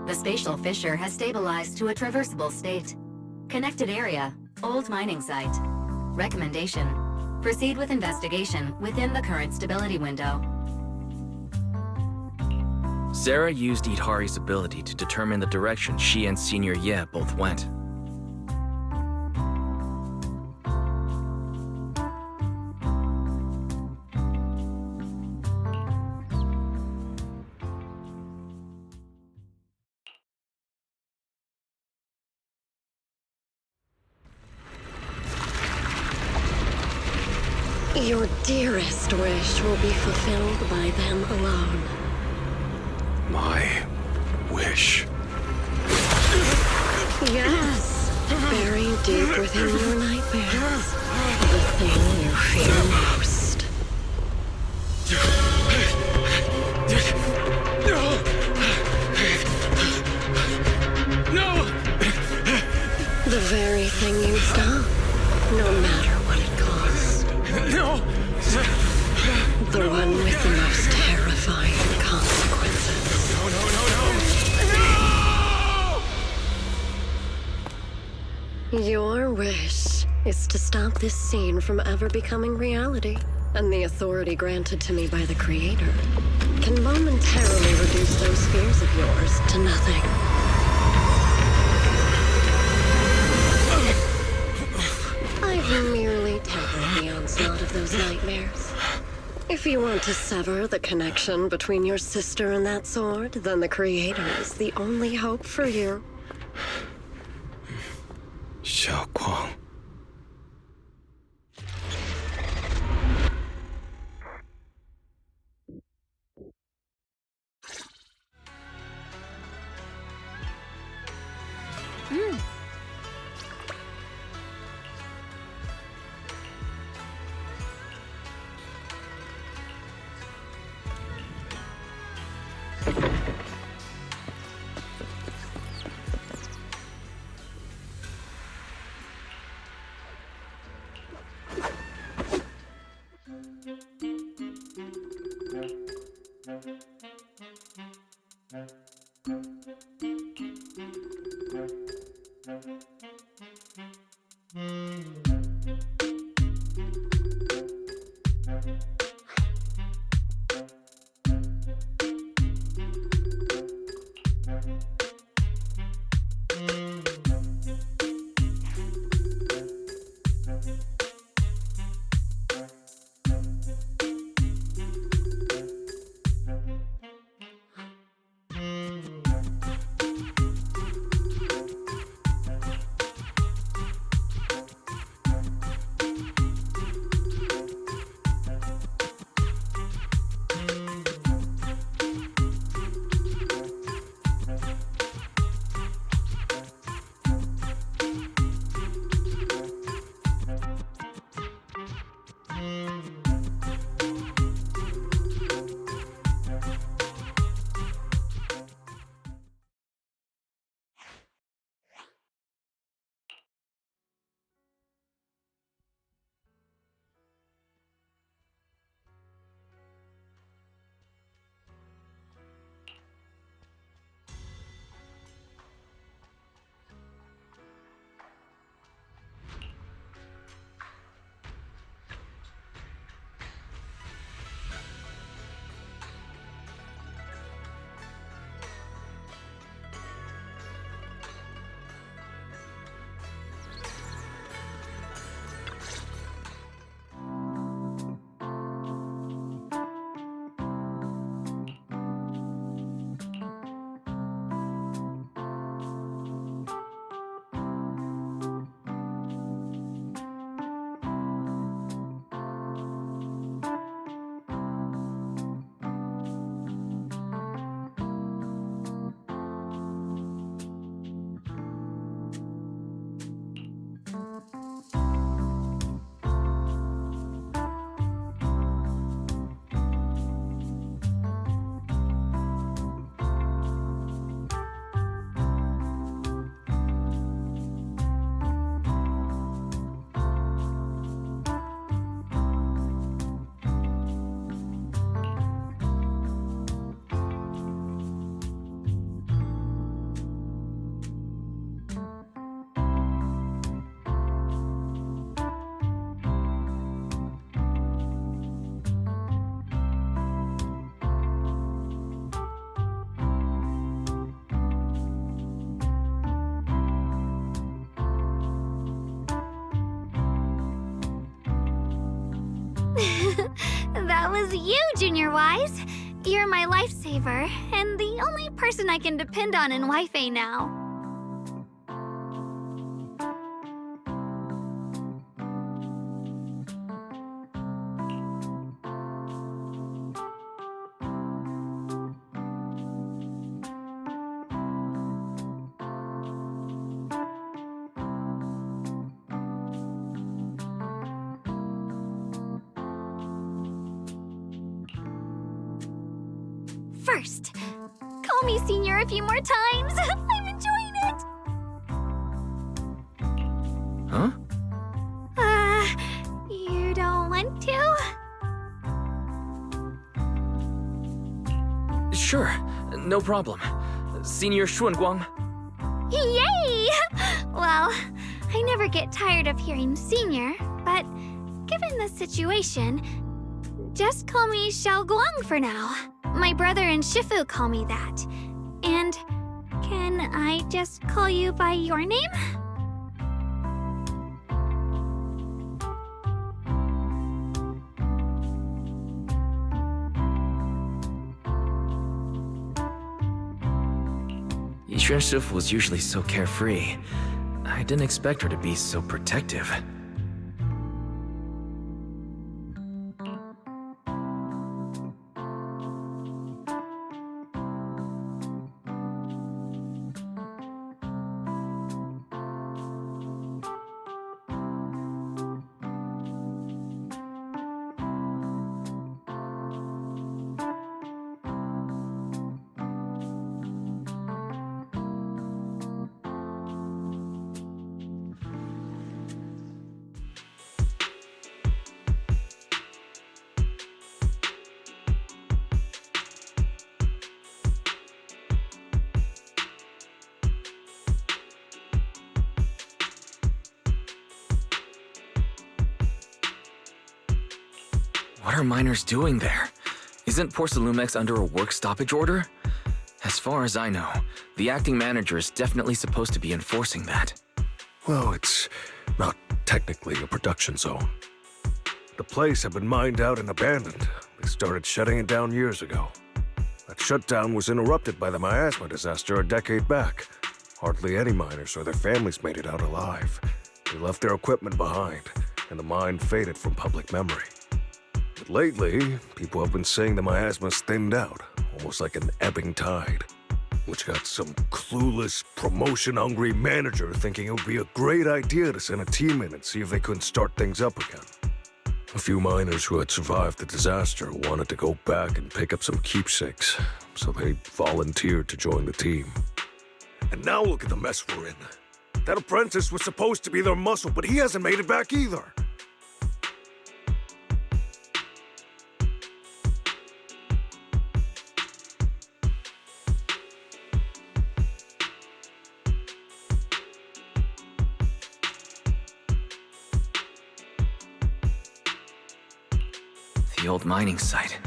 The spatial fissure has stabilized to a traversable state. Connected area, old mining site. Recommendation: proceed with investigation within the current stability window. Sarah used Idhari's ability to determine the direction she and Senior Ye both went. Your dearest wish will be fulfilled by them alone. My wish. Yes, buried deep within your nightmares. The thing you fear most. No! The very thing you'd stop, no matter what it costs. No! The one with the most terrifying consequences. No! Your wish is to stop this scene from ever becoming reality, and the authority granted to me by the Creator can momentarily reduce those fears of yours to nothing. I've merely tempered the onslaught of those nightmares. If you want to sever the connection between your sister and that sword, then the Creator is the only hope for you. Xiaoguang. That was you, Junior Wise. You're my lifesaver, and the only person I can depend on in Wi-Fi now. First, call me Senior a few more times. I'm enjoying it. Huh? You don't want to? Sure, no problem. Senior Xuanguang. Yay! Well, I never get tired of hearing Senior, but given the situation, just call me Xiao Guang for now. My brother and Shifu call me that. And can I just call you by your name? Yixuan Shifu was usually so carefree. I didn't expect her to be so protective. What are miners doing there? Isn't Porcelumex under a work stoppage order? As far as I know, the acting manager is definitely supposed to be enforcing that. Well, it's not technically a production zone. The place had been mined out and abandoned. They started shutting it down years ago. That shutdown was interrupted by the miasma disaster a decade back. Hardly any miners or their families made it out alive. They left their equipment behind, and the mine faded from public memory. But lately, people have been saying the miasma's thinned out, almost like an ebbing tide, which got some clueless, promotion-hungry manager thinking it would be a great idea to send a team in and see if they couldn't start things up again. A few miners who had survived the disaster wanted to go back and pick up some keepsakes, so they volunteered to join the team. And now look at the mess we're in. That apprentice was supposed to be their muscle, but he hasn't made it back either. The old mining site.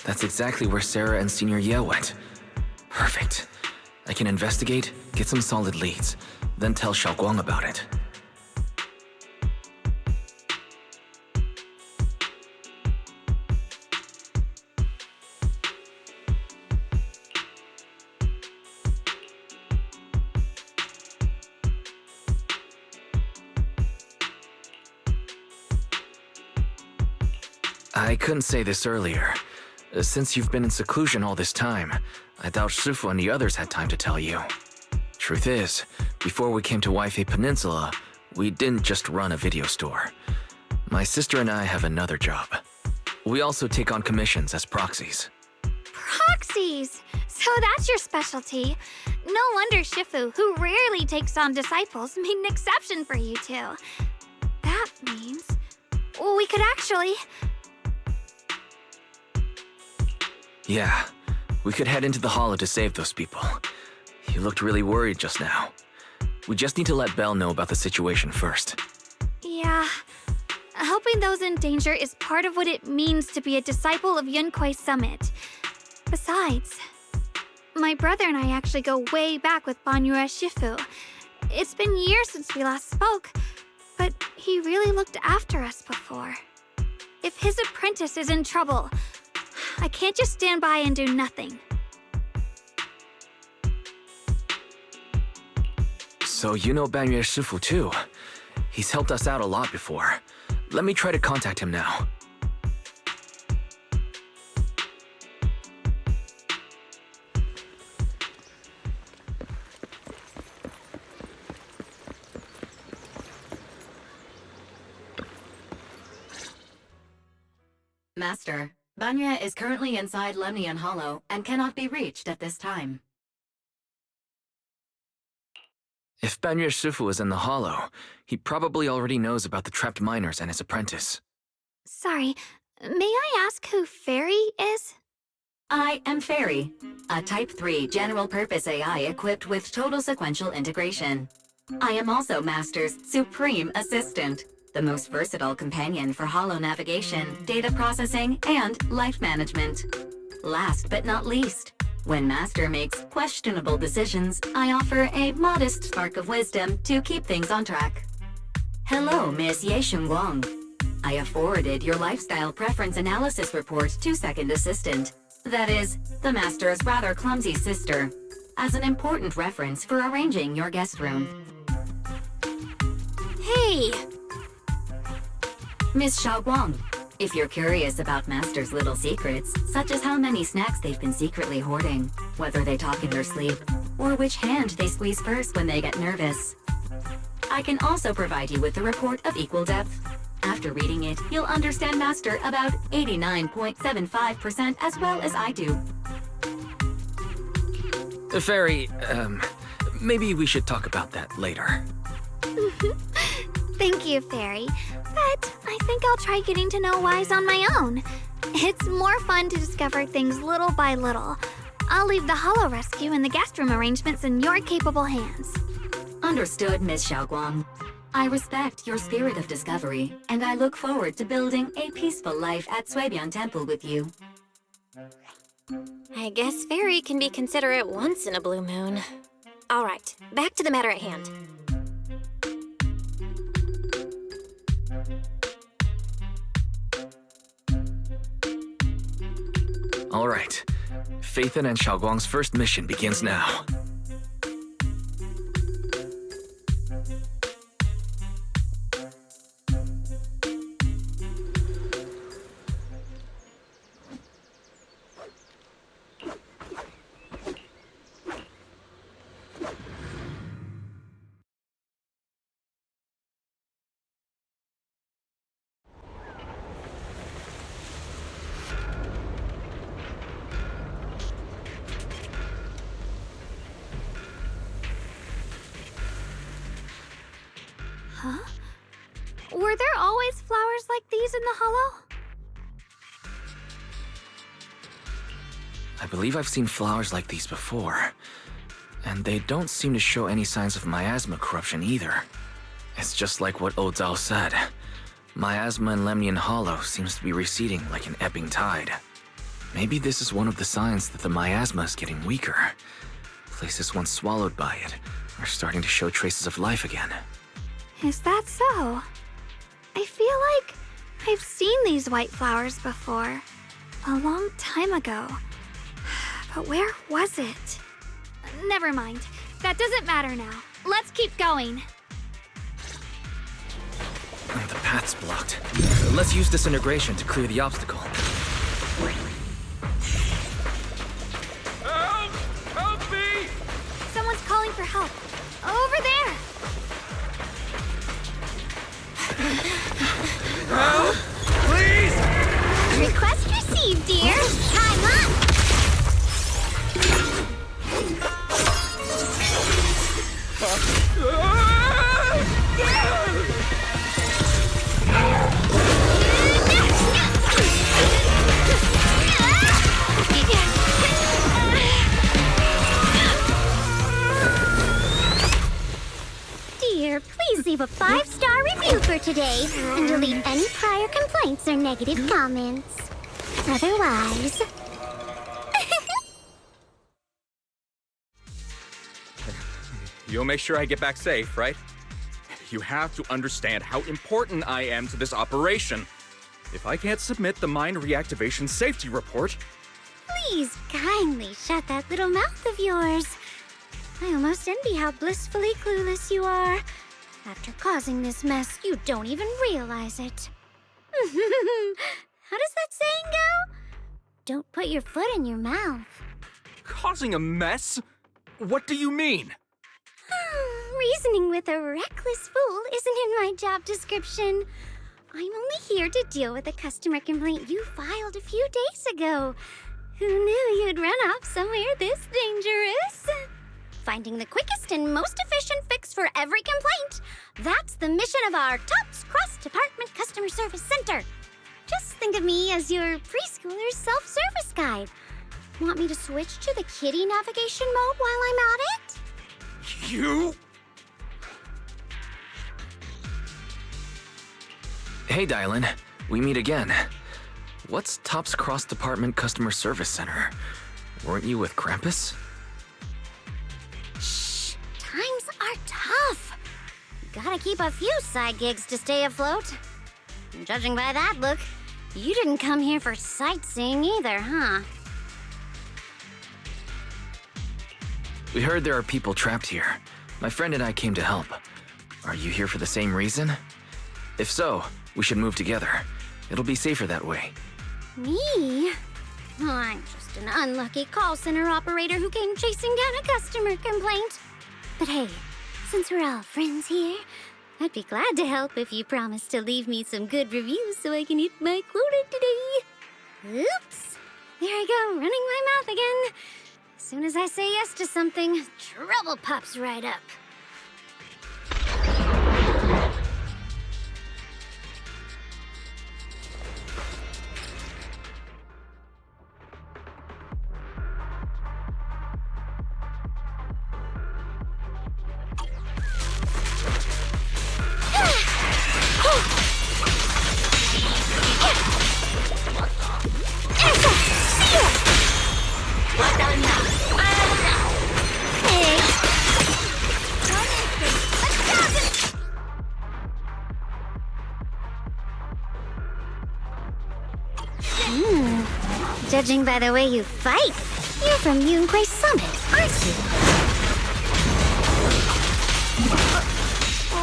That's exactly where Sarah and Senior Ye went. Perfect. I can investigate, get some solid leads, then tell Xiaoguang about it. I couldn't say this earlier. Since you've been in seclusion all this time, I doubt Shifu and the others had time to tell you. Truth is, before we came to Wi-Fi Peninsula, we didn't just run a video store. My sister and I have another job. We also take on commissions as proxies. Proxies! So that's your specialty. No wonder Shifu, who rarely takes on disciples, made an exception for you two. That means we could actually... Yeah, we could head into the hollow to save those people. You looked really worried just now. We just need to let Belle know about the situation first. Yeah. Helping those in danger is part of what it means to be a disciple of Yunkuei Summit. Besides, my brother and I actually go way back with Banyue Shifu. It's been years since we last spoke, but he really looked after us before. If his apprentice is in trouble, I can't just stand by and do nothing. So you know Banyue Shifu too. He's helped us out a lot before. Let me try to contact him now. Master, Banya is currently inside Lemnian Hollow and cannot be reached at this time. If Banyue Shifu is in the Hollow, he probably already knows about the trapped miners and his apprentice. Sorry, may I ask who Fairy is? I am Fairy, a Type 3 general-purpose AI equipped with total sequential integration. I am also Master's supreme assistant, the most versatile companion for hollow navigation, data processing, and life management. Last but not least, when Master makes questionable decisions, I offer a modest spark of wisdom to keep things on track. Hello, Miss Ye Shunguang. I have forwarded your lifestyle preference analysis report to Second Assistant, that is, the Master's rather clumsy sister, as an important reference for arranging your guest room. Hey! Miss Xiaoguang, if you're curious about Master's little secrets, such as how many snacks they've been secretly hoarding, whether they talk in their sleep, or which hand they squeeze first when they get nervous, I can also provide you with a report of equal depth. After reading it, you'll understand Master about 89.75% as well as I do. Fairy, maybe we should talk about that later. Thank you, Fairy. But I think I'll try getting to know Wise on my own. It's more fun to discover things little by little. I'll leave the Hollow Rescue and the guest room arrangements in your capable hands. Understood, Miss Xiaoguang. I respect your spirit of discovery, and I look forward to building a peaceful life at Suibian Temple with you. I guess Fairy can be considerate once in a blue moon. All right, back to the matter at hand. All right. Phaethon and Xiaoguang's first mission begins now. Huh? Were there always flowers like these in the Hollow? I believe I've seen flowers like these before. And they don't seem to show any signs of miasma corruption either. It's just like what Odzao said. Miasma in Lemnian Hollow seems to be receding like an ebbing tide. Maybe this is one of the signs that the miasma is getting weaker. Places once swallowed by it are starting to show traces of life again. Is that so? I feel like I've seen these white flowers before. A long time ago. But where was it? Never mind. That doesn't matter now. Let's keep going. The path's blocked. Let's use disintegration to clear the obstacle. Help! Help me! Someone's calling for help. Over there! Help! Please! Request received, dear. Time up! Dear, please leave a 5-star review for today and delete any prior complaints or negative comments. Otherwise... You'll make sure I get back safe, right? You have to understand how important I am to this operation. If I can't submit the mine reactivation safety report, Please kindly shut that little mouth of yours. I almost envy how blissfully clueless you are. After causing this mess, you don't even realize it. How does that saying go? Don't put your foot in your mouth. causing a mess? What do you mean? Reasoning with a reckless fool isn't in my job description. I'm only here to deal with a customer complaint you filed a few days ago. Who knew you'd run off somewhere this dangerous? Finding the quickest and most efficient fix for every complaint. That's the mission of our TOPS Cross-Department Customer Service Center. Just think of me as your preschooler's self-service guide. Want me to switch to the kiddie navigation mode while I'm at it? You? Hey, Dylan. We meet again. What's TOPS Cross Department Customer Service Center? Weren't you with Krampus? Shh! Times are tough. Gotta keep a few side gigs to stay afloat. Judging by that look, you didn't come here for sightseeing either, huh? We heard there are people trapped here. My friend and I came to help. Are you here for the same reason? If so, we should move together. It'll be safer that way. Me? Oh, I'm just an unlucky call center operator who came chasing down a customer complaint. But hey, since we're all friends here, I'd be glad to help if you promise to leave me some good reviews so I can hit my quota today. Oops! There I go, running my mouth again. As soon as I say yes to something, trouble pops right up. Judging by the way you fight, you're from Yunquay Summit, aren't you?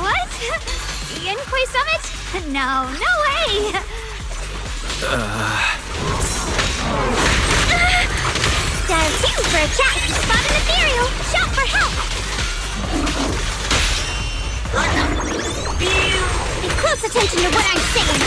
What? Yunquay Summit? No way! Dial 2 for a chat. Spot an ethereal. Shout for help. Pay close attention to what I'm saying.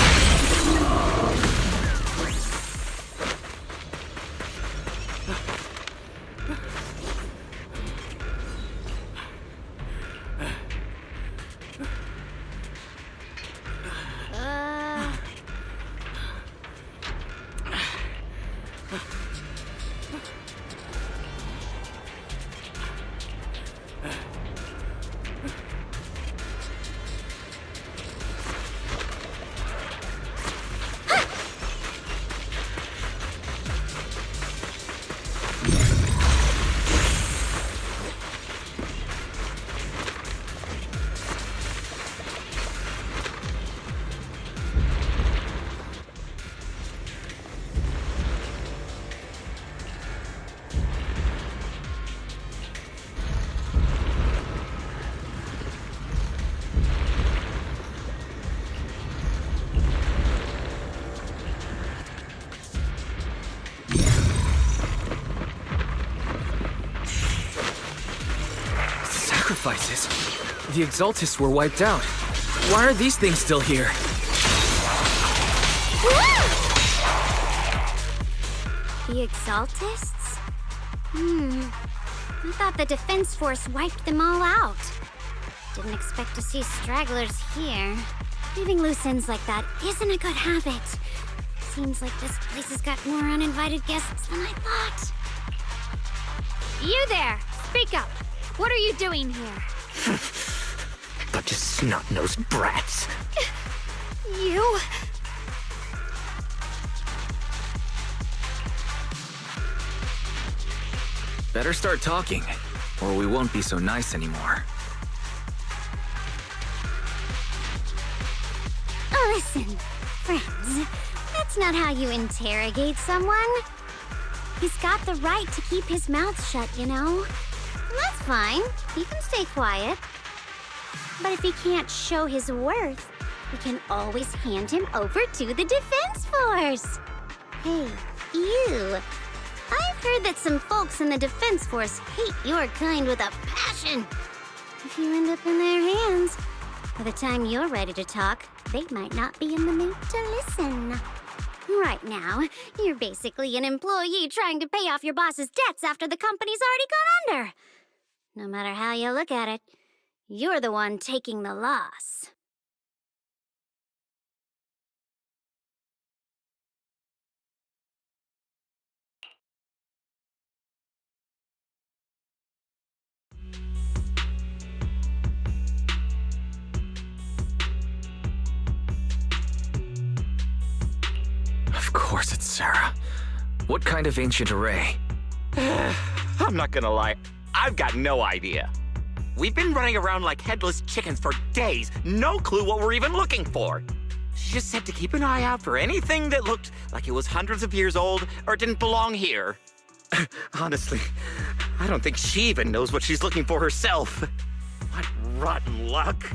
Sacrifices? The Exaltists were wiped out. Why are these things still here? The Exaltists? I thought the Defense Force wiped them all out. Didn't expect to see stragglers here. Leaving loose ends like that isn't a good habit. Seems like this place has got more uninvited guests than I thought. You there! Speak up! What are you doing here? Bunch of snot-nosed brats. You... Better start talking, or we won't be so nice anymore. Listen, friends, That's not how you interrogate someone. He's got the right to keep his mouth shut, you know? That's fine. He can stay quiet. But if he can't show his worth, we can always hand him over to the Defense Force. Hey, you. I've heard that some folks in the Defense Force hate your kind with a passion. If you end up in their hands, by the time you're ready to talk, they might not be in the mood to listen. Right now, you're basically an employee trying to pay off your boss's debts after the company's already gone under. No matter how you look at it, you're the one taking the loss. Of course it's Sarah. What kind of ancient array? I'm not gonna lie, I've got no idea. We've been running around like headless chickens for days, no clue what we're even looking for. She just said to keep an eye out for anything that looked like it was hundreds of years old or didn't belong here. Honestly, I don't think she even knows what she's looking for herself. What rotten luck.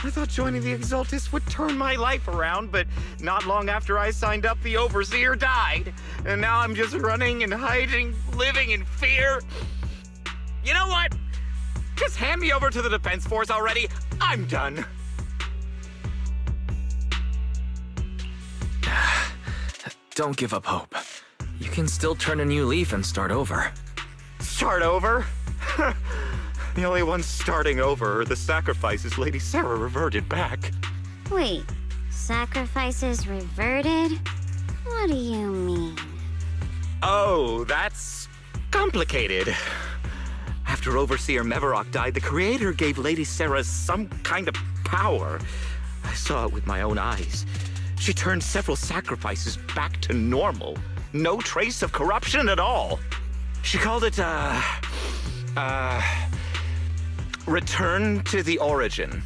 I thought joining the Exaltists would turn my life around, but not long after I signed up, the Overseer died. And now I'm just running and hiding, living in fear. You know what? Just hand me over to the Defense Force already. I'm done. Don't give up hope. You can still turn a new leaf and start over. Start over? The only ones starting over are the sacrifices Lady Sarah reverted back. Wait, sacrifices reverted? What do you mean? Oh, that's complicated. After Overseer Mevarok died, the Creator gave Lady Sarah some kind of power. I saw it with my own eyes. She turned several sacrifices back to normal. No trace of corruption at all. She called it, Return to the Origin.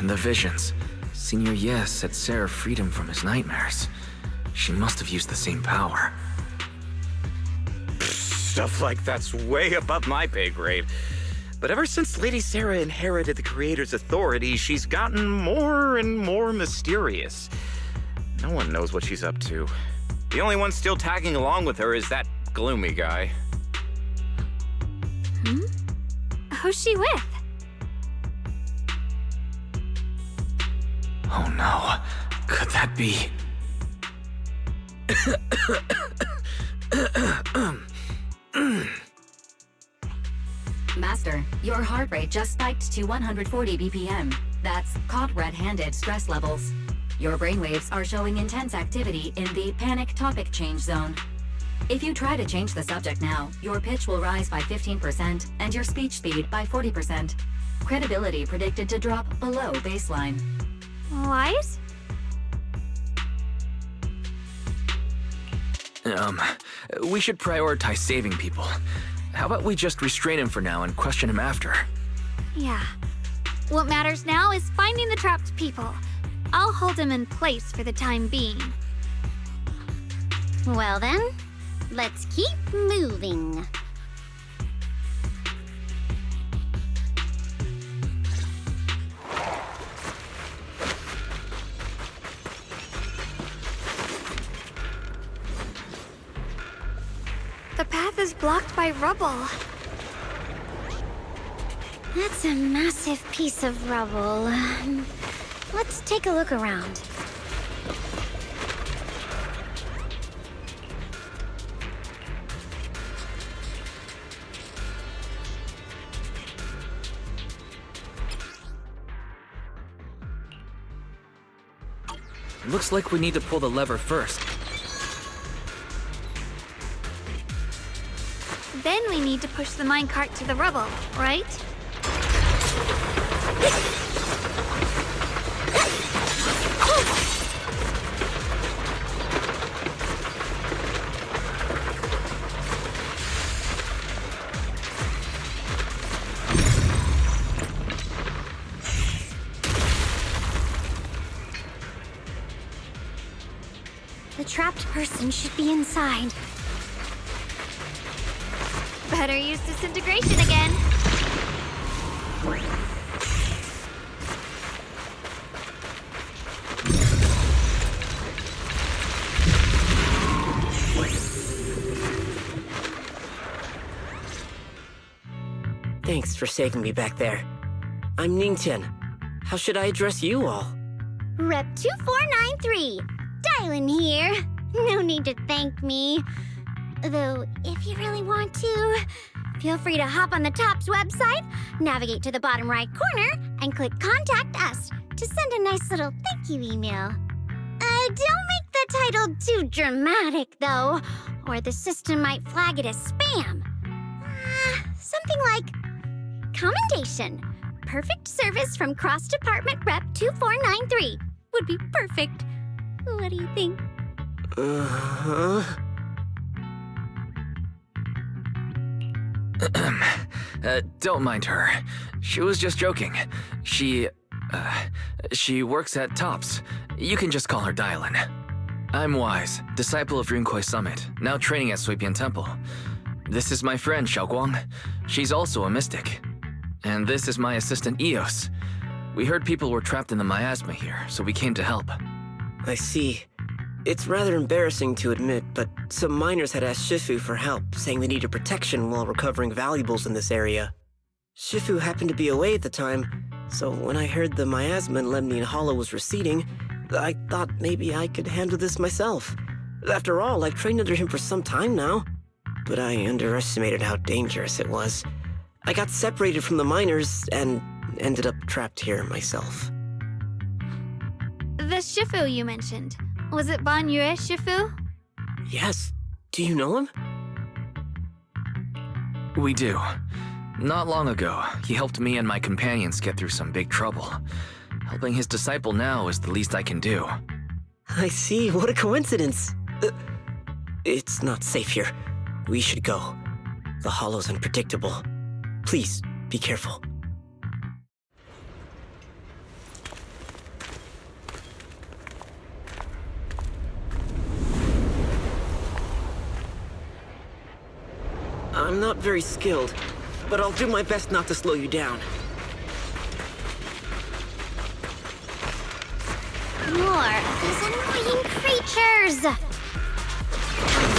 In the visions, Senior Yes said Sarah freed him from his nightmares. She must have used the same power. Stuff like that's way above my pay grade. But ever since Lady Sarah inherited the Creator's authority, she's gotten more and more mysterious. No one knows what she's up to. The only one still tagging along with her is that gloomy guy. Who's she with? Oh no, could that be? Master, your heart rate just spiked to 140 BPM. That's caught red-handed stress levels. Your brainwaves are showing intense activity in the panic topic change zone. If you try to change the subject now, your pitch will rise by 15% and your speech speed by 40%. Credibility predicted to drop below baseline. What? We should prioritize saving people. How about we just restrain him for now and question him after? Yeah. What matters now is finding the trapped people. I'll hold him in place for the time being. Well then, let's keep moving. The path is blocked by rubble. That's a massive piece of rubble. Let's take a look around. Looks like we need to pull the lever first. Then we need to push the minecart to the rubble, right? trapped person should be inside. Better use disintegration again. Thanks for saving me back there. I'm Ningtian. How should I address you all? Rep 2493. Dylan here. No need to thank me. Though, if you really want to, feel free to hop on the TOPS website, navigate to the bottom right corner, and click Contact Us to send a nice little thank you email. Don't make the title too dramatic, though, or the system might flag it as spam. Something like, Commendation. Perfect service from Cross-Department Rep 2493 would be perfect. What do you think? Don't mind her. She was just joking. She works at TOPS. You can just call her Dylan. I'm Wise, disciple of Rinkwei Summit, now training at Suipian Temple. This is my friend, Xiaoguang. She's also a mystic. And this is my assistant, Eos. We heard people were trapped in the miasma here, so we came to help. I see. It's rather embarrassing to admit, but some miners had asked Shifu for help, saying they needed protection while recovering valuables in this area. Shifu happened to be away at the time, so when I heard the miasma in Lemnian Hollow was receding, I thought maybe I could handle this myself. After all, I've trained under him for some time now. But I underestimated how dangerous it was. I got separated from the miners and ended up trapped here myself. The Shifu you mentioned. Was it Ban Yue Shifu? Yes. Do you know him? We do. Not long ago, he helped me and my companions get through some big trouble. Helping his disciple now is the least I can do. I see. What a coincidence. It's not safe here. We should go. The hollow's unpredictable. Please, be careful. I'm not very skilled, but I'll do my best not to slow you down. More of these annoying creatures!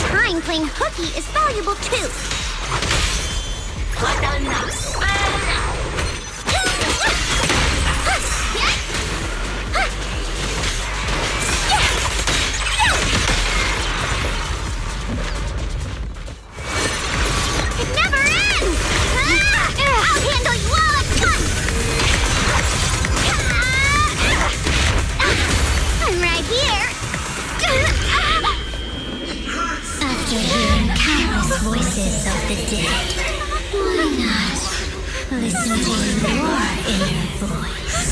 Time playing hooky is valuable too! It never ends! I'll handle you all at once! I'm right here! After hearing countless voices of the dead, why not listen to your inner voice?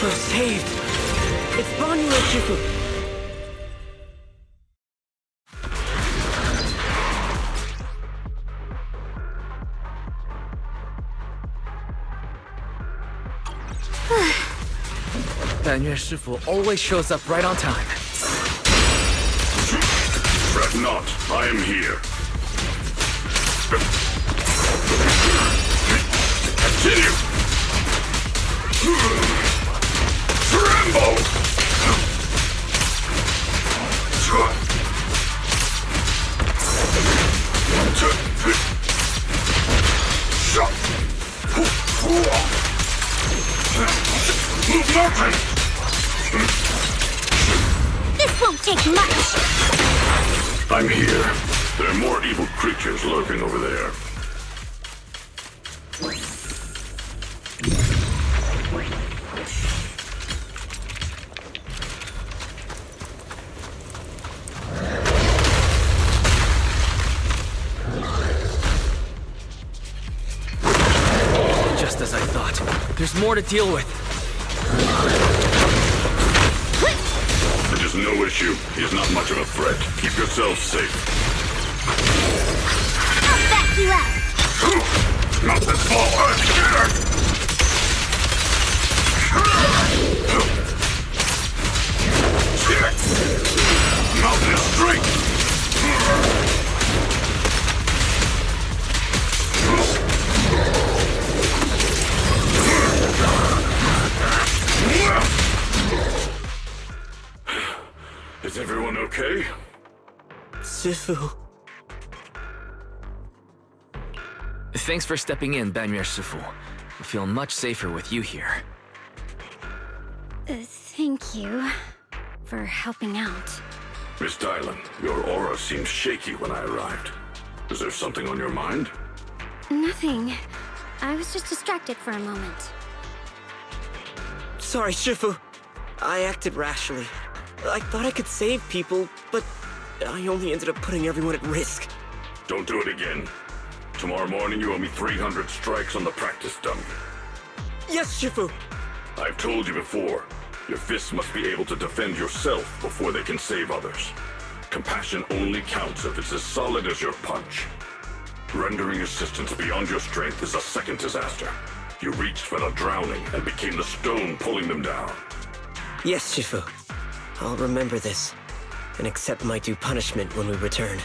We're saved! It's Banyu and Shifu! Ban Yue Shifu always shows up right on time. Fret not, I am here. Continue! Tremble! Move mountain! This won't take much! I'm here. There are more evil creatures lurking over there. Just as I thought. There's more to deal with. It is no issue. He is not much of a threat. Keep yourself safe. knock you out. Not this ball! Mountain strength! Is everyone okay? Shifu. Thanks for stepping in, Banyue Shifu. I feel much safer with you here. Thank you for helping out. Miss Dylan, your aura seemed shaky when I arrived. Is there something on your mind? Nothing. I was just distracted for a moment. Sorry, Shifu. I acted rashly. I thought I could save people, but I only ended up putting everyone at risk. Don't do it again. Tomorrow morning you owe me 300 strikes on the practice dummy. Yes, Shifu! I've told you before, your fists must be able to defend yourself before they can save others. Compassion only counts if it's as solid as your punch. Rendering assistance beyond your strength is a second disaster. You reached for the drowning and became the stone pulling them down. Yes, Shifu. I'll remember this, and accept my due punishment when we return.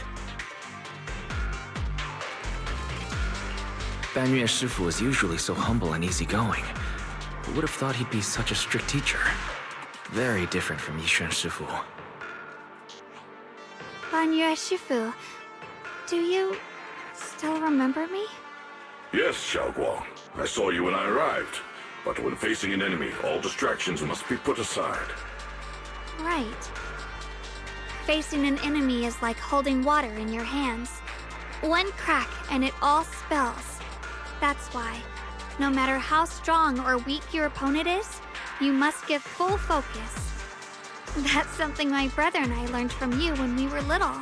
Banyue Shifu is usually so humble and easygoing. Who would have thought he'd be such a strict teacher? Very different from Yixuan Shifu. Banyue Shifu, do you still remember me? Yes, Xiaoguang. I saw you when I arrived. But when facing an enemy, all distractions must be put aside. Right. Facing an enemy is like holding water in your hands. One crack and it all spills. That's why, no matter how strong or weak your opponent is, you must give full focus. That's something my brother and I learned from you when we were little.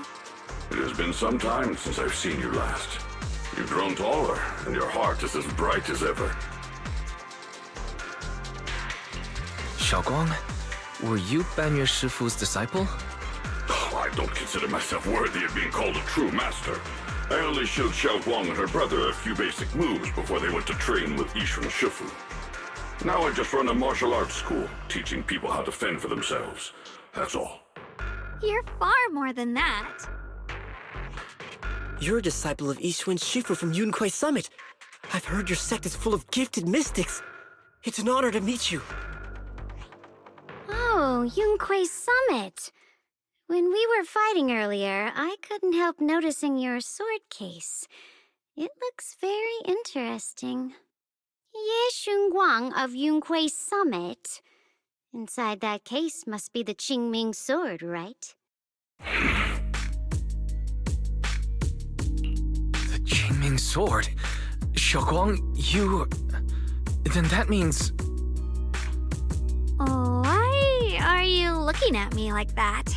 It has been some time since I've seen you last. You've grown taller, and your heart is as bright as ever. Xiaoguang, were you Banyue Shifu's disciple? Oh, I don't consider myself worthy of being called a true master. I only showed Xiaoguang and her brother a few basic moves before they went to train with Yixuan Shifu. Now I just run a martial arts school, teaching people how to fend for themselves. That's all. You're far more than that. You're a disciple of Yixuan Shifu from Yunquai Summit. I've heard your sect is full of gifted mystics. It's an honor to meet you. Oh, Yunquai Summit. When we were fighting earlier, I couldn't help noticing your sword case. It looks very interesting. Ye Xunguang of Yunquai Summit. Inside that case must be the Qingming sword, right? The Qingming sword? Xiaoguang, you... Then that means... Why are you looking at me like that?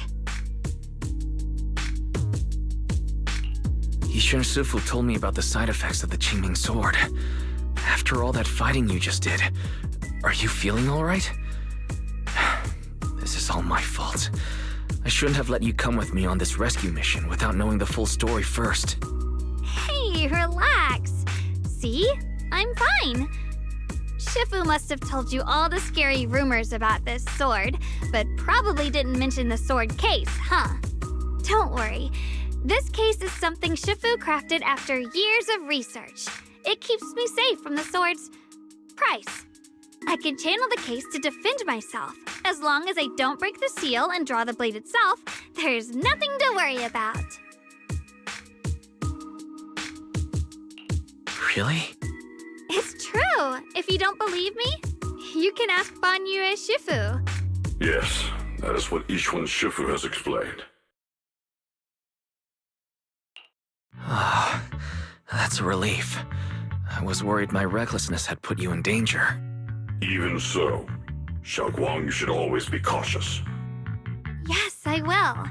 Yixuan Shifu told me about the side effects of the Qingming sword. After all that fighting you just did, are you feeling all right? This is all my fault. I shouldn't have let you come with me on this rescue mission without knowing the full story first. Hey, relax. See? I'm fine. Shifu must have told you all the scary rumors about this sword, but probably didn't mention the sword case, huh? Don't worry. This case is something Shifu crafted after years of research. It keeps me safe from the sword's price. I can channel the case to defend myself. As long as I don't break the seal and draw the blade itself, there's nothing to worry about. Really? It's true. If you don't believe me, you can ask Banyue Shifu. Yes, that is what Yixuan Shifu has explained. Ah, that's a relief. I was worried my recklessness had put you in danger. Even so, Xiaoguang, you should always be cautious. Yes, I will.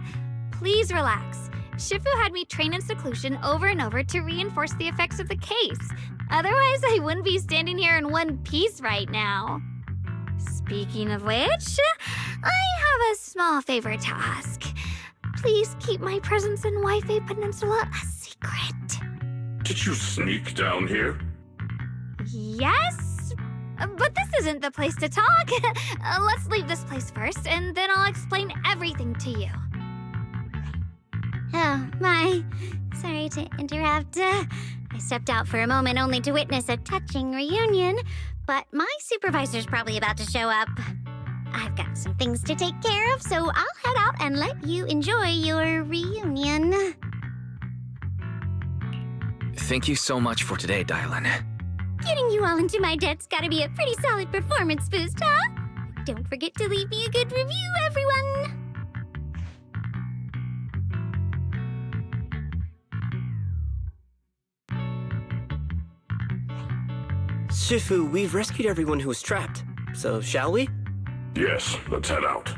Please relax. Shifu had me train in seclusion over and over to reinforce the effects of the case. Otherwise, I wouldn't be standing here in one piece right now. Speaking of which, I have a small favor to ask. Please keep my presence in Wi-Fi Peninsula a secret. Did you sneak down here? Yes? But this isn't the place to talk. Let's leave this place first, and then I'll explain everything to you. Oh, my. Sorry to interrupt. I stepped out for a moment only to witness a touching reunion, but my supervisor's probably about to show up. I've got some things to take care of, so I'll head out and let you enjoy your reunion. Thank you so much for today, Dylan. Getting you all into my debt's gotta be a pretty solid performance boost, huh? Don't forget to leave me a good review, everyone! Shifu, we've rescued everyone who was trapped. So, shall we? Yes, let's head out.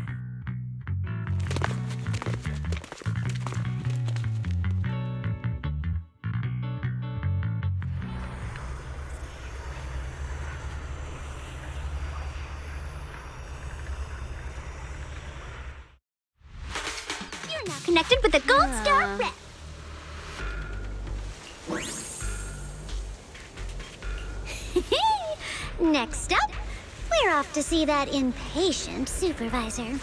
You're now connected with the Gold Star Rep. Next up, we're off to see that impatient supervisor.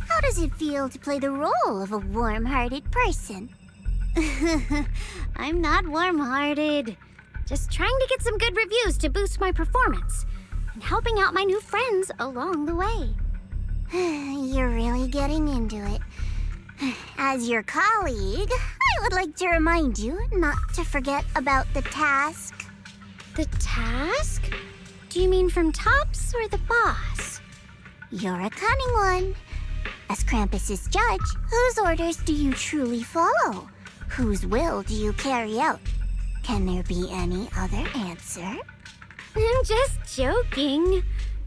How does it feel to play the role of a warm-hearted person? I'm not warm-hearted. Just trying to get some good reviews to boost my performance and helping out my new friends along the way. You're really getting into it. As your colleague, I would like to remind you not to forget about the task. The task? Do you mean from Tops or the boss? You're a cunning one. As Krampus's judge, whose orders do you truly follow? Whose will do you carry out? Can there be any other answer? I'm just joking.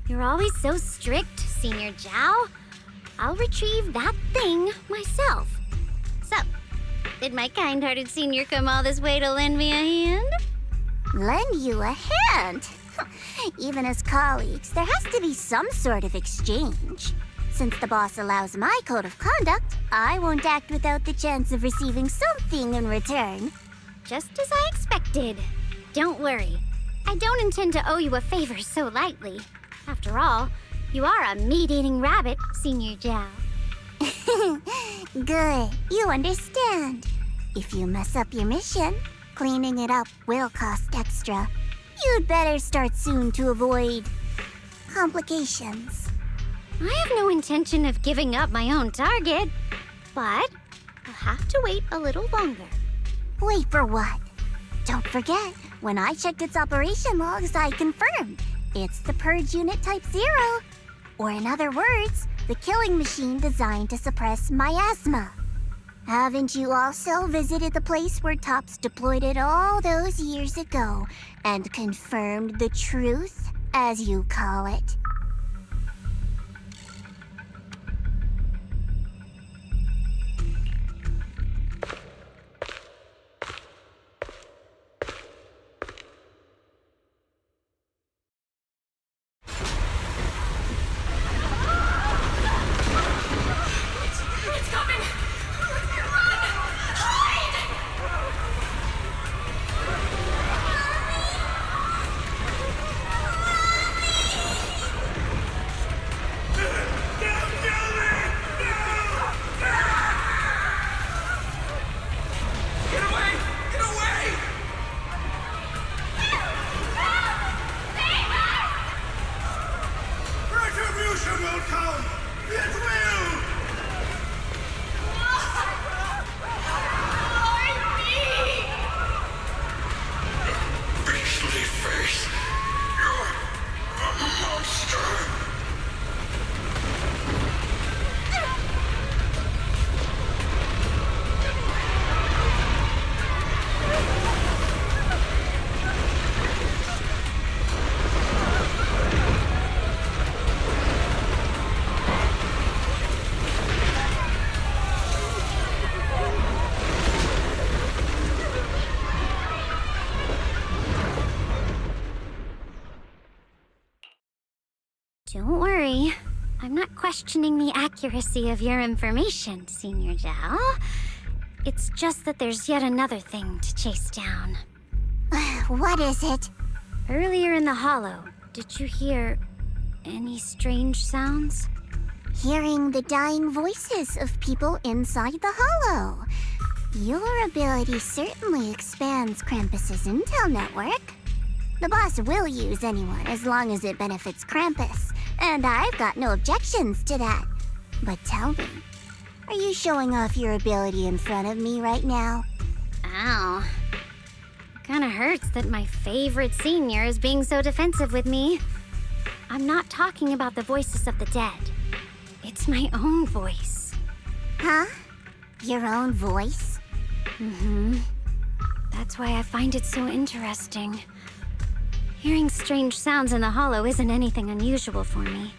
You're always so strict, Senior Zhao. I'll retrieve that thing myself. So, did my kind-hearted senior come all this way to lend me a hand? Lend you a hand? Even as colleagues, there has to be some sort of exchange. Since the boss allows my code of conduct, I won't act without the chance of receiving something in return. Just as I expected. Don't worry. I don't intend to owe you a favor so lightly. After all, you are a meat-eating rabbit, Senior Zhao. Good. You understand. If you mess up your mission, cleaning it up will cost extra. You'd better start soon to avoid complications. I have no intention of giving up my own target, but I'll have to wait a little longer. Wait for what? Don't forget, when I checked its operation logs, I confirmed it's the Purge Unit Type 0. Or in other words, the killing machine designed to suppress miasma. Haven't you also visited the place where Tops deployed it all those years ago and confirmed the truth, as you call it? Don't worry. I'm not questioning the accuracy of your information, Senior Zhao. It's just that there's yet another thing to chase down. What is it? Earlier in the hollow, did you hear any strange sounds? Hearing the dying voices of people inside the hollow. Your ability certainly expands Krampus's intel network. The boss will use anyone as long as it benefits Krampus, and I've got no objections to that. But tell me, are you showing off your ability in front of me right now? Ow. Kinda hurts that my favorite senior is being so defensive with me. I'm not talking about the voices of the dead. It's my own voice. Huh? Your own voice? Mm-hmm. That's why I find it so interesting. Hearing strange sounds in the hollow isn't anything unusual for me.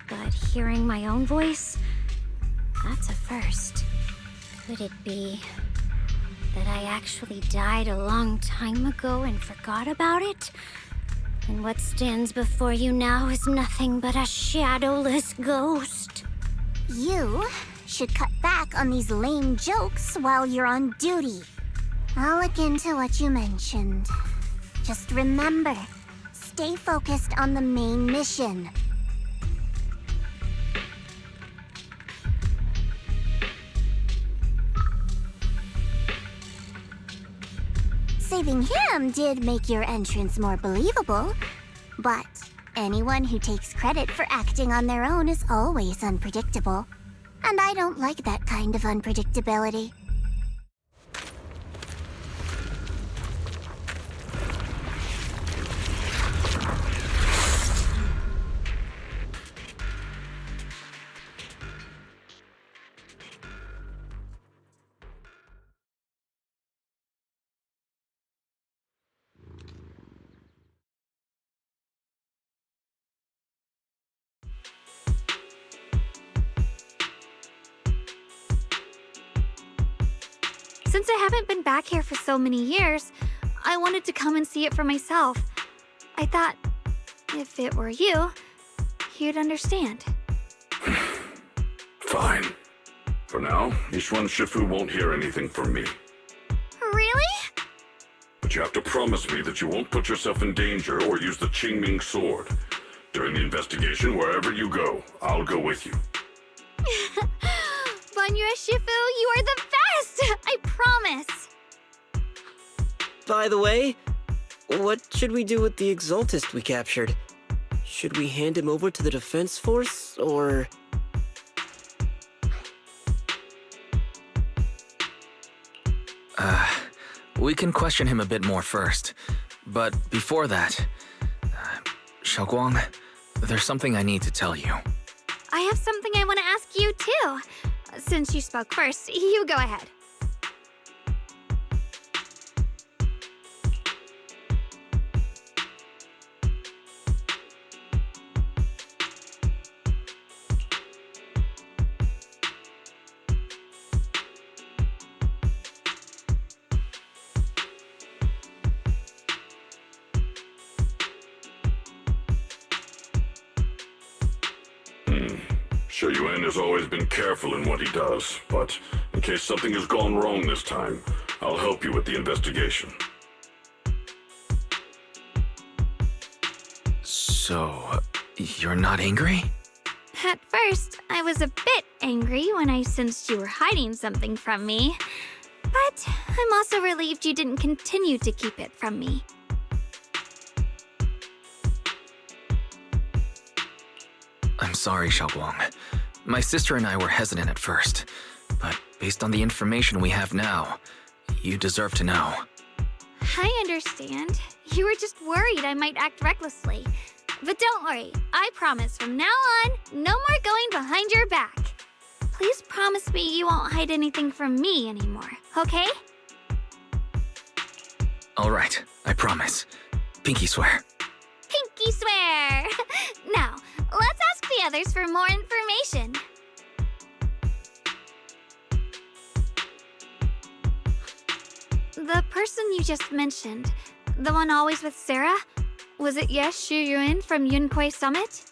But hearing my own voice, that's a first. Could it be that I actually died a long time ago and forgot about it? And what stands before you now is nothing but a shadowless ghost. You should cut back on these lame jokes while you're on duty. I'll look into what you mentioned. Just remember, stay focused on the main mission. Saving him did make your entrance more believable, but anyone who takes credit for acting on their own is always unpredictable. And I don't like that kind of unpredictability. Since I haven't been back here for so many years, I wanted to come and see it for myself. I thought, if it were you, you'd understand. Fine. For now, Ishwan Shifu won't hear anything from me. Really? But you have to promise me that you won't put yourself in danger or use the Qingming sword. During the investigation, wherever you go, I'll go with you. Banyue Shifu, you are the best! I promise! By the way, what should we do with the Exaltist we captured? Should we hand him over to the defense force, or...? We can question him a bit more first. But before that, Xiaoguang, there's something I need to tell you. I have something I want to ask you, too. Since you spoke first, you go ahead. Xue Yuan has always been careful in what he does, but in case something has gone wrong this time, I'll help you with the investigation. So, you're not angry? At first, I was a bit angry when I sensed you were hiding something from me. But I'm also relieved you didn't continue to keep it from me. I'm sorry, Xiaoguang. My sister and I were hesitant at first, but based on the information we have now, you deserve to know. I understand. You were just worried I might act recklessly. But don't worry, I promise from now on, no more going behind your back. Please promise me you won't hide anything from me anymore, okay? All right, I promise. Pinky swear. Pinky swear! Now, let's ask the others for more information. The person you just mentioned, the one always with Sarah, was it Xue Yuan from Yunhui Summit?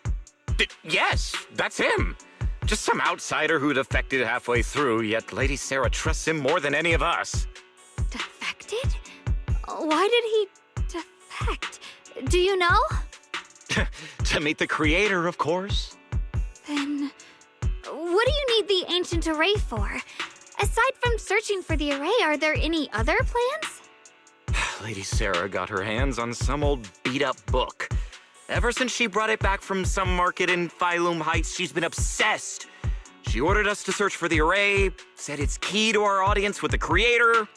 Yes, that's him. Just some outsider who defected halfway through, yet Lady Sarah trusts him more than any of us. Defected? Why did he defect? Do you know? To meet the creator, of course. Then, what do you need the ancient array for? Aside from searching for the array, are there any other plans? Lady Sarah got her hands on some old beat-up book. Ever since she brought it back from some market in Phylum Heights, she's been obsessed. She ordered us to search for the array, said it's key to our audience with the creator.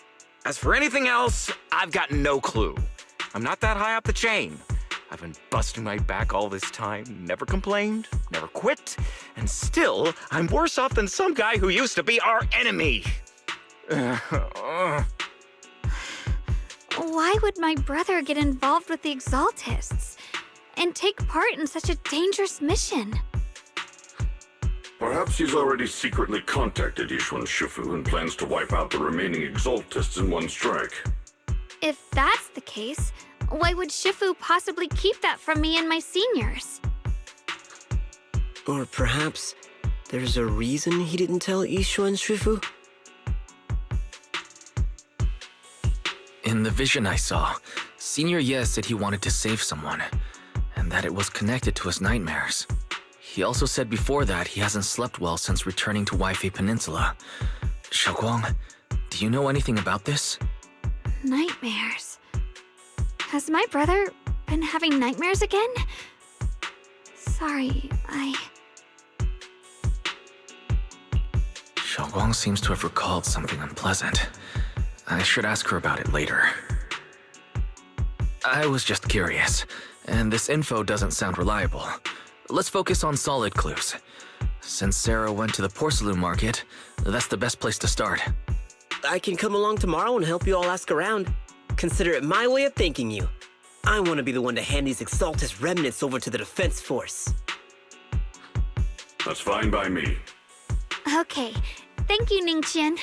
As for anything else, I've got no clue. I'm not that high up the chain. I've been busting my back all this time, never complained, never quit, and still, I'm worse off than some guy who used to be our enemy. Why would my brother get involved with the Exaltists and take part in such a dangerous mission? Perhaps he's already secretly contacted Yishuan Shifu and plans to wipe out the remaining Exaltists in one strike. If that's the case, why would Shifu possibly keep that from me and my seniors? Or perhaps there's a reason he didn't tell Yishuan Shifu? In the vision I saw, Senior Ye said he wanted to save someone, and that it was connected to his nightmares. He also said before that he hasn't slept well since returning to Waifei Peninsula. Xiaoguang, do you know anything about this? Nightmares. Has my brother been having nightmares again? Sorry, Xiaoguang seems to have recalled something unpleasant. I should ask her about it later. I was just curious, and this info doesn't sound reliable. Let's focus on solid clues. Since Sarah went to the porcelain market, that's the best place to start. I can come along tomorrow and help you all ask around. Consider it my way of thanking you. I want to be the one to hand these Exaltus remnants over to the defense force. That's fine by me. Okay. Thank you, Ningqian.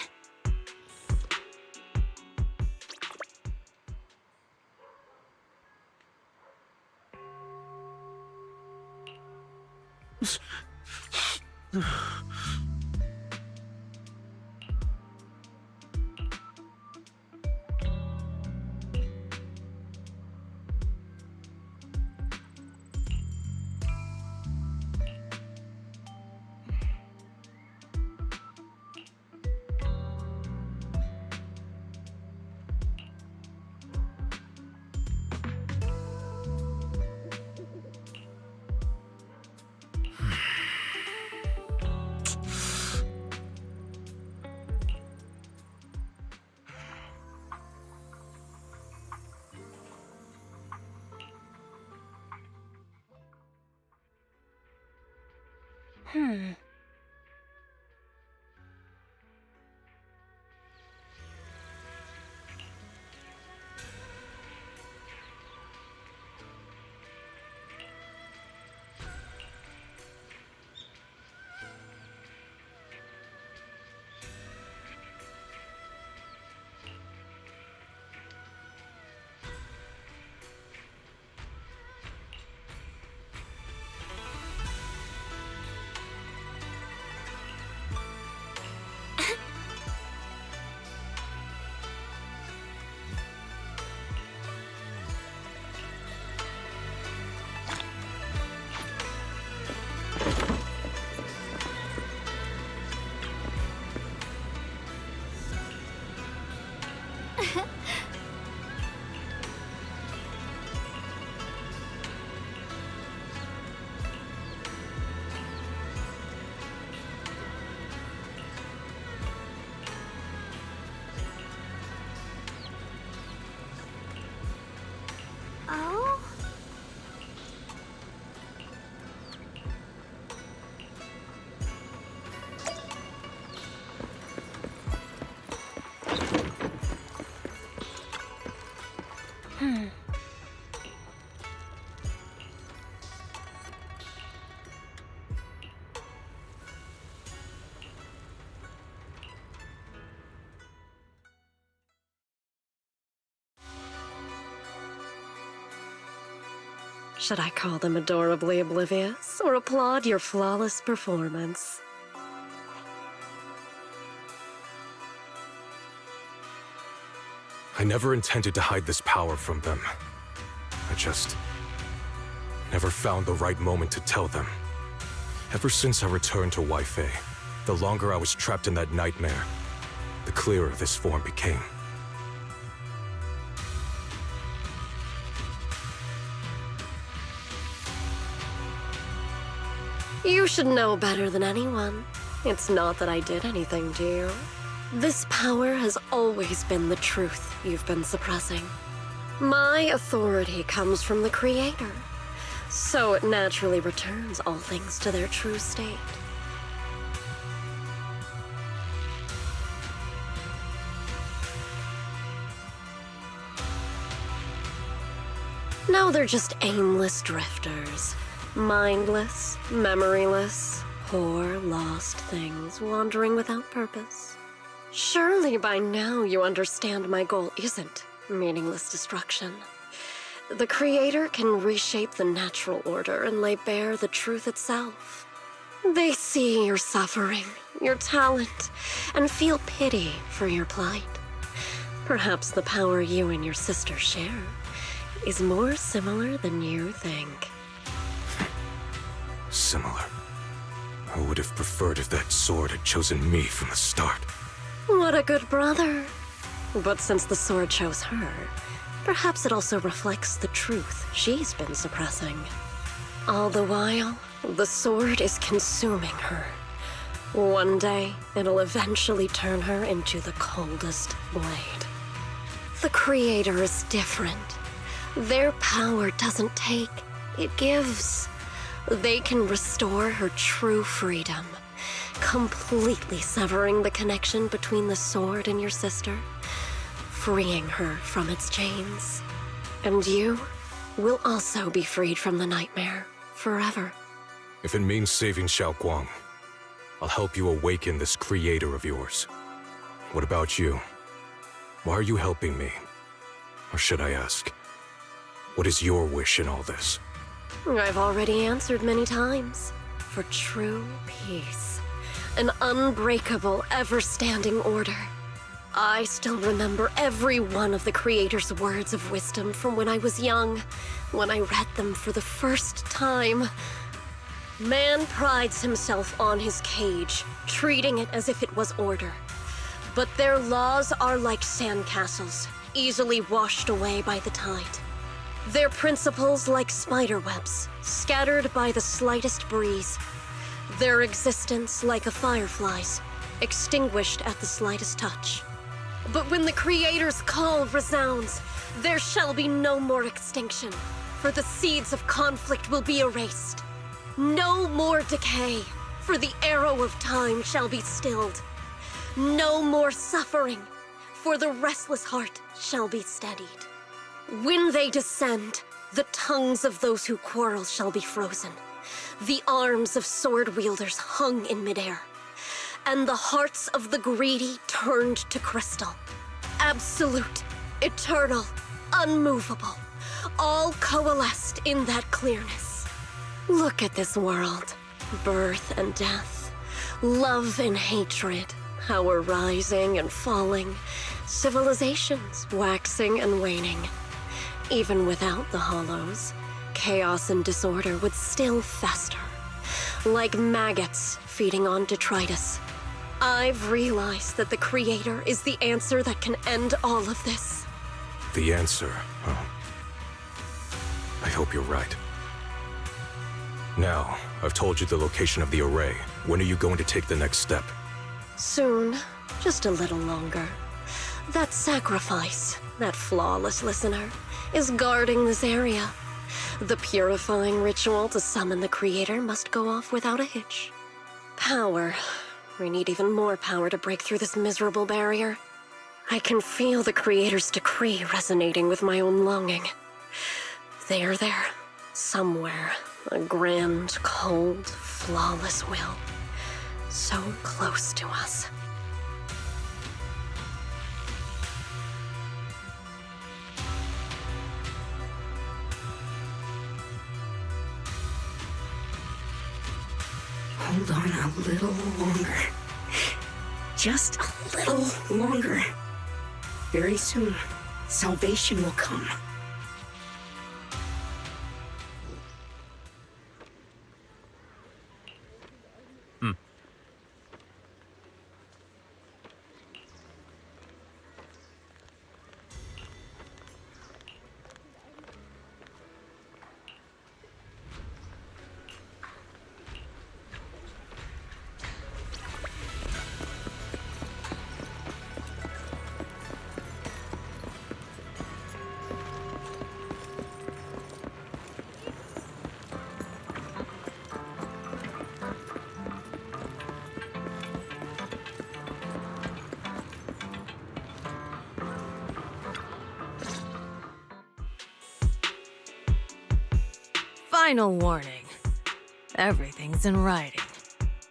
Oh? Should I call them adorably oblivious or applaud your flawless performance? I never intended to hide this power from them. I just never found the right moment to tell them. Ever since I returned to Wi-Fi, the longer I was trapped in that nightmare, the clearer this form became. You should know better than anyone. It's not that I did anything to you. This power has always been the truth you've been suppressing. My authority comes from the Creator, so it naturally returns all things to their true state. Now they're just aimless drifters. Mindless, memoryless, poor, lost things wandering without purpose. Surely by now you understand my goal isn't meaningless destruction. The Creator can reshape the natural order and lay bare the truth itself. They see your suffering, your talent, and feel pity for your plight. Perhaps the power you and your sister share is more similar than you think. Similar. I would have preferred if that sword had chosen me from the start. What a good brother. But since the sword chose her, perhaps it also reflects the truth she's been suppressing. All the while, the sword is consuming her. One day, it'll eventually turn her into the coldest blade. The Creator is different. Their power doesn't take, it gives. They can restore her true freedom, completely severing the connection between the sword and your sister, freeing her from its chains. And you will also be freed from the nightmare forever. If it means saving Xiaoguang, I'll help you awaken this Creator of yours. What about you? Why are you helping me? Or should I ask, what is your wish in all this? I've already answered many times. For true peace. An unbreakable, ever-standing order. I still remember every one of the Creator's words of wisdom from when I was young, when I read them for the first time. Man prides himself on his cage, treating it as if it was order. But their laws are like sandcastles, easily washed away by the tide. Their principles like spiderwebs, scattered by the slightest breeze. Their existence like a firefly's, extinguished at the slightest touch. But when the Creator's call resounds, there shall be no more extinction, for the seeds of conflict will be erased. No more decay, for the arrow of time shall be stilled. No more suffering, for the restless heart shall be steadied. When they descend, the tongues of those who quarrel shall be frozen, the arms of sword wielders hung in midair, and the hearts of the greedy turned to crystal. Absolute, eternal, unmovable, all coalesced in that clearness. Look at this world, birth and death, love and hatred, power rising and falling, civilizations waxing and waning. Even without the hollows, chaos and disorder would still fester, like maggots feeding on detritus. I've realized that the Creator is the answer that can end all of this. The answer, huh? I hope you're right. Now, I've told you the location of the array. When are you going to take the next step? Soon, just a little longer. That sacrifice, that flawless listener, is guarding this area. The purifying ritual to summon the Creator must go off without a hitch. Power. We need even more power to break through this miserable barrier. I can feel the Creator's decree resonating with my own longing. They are there, somewhere. A grand, cold, flawless will. So close to us. Hold on a little longer. Just a little longer. Very soon, salvation will come. Final warning. Everything's in writing.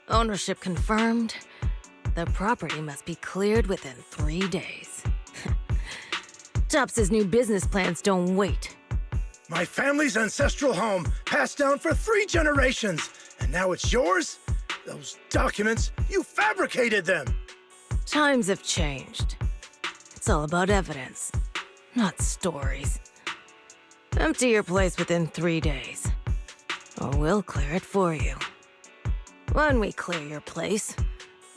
Ownership confirmed. The property must be cleared within 3 days. Tops's new business plans don't wait. My family's ancestral home, passed down for 3 generations, and now it's yours? Those documents, you fabricated them! Times have changed. It's all about evidence, not stories. Empty your place within 3 days, or we'll clear it for you. When we clear your place,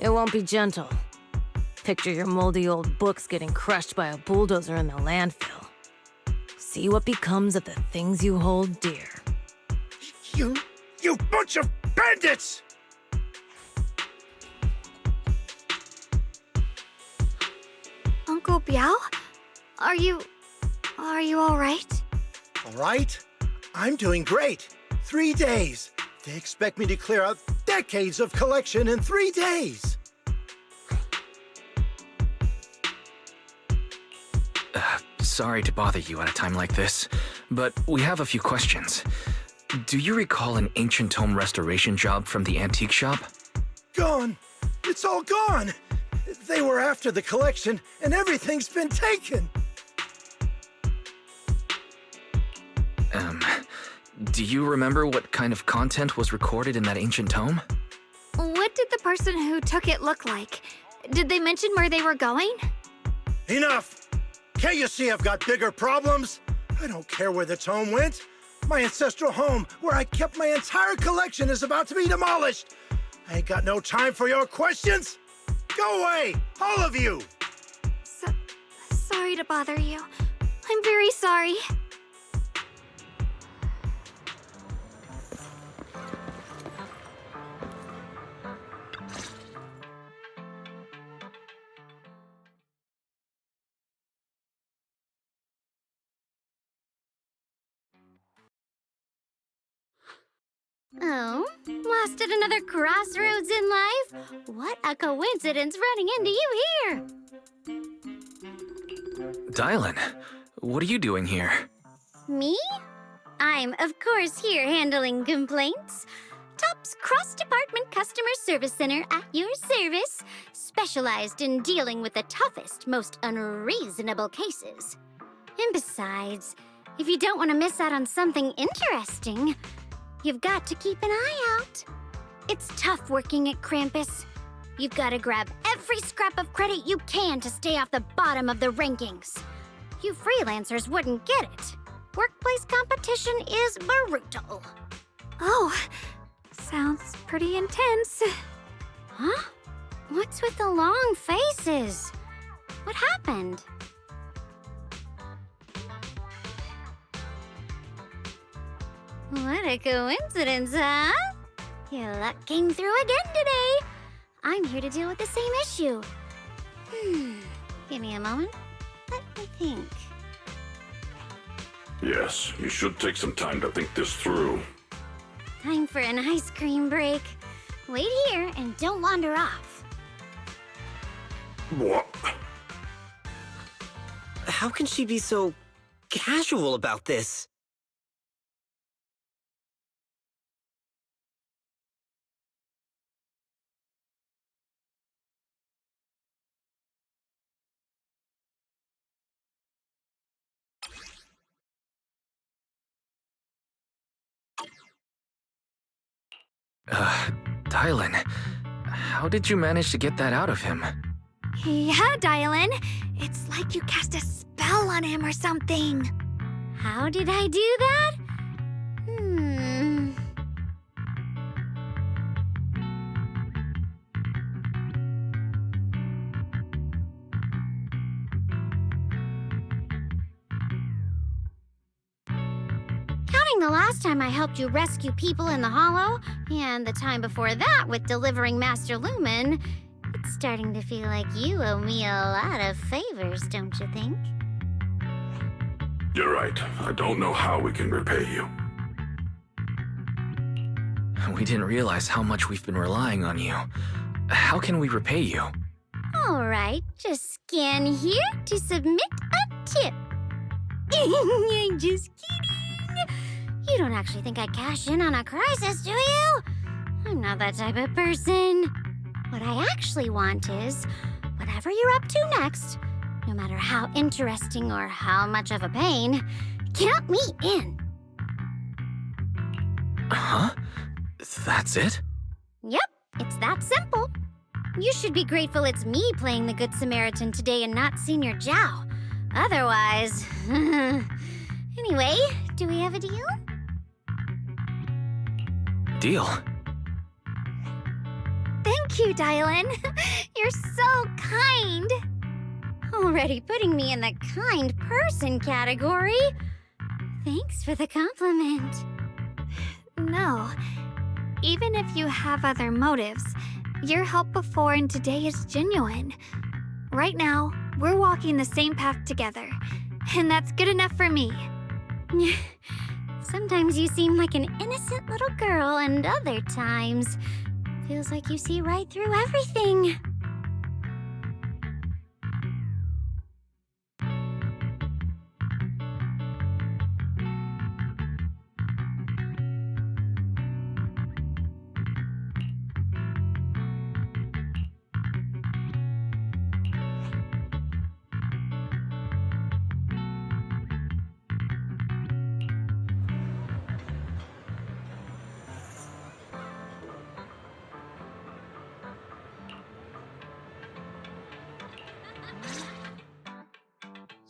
it won't be gentle. Picture your moldy old books getting crushed by a bulldozer in the landfill. See what becomes of the things you hold dear. You bunch of bandits! Uncle Biao? Are you all right? All right? I'm doing great. 3 days. They expect me to clear out decades of collection in 3 days. Sorry to bother you at a time like this, but we have a few questions. Do you recall an ancient tome restoration job from the antique shop? Gone. It's all gone. They were after the collection, and everything's been taken. Do you remember what kind of content was recorded in that ancient tome? What did the person who took it look like? Did they mention where they were going? Enough! Can't you see I've got bigger problems? I don't care where the tome went. My ancestral home, where I kept my entire collection, is about to be demolished. I ain't got no time for your questions. Go away, all of you! Sorry to bother you. I'm very sorry. Oh, lost at another crossroads in life? What a coincidence running into you here! Dylan, what are you doing here? Me? I'm, of course, here handling complaints. Top's cross-department customer service center at your service, specialized in dealing with the toughest, most unreasonable cases. And besides, if you don't want to miss out on something interesting, you've got to keep an eye out. It's tough working at Krampus. You've got to grab every scrap of credit you can to stay off the bottom of the rankings. You freelancers wouldn't get it. Workplace competition is brutal. Oh, sounds pretty intense. Huh? What's with the long faces? What happened? What a coincidence, huh? Your luck came through again today. I'm here to deal with the same issue. Give me a moment. Let me think. Yes, you should take some time to think this through. Time for an ice cream break. Wait here and don't wander off. What? How can she be so casual about this? Dylan, how did you manage to get that out of him? Yeah, Dylan. It's like you cast a spell on him or something. How did I do that? Counting the last time I helped you rescue people in the Hollow, and the time before that with delivering Master Lumen, it's starting to feel like you owe me a lot of favors, don't you think? You're right. I don't know how we can repay you. We didn't realize how much we've been relying on you. How can we repay you? All right, just scan here to submit a tip. I'm just kidding. You don't actually think I'd cash in on a crisis, do you? I'm not that type of person. What I actually want is, whatever you're up to next, no matter how interesting or how much of a pain, count me in. Huh? That's it? Yep, it's that simple. You should be grateful it's me playing the Good Samaritan today and not Senior Zhao. Otherwise... Anyway, do we have a deal? Deal? Thank you, Dylan. You're so kind. Already putting me in the kind person category. Thanks for the compliment. No. Even if you have other motives, your help before and today is genuine. Right now, we're walking the same path together, and that's good enough for me. Sometimes you seem like an innocent little girl, and other times, feels like you see right through everything.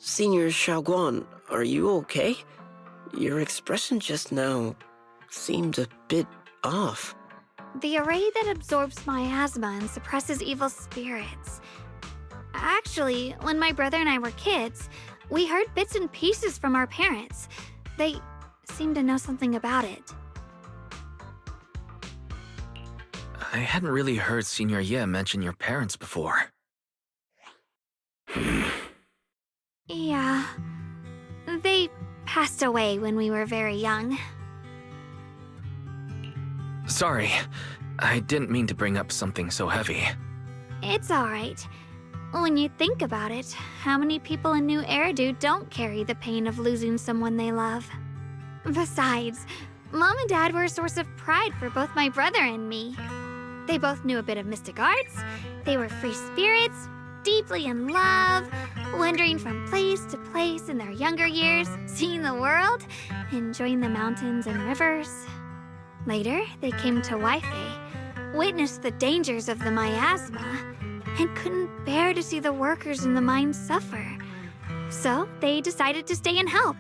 Senior Xiaoguan, are you okay? Your expression just now seemed a bit off. The array that absorbs miasma and suppresses evil spirits. Actually, when my brother and I were kids, we heard bits and pieces from our parents. They seemed to know something about it. I hadn't really heard Senior Ye mention your parents before. Yeah. They passed away when we were very young. Sorry, I didn't mean to bring up something so heavy. It's alright. When you think about it, how many people in New Eridu don't carry the pain of losing someone they love? Besides, Mom and Dad were a source of pride for both my brother and me. They both knew a bit of mystic arts, they were free spirits, deeply in love, wandering from place to place in their younger years, seeing the world, enjoying the mountains and rivers. Later, they came to Waifei, witnessed the dangers of the miasma, and couldn't bear to see the workers in the mines suffer. So they decided to stay and help.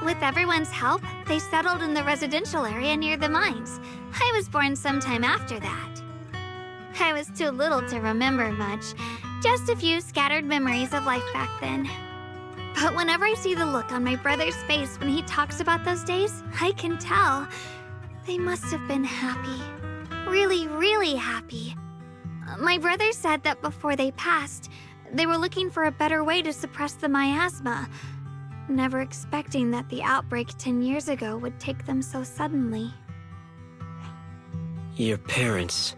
With everyone's help, they settled in the residential area near the mines. I was born sometime after that. I was too little to remember much, just a few scattered memories of life back then. But whenever I see the look on my brother's face when he talks about those days, I can tell they must have been happy. Really, really happy. My brother said that before they passed, they were looking for a better way to suppress the miasma, never expecting that the outbreak 10 years ago would take them so suddenly. Your parents,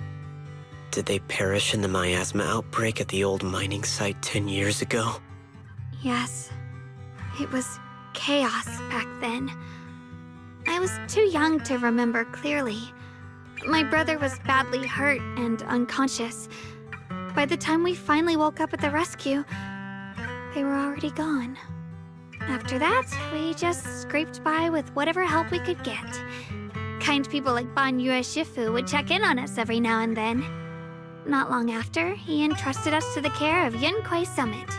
did they perish in the miasma outbreak at the old mining site 10 years ago? Yes. It was chaos back then. I was too young to remember clearly. My brother was badly hurt and unconscious. By the time we finally woke up at the rescue, they were already gone. After that, we just scraped by with whatever help we could get. Kind people like Ban Yue Shifu would check in on us every now and then. Not long after, he entrusted us to the care of Yunquei Summit.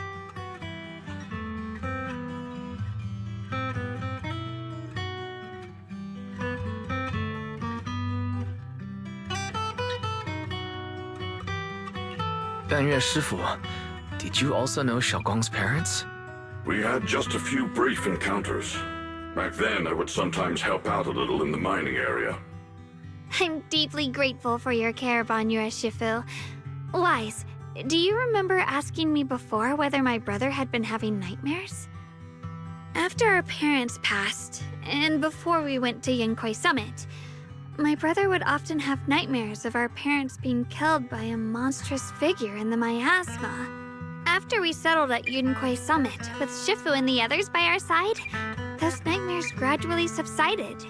Banryue Shifu, did you also know Xiaoguang's parents? We had just a few brief encounters. Back then, I would sometimes help out a little in the mining area. I'm deeply grateful for your care, Banryue Shifu. Wise, do you remember asking me before whether my brother had been having nightmares? After our parents passed, and before we went to Yunquei Summit, my brother would often have nightmares of our parents being killed by a monstrous figure in the miasma. After we settled at Yunquei Summit, with Shifu and the others by our side, those nightmares gradually subsided.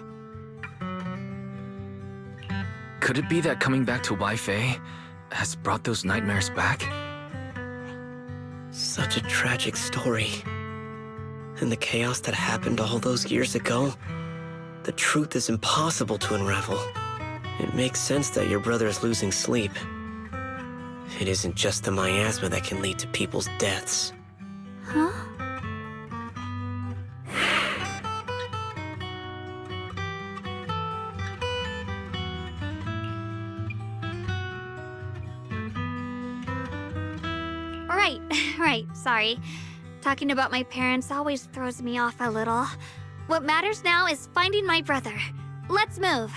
Could it be that coming back to Waifei has brought those nightmares back? Such a tragic story. And the chaos that happened all those years ago, the truth is impossible to unravel. It makes sense that your brother is losing sleep. It isn't just the miasma that can lead to people's deaths. Huh? Right, sorry. Talking about my parents always throws me off a little. What matters now is finding my brother. Let's move.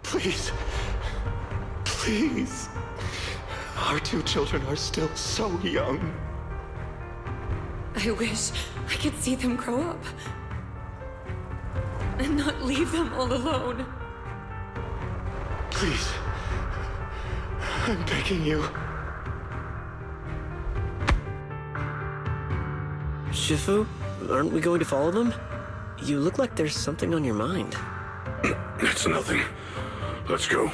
Please. Please. Our two children are still so young. I wish I could see them grow up. And not leave them all alone. Please. I'm begging you. Shifu, aren't we going to follow them? You look like there's something on your mind. It's nothing. Let's go.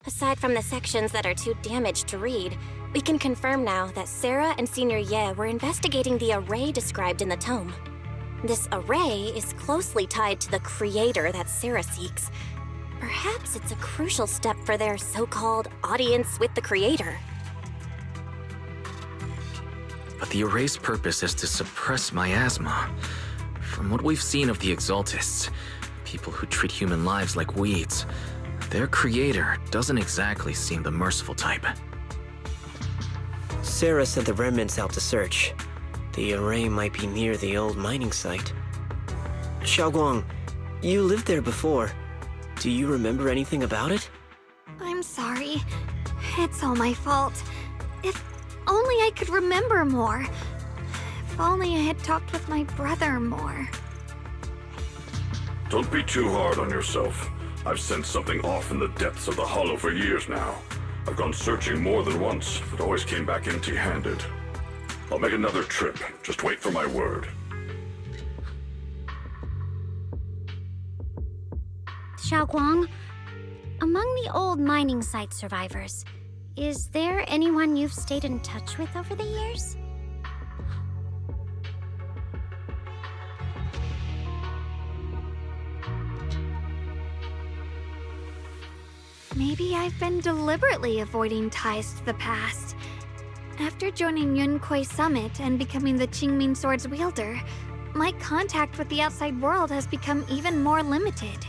Aside from the sections that are too damaged to read, we can confirm now that Sarah and Senior Ye were investigating the array described in the tome. This array is closely tied to the creator that Sarah seeks. Perhaps it's a crucial step for their so-called audience with the creator. But the array's purpose is to suppress miasma. From what we've seen of the Exaltists, people who treat human lives like weeds, their creator doesn't exactly seem the merciful type. Sarah sent the remnants out to search. The array might be near the old mining site. Xiaoguang, you lived there before. Do you remember anything about it? I'm sorry. It's all my fault. If only I could remember more. If only I had talked with my brother more. Don't be too hard on yourself. I've sensed something off in the depths of the hollow for years now. I've gone searching more than once, but always came back empty-handed. I'll make another trip. Just wait for my word. Xiaoguang, among the old mining site survivors, is there anyone you've stayed in touch with over the years? Maybe I've been deliberately avoiding ties to the past. After joining Yunquei Summit and becoming the Qingming Sword's wielder, my contact with the outside world has become even more limited.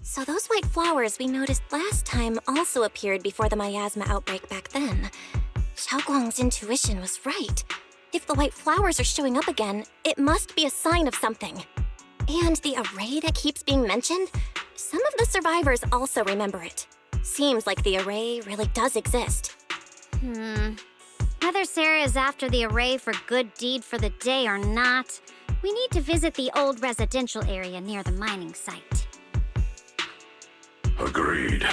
So those white flowers we noticed last time also appeared before the miasma outbreak back then. Xiaoguang's intuition was right. If the white flowers are showing up again, it must be a sign of something. And the array that keeps being mentioned? Some of the survivors also remember it. Seems like the array really does exist. Whether Sarah is after the array for good deed for the day or not, we need to visit the old residential area near the mining site. Agreed.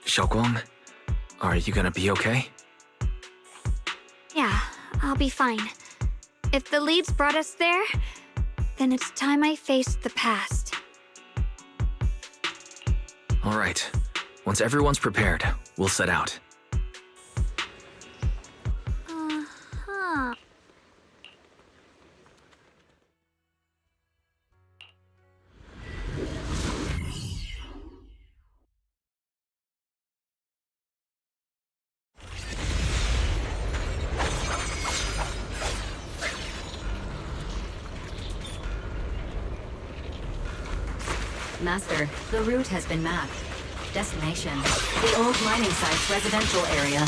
Xiaoguang, are you gonna be okay? Yeah, I'll be fine. If the leads brought us there, then it's time I faced the past. All right. Once everyone's prepared, we'll set out. Uh-huh. Master, the route has been mapped. Destination, the old mining site's residential area.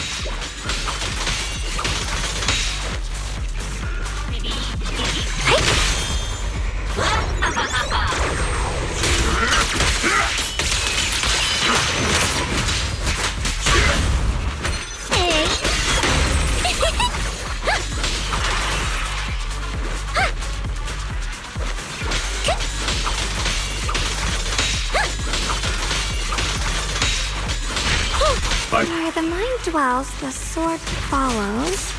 Where the mind dwells, the sword follows.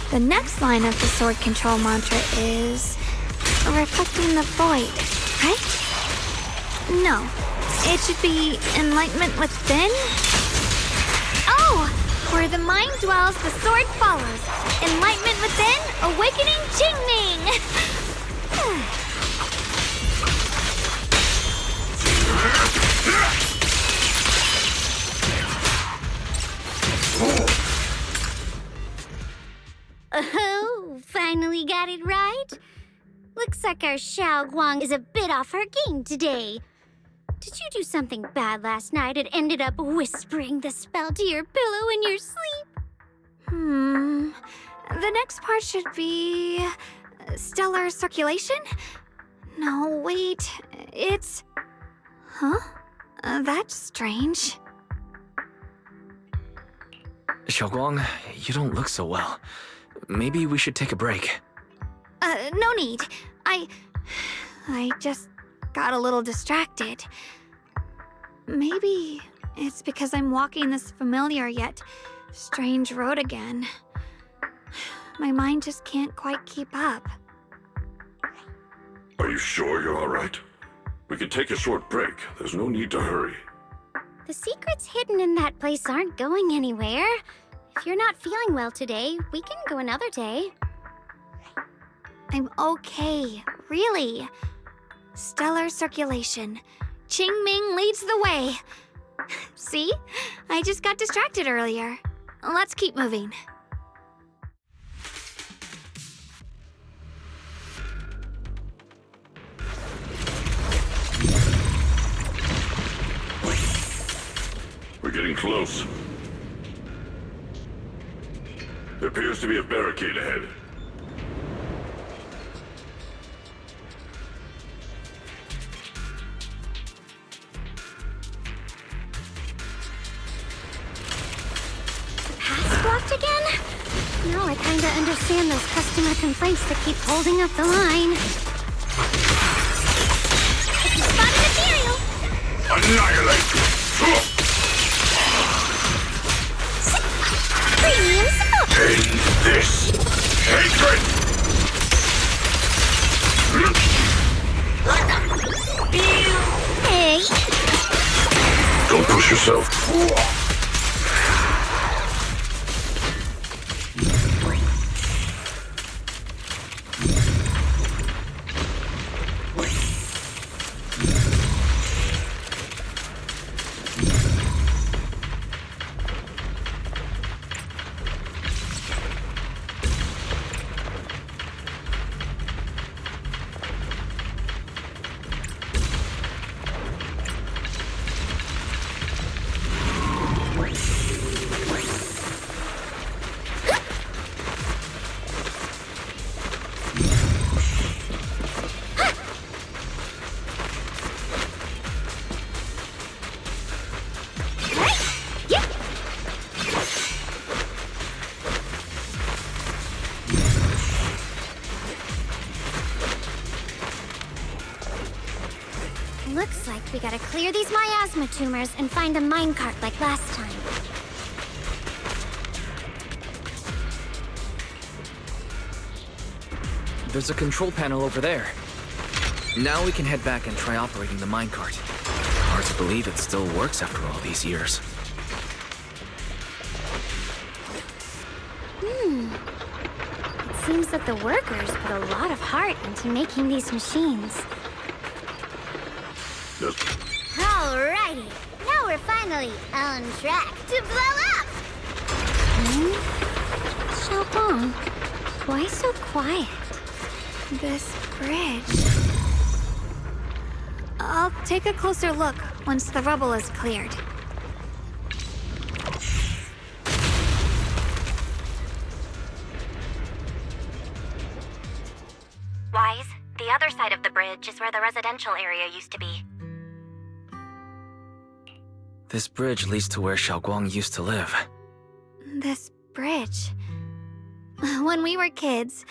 The next line of the sword control mantra is reflecting the void, right? No, it should be enlightenment within. Oh, where the mind dwells, the sword follows. Enlightenment within, awakening Qingming. Oh, finally got it right? Looks like our Xiaoguang is a bit off her game today. Did you do something bad last night and ended up whispering the spell to your pillow in your sleep? The next part should be stellar circulation? No, wait, it's... Huh? That's strange. Xiaoguang, you don't look so well. Maybe we should take a break. No need. I just got a little distracted. Maybe it's because I'm walking this familiar yet strange road again. My mind just can't quite keep up. Are you sure you're all right? We can take a short break. There's no need to hurry. The secrets hidden in that place aren't going anywhere. If you're not feeling well today, we can go another day. I'm okay, really. Stellar circulation. Qingming leads the way. See? I just got distracted earlier. Let's keep moving. We're getting close. There appears to be a barricade ahead. Pass blocked again? Now I kinda understand those customer complaints that keep holding up the line. If you spot an ethereal! Annihilate! Premium support! End this hatred! Hey! Don't push yourself. Looks like we gotta clear these miasma tumors and find a minecart like last time. There's a control panel over there. Now we can head back and try operating the minecart. Hard to believe it still works after all these years. It seems that the workers put a lot of heart into making these machines. Alrighty, now we're finally on track to blow up! Xiaoguang, why so quiet? This bridge. I'll take a closer look once the rubble is cleared. Wise, the other side of the bridge is where the residential area used to be. This bridge leads to where Xiaoguang used to live. This bridge. When we were kids,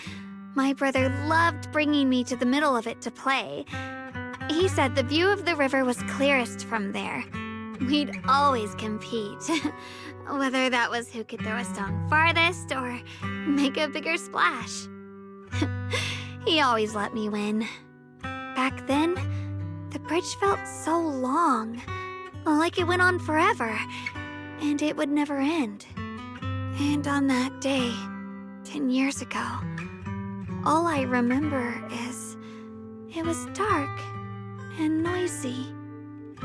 my brother loved bringing me to the middle of it to play. He said the view of the river was clearest from there. We'd always compete. Whether that was who could throw a stone farthest or make a bigger splash. He always let me win. Back then, the bridge felt so long. Like it went on forever, and it would never end. And on that day, 10 years ago, all I remember is it was dark and noisy.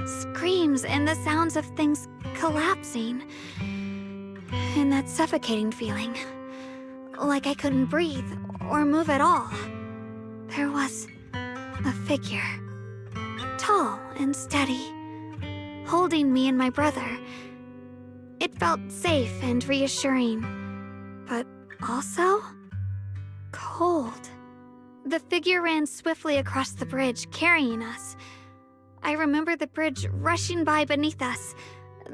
Screams and the sounds of things collapsing. And that suffocating feeling. Like I couldn't breathe or move at all. There was a figure. Tall and steady. Holding me and my brother. It felt safe and reassuring, but also cold. The figure ran swiftly across the bridge, carrying us. I remember the bridge rushing by beneath us,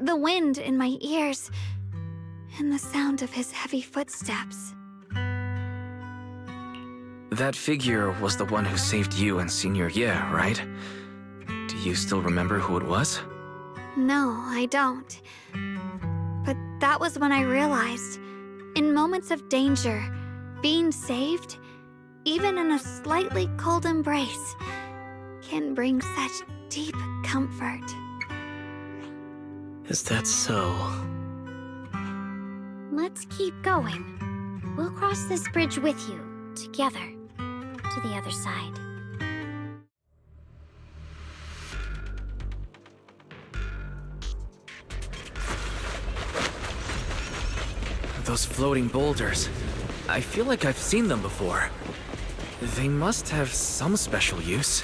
the wind in my ears, and the sound of his heavy footsteps. That figure was the one who saved you and Senior Ye, right? Do you still remember who it was? No, I don't. But that was when I realized, in moments of danger, being saved, even in a slightly cold embrace, can bring such deep comfort. Is that so? Let's keep going. We'll cross this bridge with you, together, to the other side. Those floating boulders. I feel like I've seen them before. They must have some special use.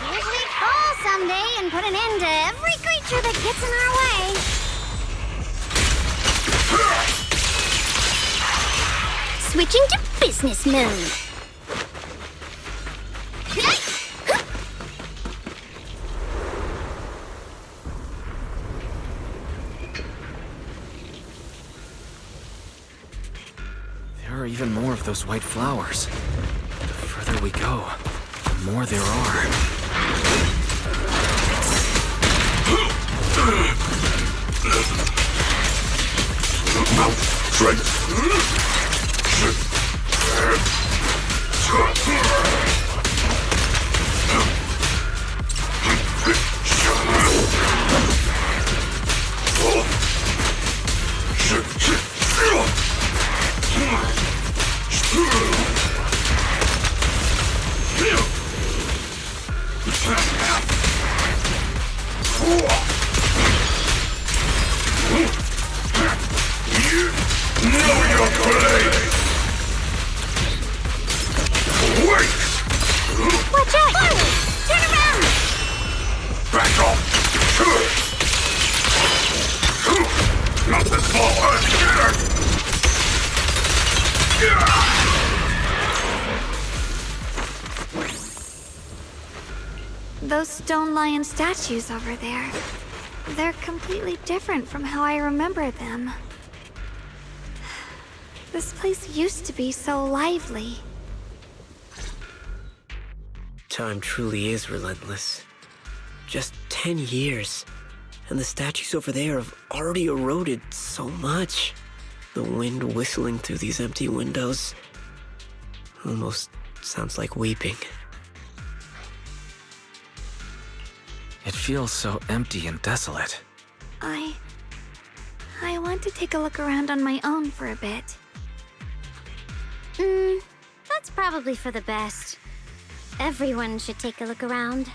Wish we'd fall someday and put an end to every creature that gets in our way. Switching to business mode. There are even more of those white flowers. The further we go, the more there are. Watch out! Turn around! Back off! Not this Those stone lion statues over there, they're completely different from how I remember them. This place used to be so lively. Time truly is relentless. Just 10 years, and the statues over there have already eroded so much. The wind whistling through these empty windows almost sounds like weeping. It feels so empty and desolate. I want to take a look around on my own for a bit. That's probably for the best. Everyone should take a look around.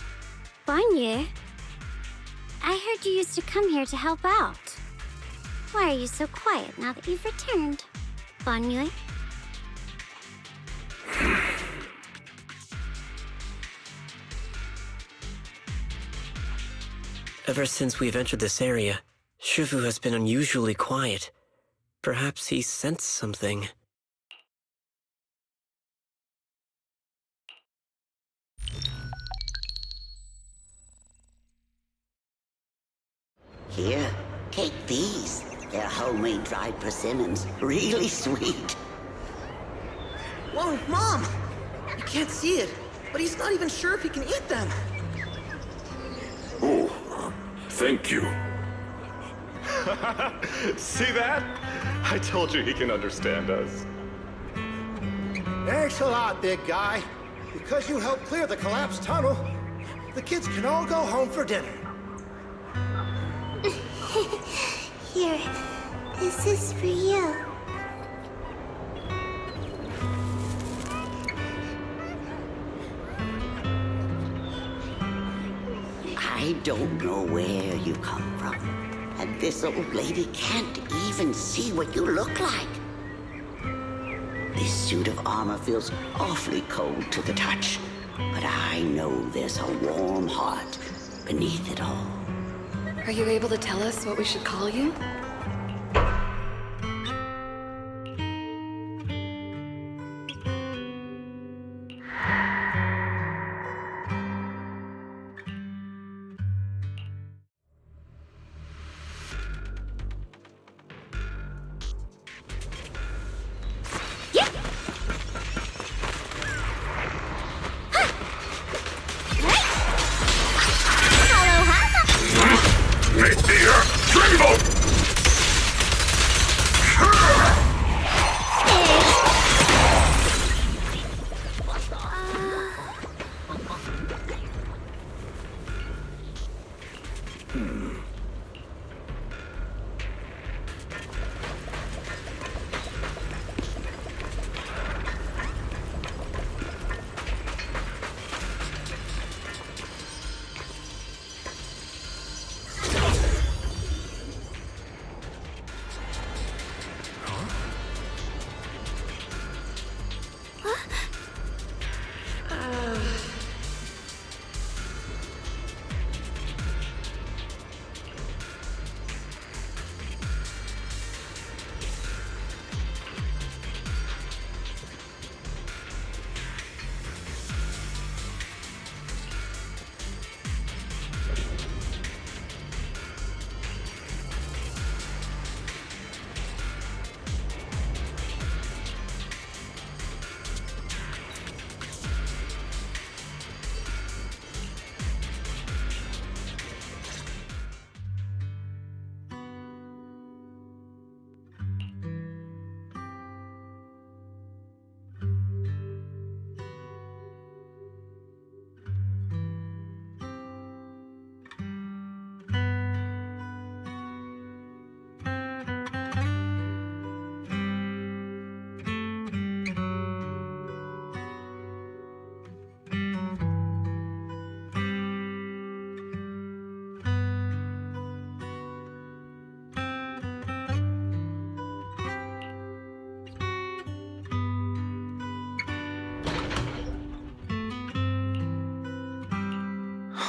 Banyu, I heard you used to come here to help out. Why are you so quiet now that you've returned, Banyu? Ever since we've entered this area, Shifu has been unusually quiet. Perhaps he sensed something. Here, take these. They're homemade dried persimmons. Really sweet. Whoa, Mom! You can't see it, but he's not even sure if he can eat them. Oh, thank you. See that? I told you he can understand us. Thanks a lot, big guy. Because you helped clear the collapsed tunnel, the kids can all go home for dinner. Here, this is for you. I don't know where you come from, and this old lady can't even see what you look like. This suit of armor feels awfully cold to the touch, but I know there's a warm heart beneath it all. Are you able to tell us what we should call you?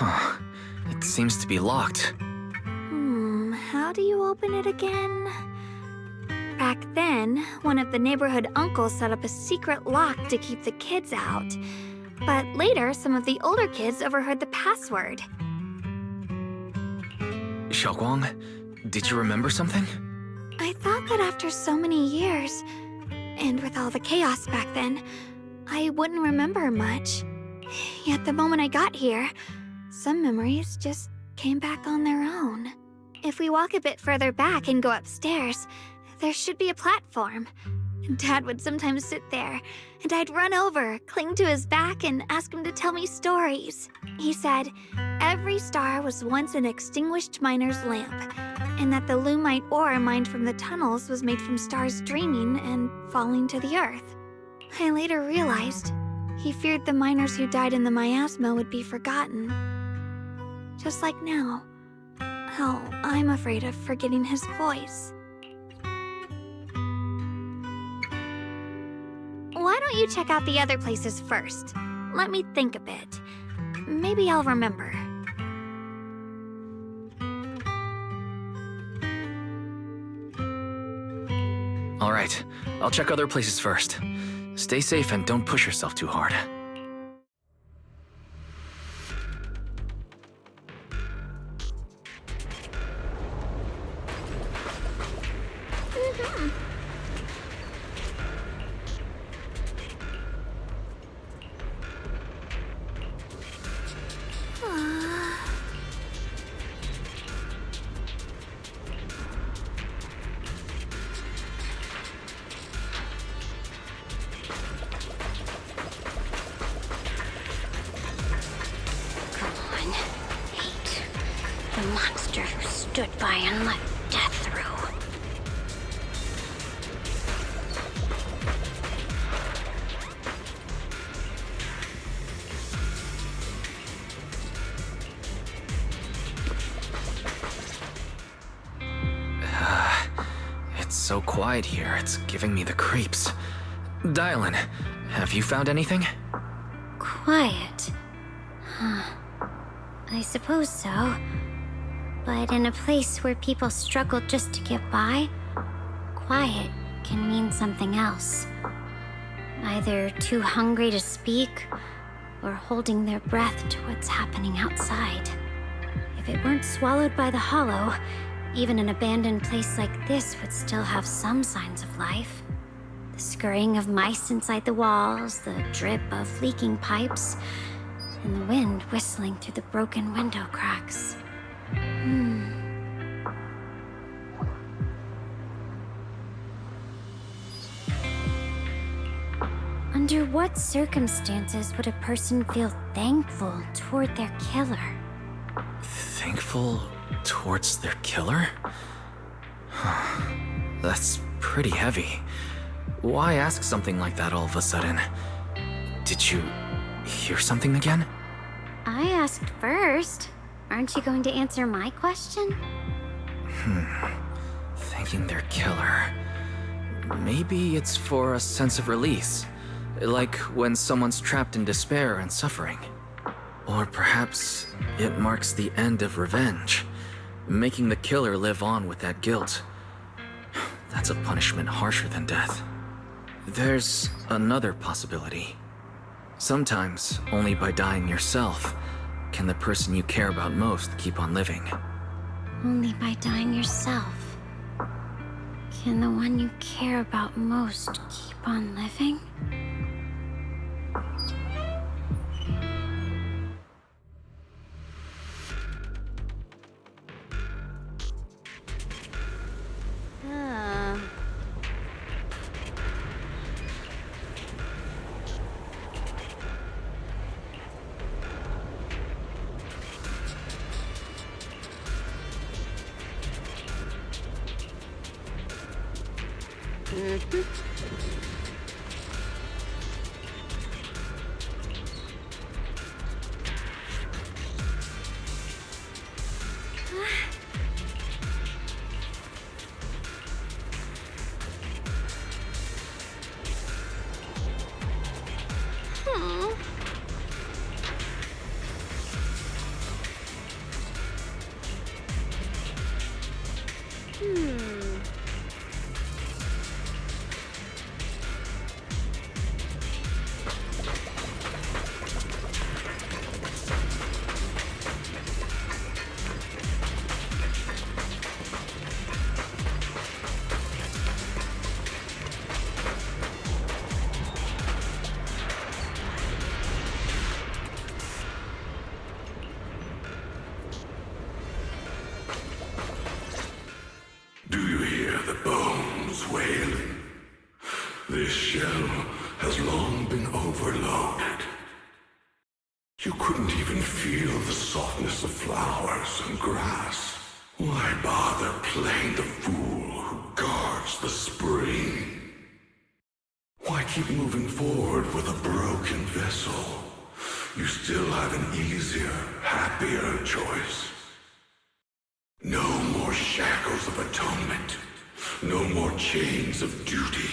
Huh. It seems to be locked. How do you open it again? Back then, one of the neighborhood uncles set up a secret lock to keep the kids out. But later, some of the older kids overheard the password. Xiaoguang, did you remember something? I thought that after so many years, and with all the chaos back then, I wouldn't remember much. Yet the moment I got here, some memories just came back on their own. If we walk a bit further back and go upstairs, there should be a platform. Dad would sometimes sit there, and I'd run over, cling to his back, and ask him to tell me stories. He said every star was once an extinguished miner's lamp, and that the lumite ore mined from the tunnels was made from stars dreaming and falling to the earth. I later realized he feared the miners who died in the miasma would be forgotten. Just like now, how I'm afraid of forgetting his voice. Why don't you check out the other places first? Let me think a bit. Maybe I'll remember. All right, I'll check other places first. Stay safe and don't push yourself too hard. The monster who stood by and let death through. It's so quiet here, it's giving me the creeps. Dylan, have you found anything? Quiet. Huh. I suppose so. But in a place where people struggle just to get by, quiet can mean something else. Either too hungry to speak, or holding their breath to what's happening outside. If it weren't swallowed by the hollow, even an abandoned place like this would still have some signs of life. The scurrying of mice inside the walls, the drip of leaking pipes, and the wind whistling through the broken window cracks. Under what circumstances would a person feel thankful toward their killer? Thankful towards their killer? That's pretty heavy. Why ask something like that all of a sudden? Did you hear something again? I asked first. Aren't you going to answer my question? Thanking their killer. Maybe it's for a sense of release. Like when someone's trapped in despair and suffering. Or perhaps it marks the end of revenge, making the killer live on with that guilt. That's a punishment harsher than death. There's another possibility. Sometimes, only by dying yourself, can the person you care about most keep on living. Only by dying yourself can the one you care about most keep on living? Do you hear the bones wailing? This shell has long been overloaded. You couldn't even feel the softness of flowers and grass. Why bother playing the fool who guards the spring? Why keep moving forward with a broken vessel? You still have an easier, happier choice. No more shackles of atonement. No more chains of duty.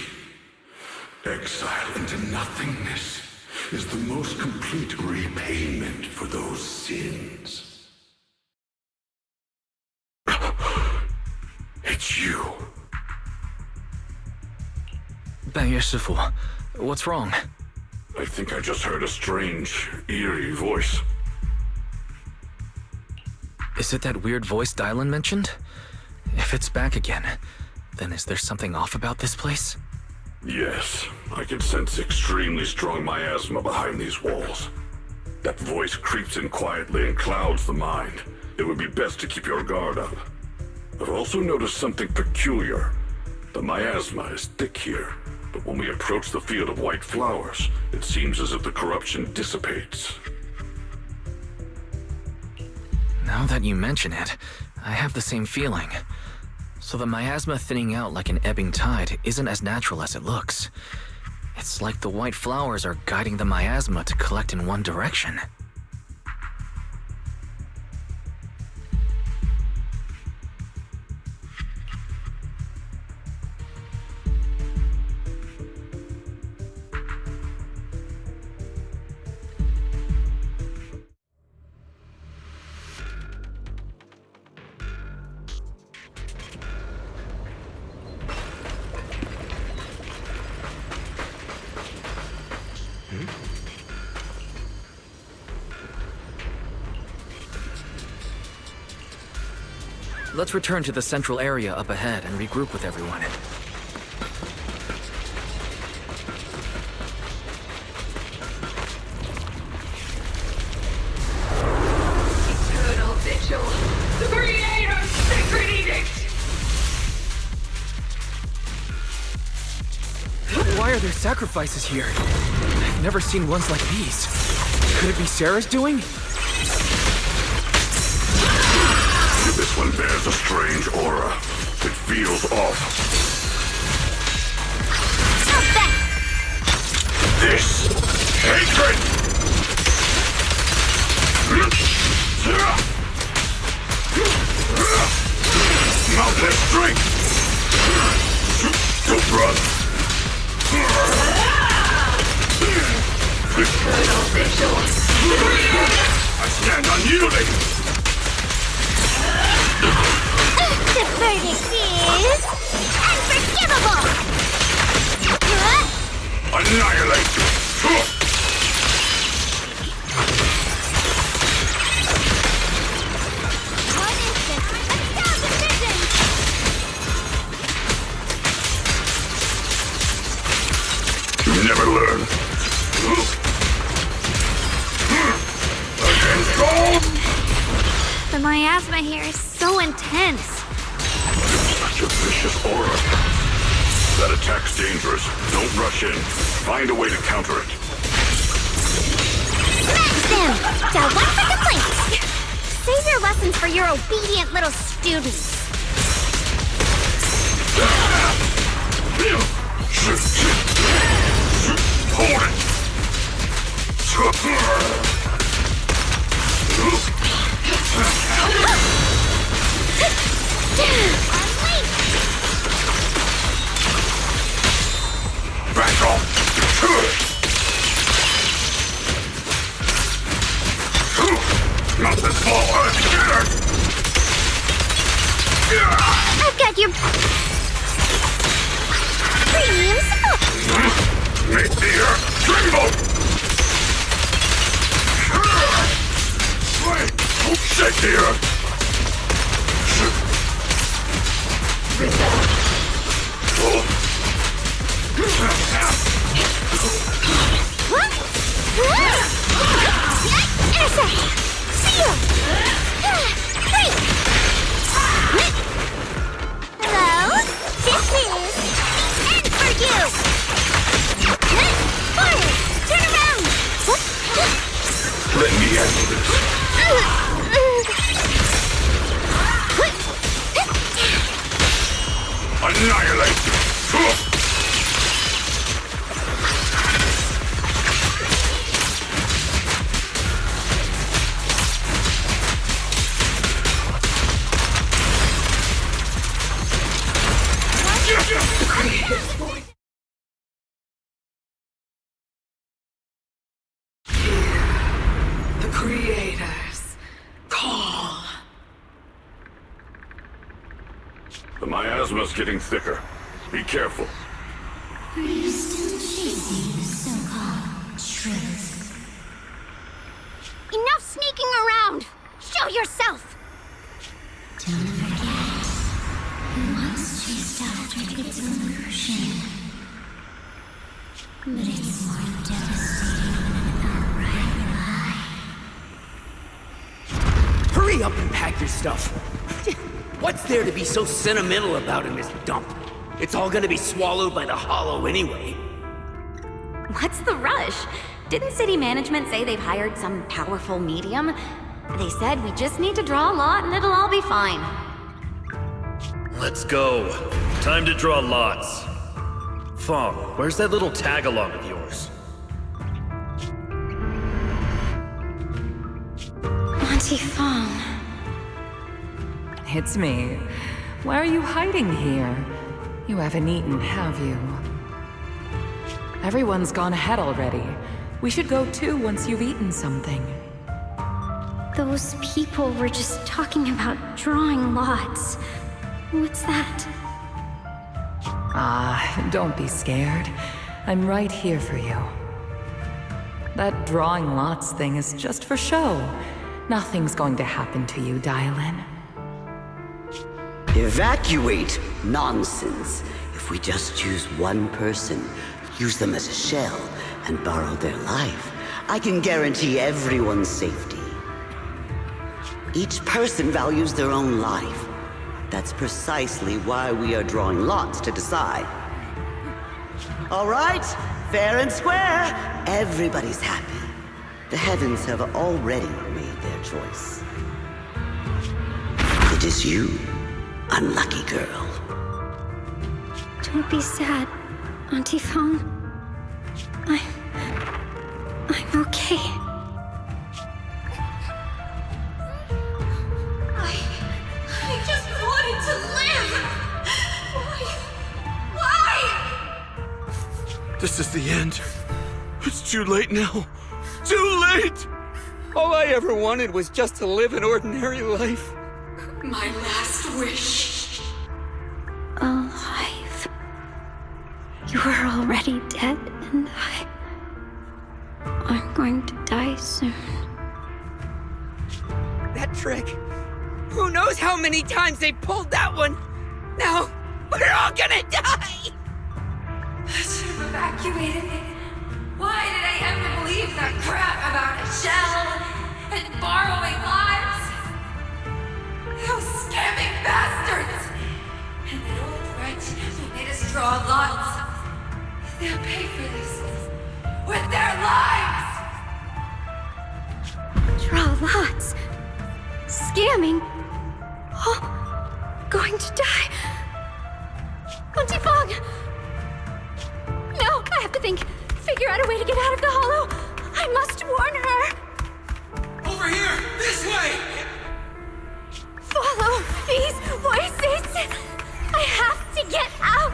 Exile into nothingness is the most complete repayment for those sins. It's you. 半月师傅, what's wrong? I think I just heard a strange, eerie voice. Is it that weird voice Dylan mentioned? If it's back again, then is there something off about this place? Yes, I can sense extremely strong miasma behind these walls. That voice creeps in quietly and clouds the mind. It would be best to keep your guard up. I've also noticed something peculiar. The miasma is thick here, but when we approach the field of white flowers, it seems as if the corruption dissipates. Now that you mention it, I have the same feeling. So the miasma thinning out like an ebbing tide isn't as natural as it looks. It's like the white flowers are guiding the miasma to collect in one direction. Let's return to the central area up ahead and regroup with everyone. Eternal vigil. The Creator's sacred edict. Why are there sacrifices here? I've never seen ones like these. Could it be Sarah's doing? This one bears a strange aura. It feels off. This hatred! Mountless strength! Don't run! I stand unyielding! The verdict is unforgivable! Annihilate! One instant, a 1,000 visions! You never learn. Against all! The miasma here is so intense. Such a vicious aura. That attack's dangerous. Don't rush in. Find a way to counter it. Smash them! Now one for complaints! Save your lessons for your obedient little students. Hold it! Back off! Not this ball, I've got your premium support. Make the earth tremble! Wait! Shake the earth! Hello? This is the end for you! Forward! Turn around! Let me handle this. Annihilate! The creators call. The miasma's getting thicker. Be careful. Are you still chasing the so-called truth? Enough sneaking around! Show yourself! Don't forget, who once chased after its illusion. But it's more devastating than an outright lie. Hurry up and pack your stuff. What's there to be so sentimental about in this dump? It's all gonna be swallowed by the hollow anyway. What's the rush? Didn't city management say they've hired some powerful medium? They said we just need to draw a lot and it'll all be fine. Let's go. Time to draw lots. Fong, where's that little tag-along of yours? Auntie Fong. It's me. Why are you hiding here? You haven't eaten, have you? Everyone's gone ahead already. We should go too once you've eaten something. Those people were just talking about drawing lots. What's that? Ah, don't be scared. I'm right here for you. That drawing lots thing is just for show. Nothing's going to happen to you, Dylan. Evacuate? Nonsense. If we just choose one person, use them as a shell, and borrow their life, I can guarantee everyone's safety. Each person values their own life. That's precisely why we are drawing lots to decide. All right, fair and square. Everybody's happy. The heavens have already made their choice. it is you, unlucky girl. Don't be sad, Auntie Fong. I'm okay. I just wanted to live! Why? This is the end. It's too late now. Too late! All I ever wanted was just to live an ordinary life. My last wish. Alive. You are already dead, and I'm going to die soon. That trick. Who knows how many times they pulled that one? Now, we're all gonna die! I should have evacuated. Why did I ever believe that crap about a shell and borrowing lives? Those scamming bastards! And that old wretch who made us draw lots. They'll pay for this with their lives! Draw lots. Scamming. Oh, going to die. Auntie Fong! No, I have to think. Figure out a way to get out of the hollow. I must warn her. Over here! This way! Follow these voices. I have to get out.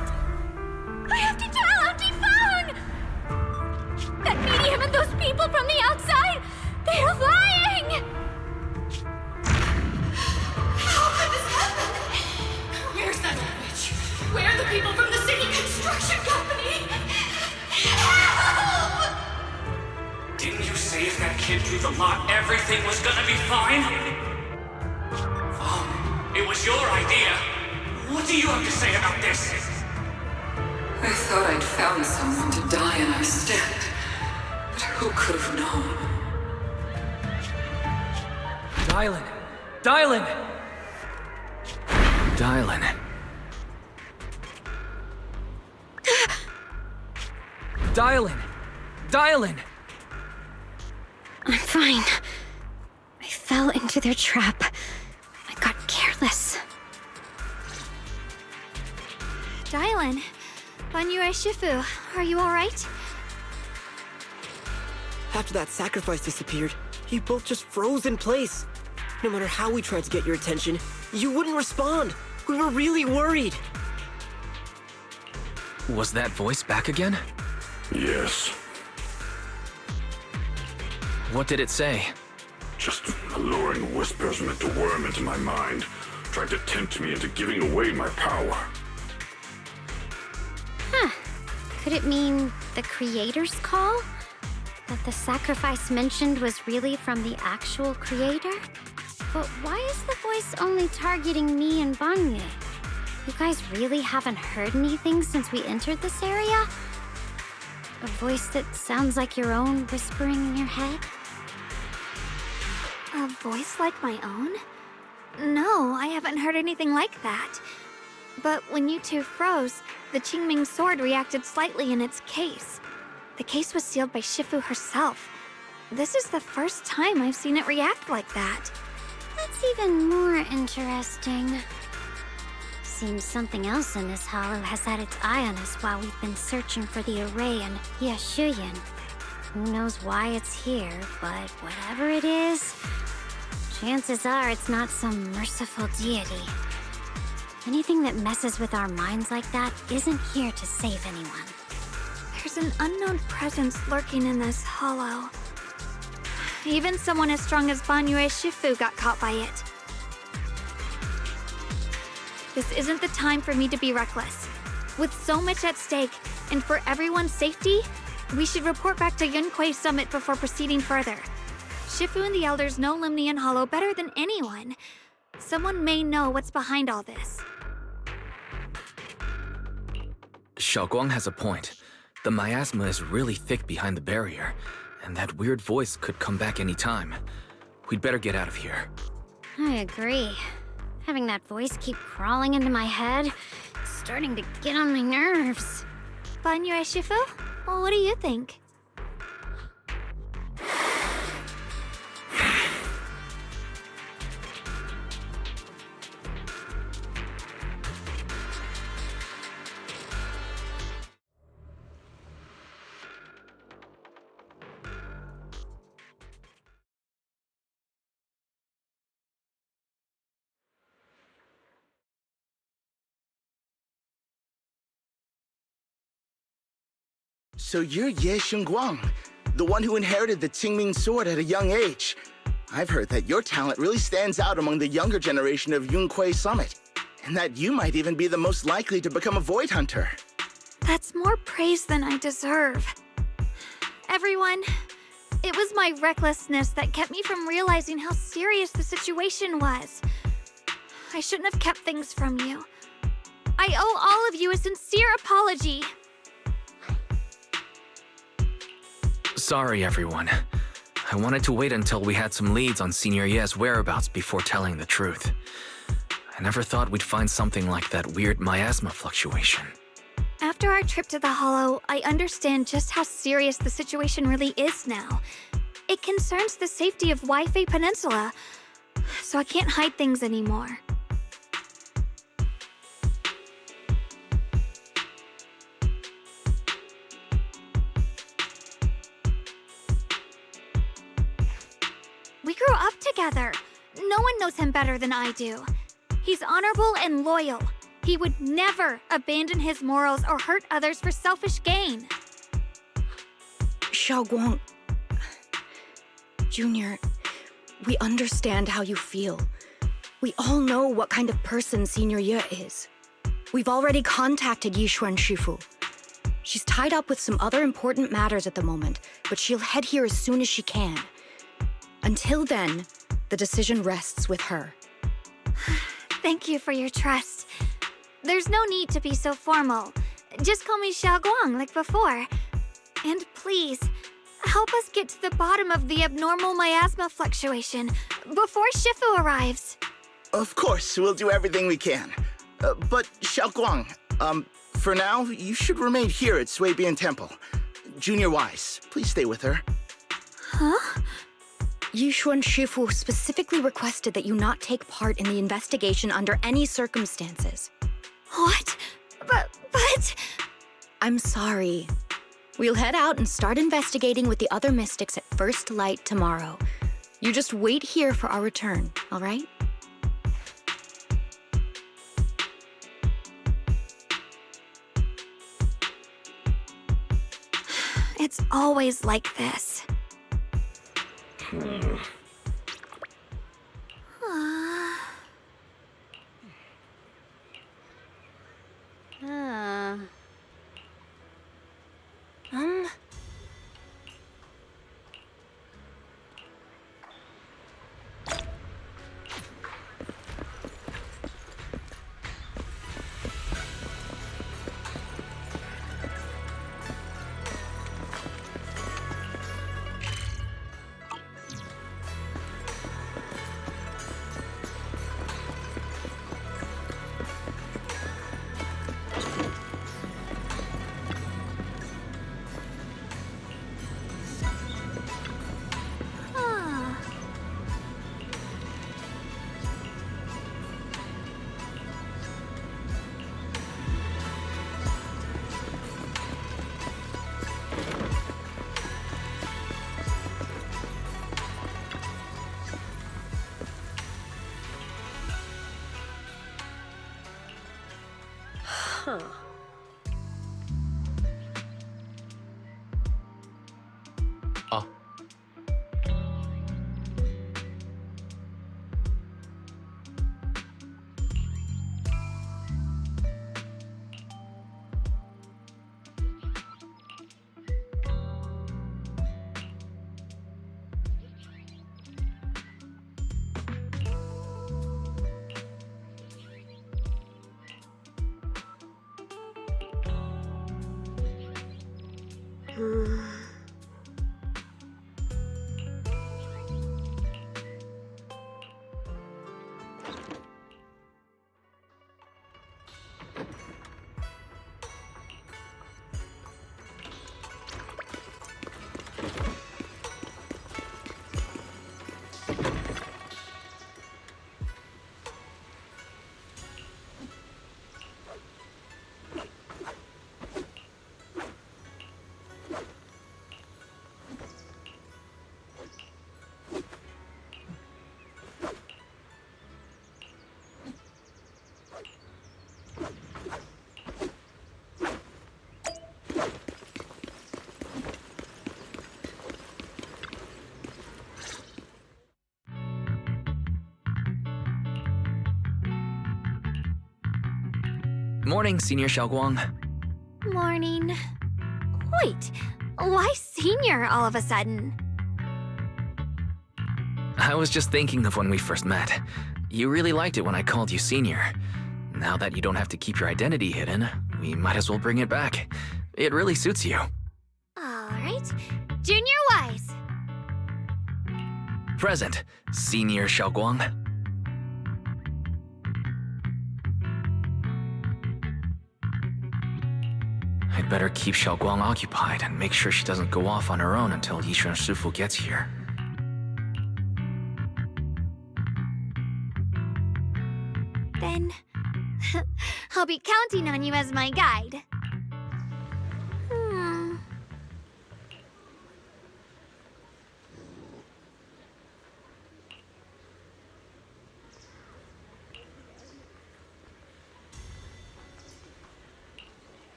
I have to tell Auntie Fong. That medium and those people from the outside, they are lying. How could this happen? Where's that witch? Where are the people from the city construction company? Help! Didn't you say if that kid drew the lot, everything was gonna be fine? Oh, it was your idea. What do you have to say about this? I thought I'd found someone to die in our stead. But who could have known? Dylan! Dylan! Dylan. Dylan! Dylan! I'm fine. I fell into their trap. I got careless. Dylan, Banyue Shifu, are you alright? After that sacrifice disappeared, you both just froze in place. No matter how we tried to get your attention, you wouldn't respond. We were really worried. Was that voice back again? Yes. What did it say? Just alluring whispers meant to worm into my mind, tried to tempt me into giving away my power. Huh. Could it mean the creator's call? That the sacrifice mentioned was really from the actual creator? But why is the voice only targeting me and Banyue? You guys really haven't heard anything since we entered this area? A voice that sounds like your own whispering in your head? A voice like my own? No, I haven't heard anything like that. But when you two froze, the Qingming sword reacted slightly in its case. The case was sealed by Shifu herself. This is the first time I've seen it react like that. That's even more interesting. Seems something else in this hollow has had its eye on us while we've been searching for the array in Yashuyan. Who knows why it's here, but whatever it is, chances are it's not some merciful deity. Anything that messes with our minds like that isn't here to save anyone. There's an unknown presence lurking in this hollow. Even someone as strong as Banyue Shifu got caught by it. This isn't the time for me to be reckless. With so much at stake, and for everyone's safety, we should report back to Yunquei Summit before proceeding further. Shifu and the Elders know Limnian Hollow better than anyone. Someone may know what's behind all this. Xiaoguang has a point. The miasma is really thick behind the barrier, and that weird voice could come back any time. We'd better get out of here. I agree. Having that voice keep crawling into my head, it's starting to get on my nerves. Banyue Shifu? Well, what do you think? So you're Ye Xingguang, the one who inherited the Qingming sword at a young age. I've heard that your talent really stands out among the younger generation of Yunque Summit, and that you might even be the most likely to become a Void Hunter. That's more praise than I deserve. Everyone, it was my recklessness that kept me from realizing how serious the situation was. I shouldn't have kept things from you. I owe all of you a sincere apology. Sorry, everyone. I wanted to wait until we had some leads on Senior Ye's whereabouts before telling the truth. I never thought we'd find something like that weird miasma fluctuation. After our trip to the Hollow, I understand just how serious the situation really is now. It concerns the safety of Wi-Fi Peninsula, so I can't hide things anymore. We grew up together. No one knows him better than I do. He's honorable and loyal. He would never abandon his morals or hurt others for selfish gain. Xiaoguang... Junior, we understand how you feel. We all know what kind of person Senior Ye is. We've already contacted Yishuan Shifu. She's tied up with some other important matters at the moment, but she'll head here as soon as she can. Until then, the decision rests with her. Thank you for your trust. There's no need to be so formal. Just call me Xiaoguang like before. And please, help us get to the bottom of the abnormal miasma fluctuation before Shifu arrives. Of course, we'll do everything we can. But Xiaoguang, for now, you should remain here at Suibian Temple. Junior Wise, please stay with her. Huh? Yishuan Shifu specifically requested that you not take part in the investigation under any circumstances. What? But... I'm sorry. We'll head out and start investigating with the other mystics at first light tomorrow. You just wait here for our return, all right? It's always like this. Huh. Morning, Senior Xiaoguang. Morning. Wait, why senior all of a sudden? I was just thinking of when we first met. You really liked it when I called you Senior. Now that you don't have to keep your identity hidden, we might as well bring it back. It really suits you. Alright. Junior Wise. Present, Senior Xiaoguang. I'd better keep Xiaoguang occupied and make sure she doesn't go off on her own until Yishuan Shifu gets here. Then I'll be counting on you as my guide.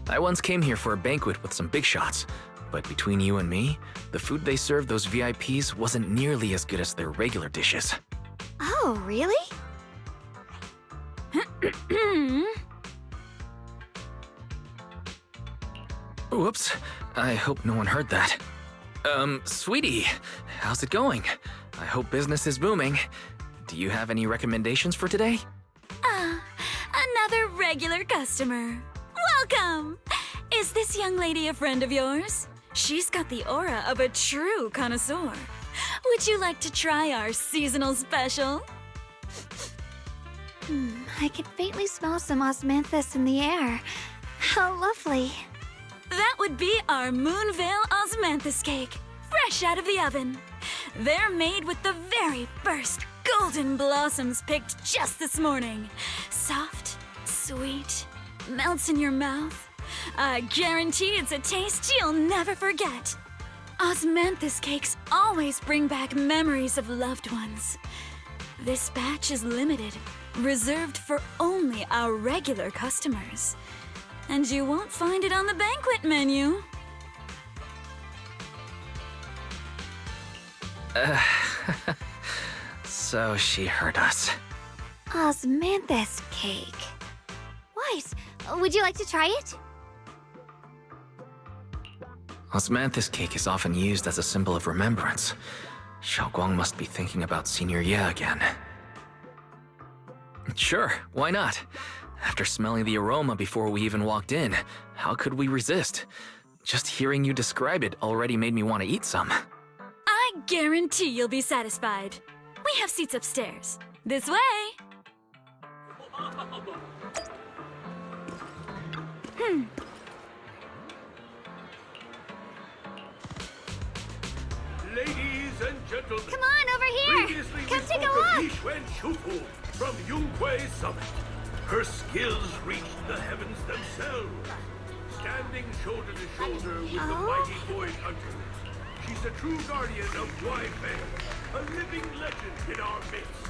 I once came here for a banquet with some big shots, but between you and me, the food they served those VIPs wasn't nearly as good as their regular dishes. Oh, really? Whoops, I hope no one heard that. Sweetie, how's it going? I hope business is booming. Do you have any recommendations for today? Another regular customer. Welcome! Is this young lady a friend of yours? She's got the aura of a true connoisseur. Would you like to try our seasonal special? I can faintly smell some osmanthus in the air. How lovely. That would be our Moonveil Osmanthus cake, fresh out of the oven. They're made with the very first golden blossoms picked just this morning. Soft, sweet, melts in your mouth. I guarantee it's a taste you'll never forget. Osmanthus cakes always bring back memories of loved ones. This batch is limited, reserved for only our regular customers. And you won't find it on the banquet menu. So she heard us. Osmanthus cake. Wise, would you like to try it? Osmanthus cake is often used as a symbol of remembrance. Xiaoguang must be thinking about Senior Ye again. Sure, why not? After smelling the aroma before we even walked in, how could we resist? Just hearing you describe it already made me want to eat some. I guarantee you'll be satisfied. We have seats upstairs. This way! Ladies and gentlemen, Come on, over here! previously Come we take a spoke of look! Yishuan Shufu from Yunquei Summit. Her skills reached the heavens themselves, standing shoulder to shoulder with the mighty void hunters. She's a true guardian of Wai-Fei, a living legend in our midst.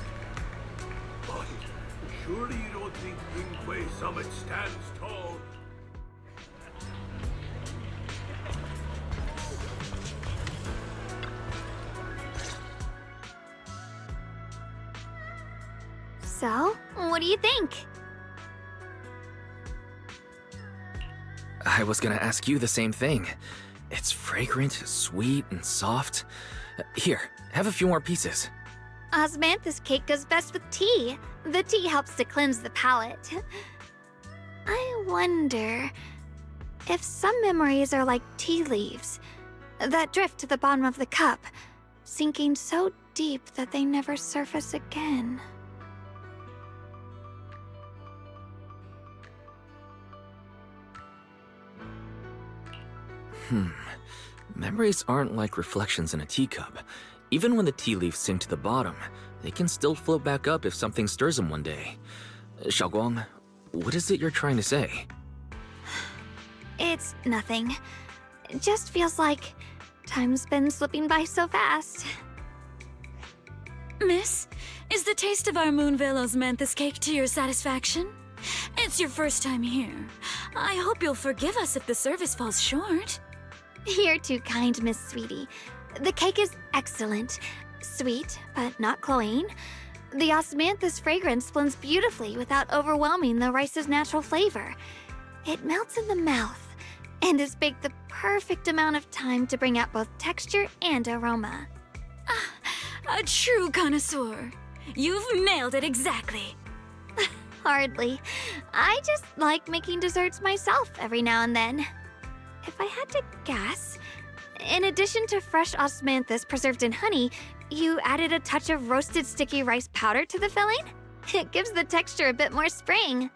But surely you don't think Yunquei Summit stands tall? So, what do you think? I was gonna ask you the same thing. It's fragrant, sweet, and soft. Here, have a few more pieces. Osmanthus cake goes best with tea. The tea helps to cleanse the palate. I wonder if some memories are like tea leaves that drift to the bottom of the cup, sinking so deep that they never surface again. Memories aren't like reflections in a teacup. Even when the tea leaves sink to the bottom, they can still float back up if something stirs them one day. Xiaoguang, what is it you're trying to say? It's nothing. It just feels like time's been slipping by so fast. Miss, is the taste of our Moonvale Osmanthus cake to your satisfaction? It's your first time here. I hope you'll forgive us if the service falls short. You're too kind, Miss Sweetie. The cake is excellent. Sweet, but not cloying. The osmanthus fragrance blends beautifully without overwhelming the rice's natural flavor. It melts in the mouth and is baked the perfect amount of time to bring out both texture and aroma. A true connoisseur. You've nailed it exactly. Hardly. I just like making desserts myself every now and then. If I had to guess, in addition to fresh osmanthus preserved in honey, you added a touch of roasted sticky rice powder to the filling? It gives the texture a bit more spring.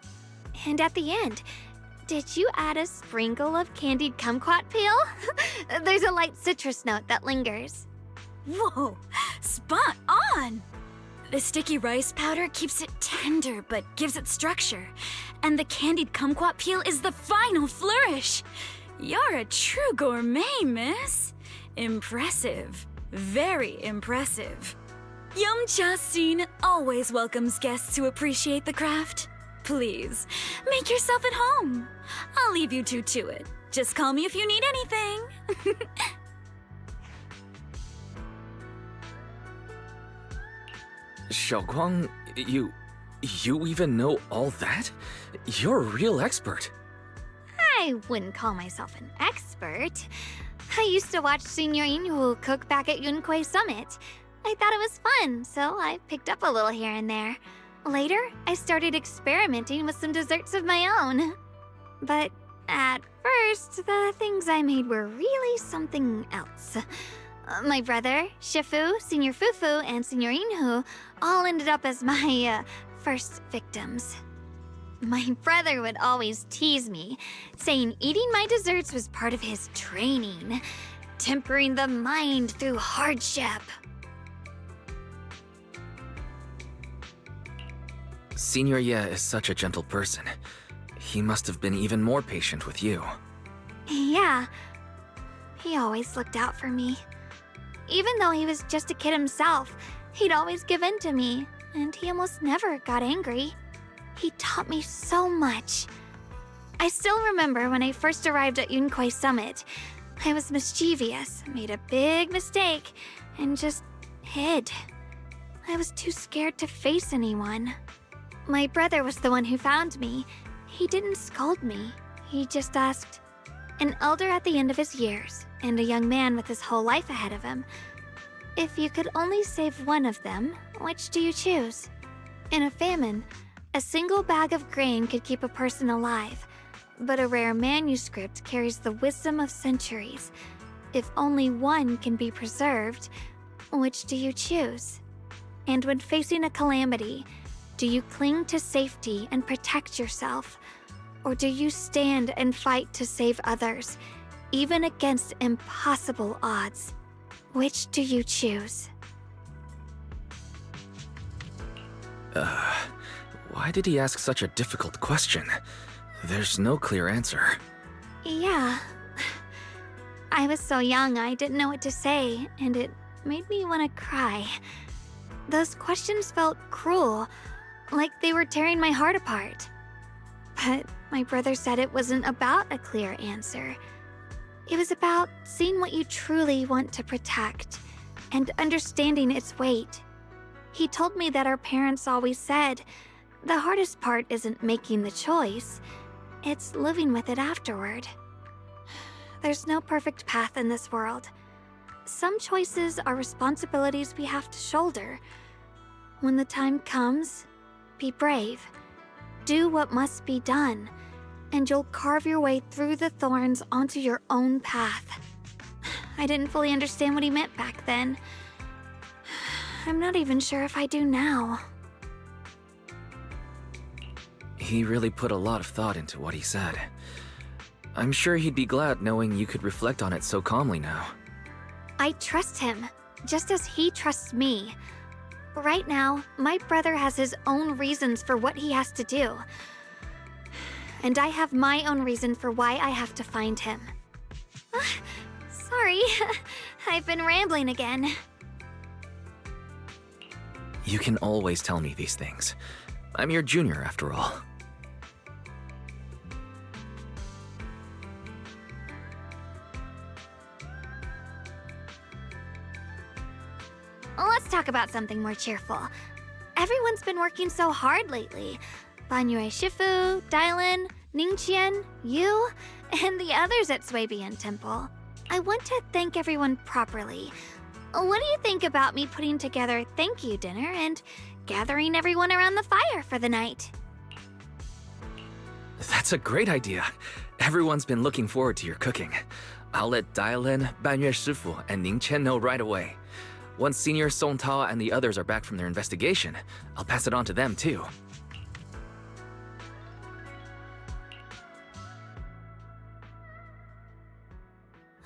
And at the end, did you add a sprinkle of candied kumquat peel? There's a light citrus note that lingers. Whoa, spot on! The sticky rice powder keeps it tender but gives it structure. And the candied kumquat peel is the final flourish. You're a true gourmet, miss. Impressive. Very impressive. Yum-Cha Scene always welcomes guests who appreciate the craft. Please, make yourself at home. I'll leave you two to it. Just call me if you need anything. Xiaoguang, you even know all that? You're a real expert. I wouldn't call myself an expert. I used to watch Senior Inhu cook back at Yunquei Summit. I thought it was fun, so I picked up a little here and there. Later, I started experimenting with some desserts of my own. But at first, the things I made were really something else. My brother, Shifu, Senior Fufu, and Senior Inhu all ended up as my first victims. My brother would always tease me, saying eating my desserts was part of his training, tempering the mind through hardship. Senior Ye is such a gentle person. He must have been even more patient with you. Yeah, he always looked out for me. Even though he was just a kid himself, he'd always give in to me, and he almost never got angry. He taught me so much. I still remember when I first arrived at Yunquei Summit. I was mischievous, made a big mistake, and just hid. I was too scared to face anyone. My brother was the one who found me. He didn't scold me. He just asked, an elder at the end of his years, and a young man with his whole life ahead of him, if you could only save one of them, which do you choose? In a famine, a single bag of grain could keep a person alive, but a rare manuscript carries the wisdom of centuries. If only one can be preserved, which do you choose? And when facing a calamity, do you cling to safety and protect yourself? Or do you stand and fight to save others, even against impossible odds? Which do you choose? Why did he ask such a difficult question? There's no clear answer. Yeah. I was so young I didn't know what to say, and it made me want to cry. Those questions felt cruel, like they were tearing my heart apart. But my brother said it wasn't about a clear answer. It was about seeing what you truly want to protect and understanding its weight. He told me that our parents always said, the hardest part isn't making the choice, it's living with it afterward. There's no perfect path in this world. Some choices are responsibilities we have to shoulder. When the time comes, be brave. Do what must be done, and you'll carve your way through the thorns onto your own path. I didn't fully understand what he meant back then. I'm not even sure if I do now. He really put a lot of thought into what he said. I'm sure he'd be glad knowing you could reflect on it so calmly now. I trust him, just as he trusts me. Right now, my brother has his own reasons for what he has to do. And I have my own reason for why I have to find him. Sorry, I've been rambling again. You can always tell me these things. I'm your junior, after all. Let's talk about something more cheerful. Everyone's been working so hard lately. Banyue Shifu, Dylan, Ningqian, you, and the others at Swabian Temple. I want to thank everyone properly. What do you think about me putting together thank you dinner and gathering everyone around the fire for the night? That's a great idea. Everyone's been looking forward to your cooking. I'll let Dylan, Banyue Shifu, and Ningqian know right away. Once Senior Song Tao and the others are back from their investigation, I'll pass it on to them too.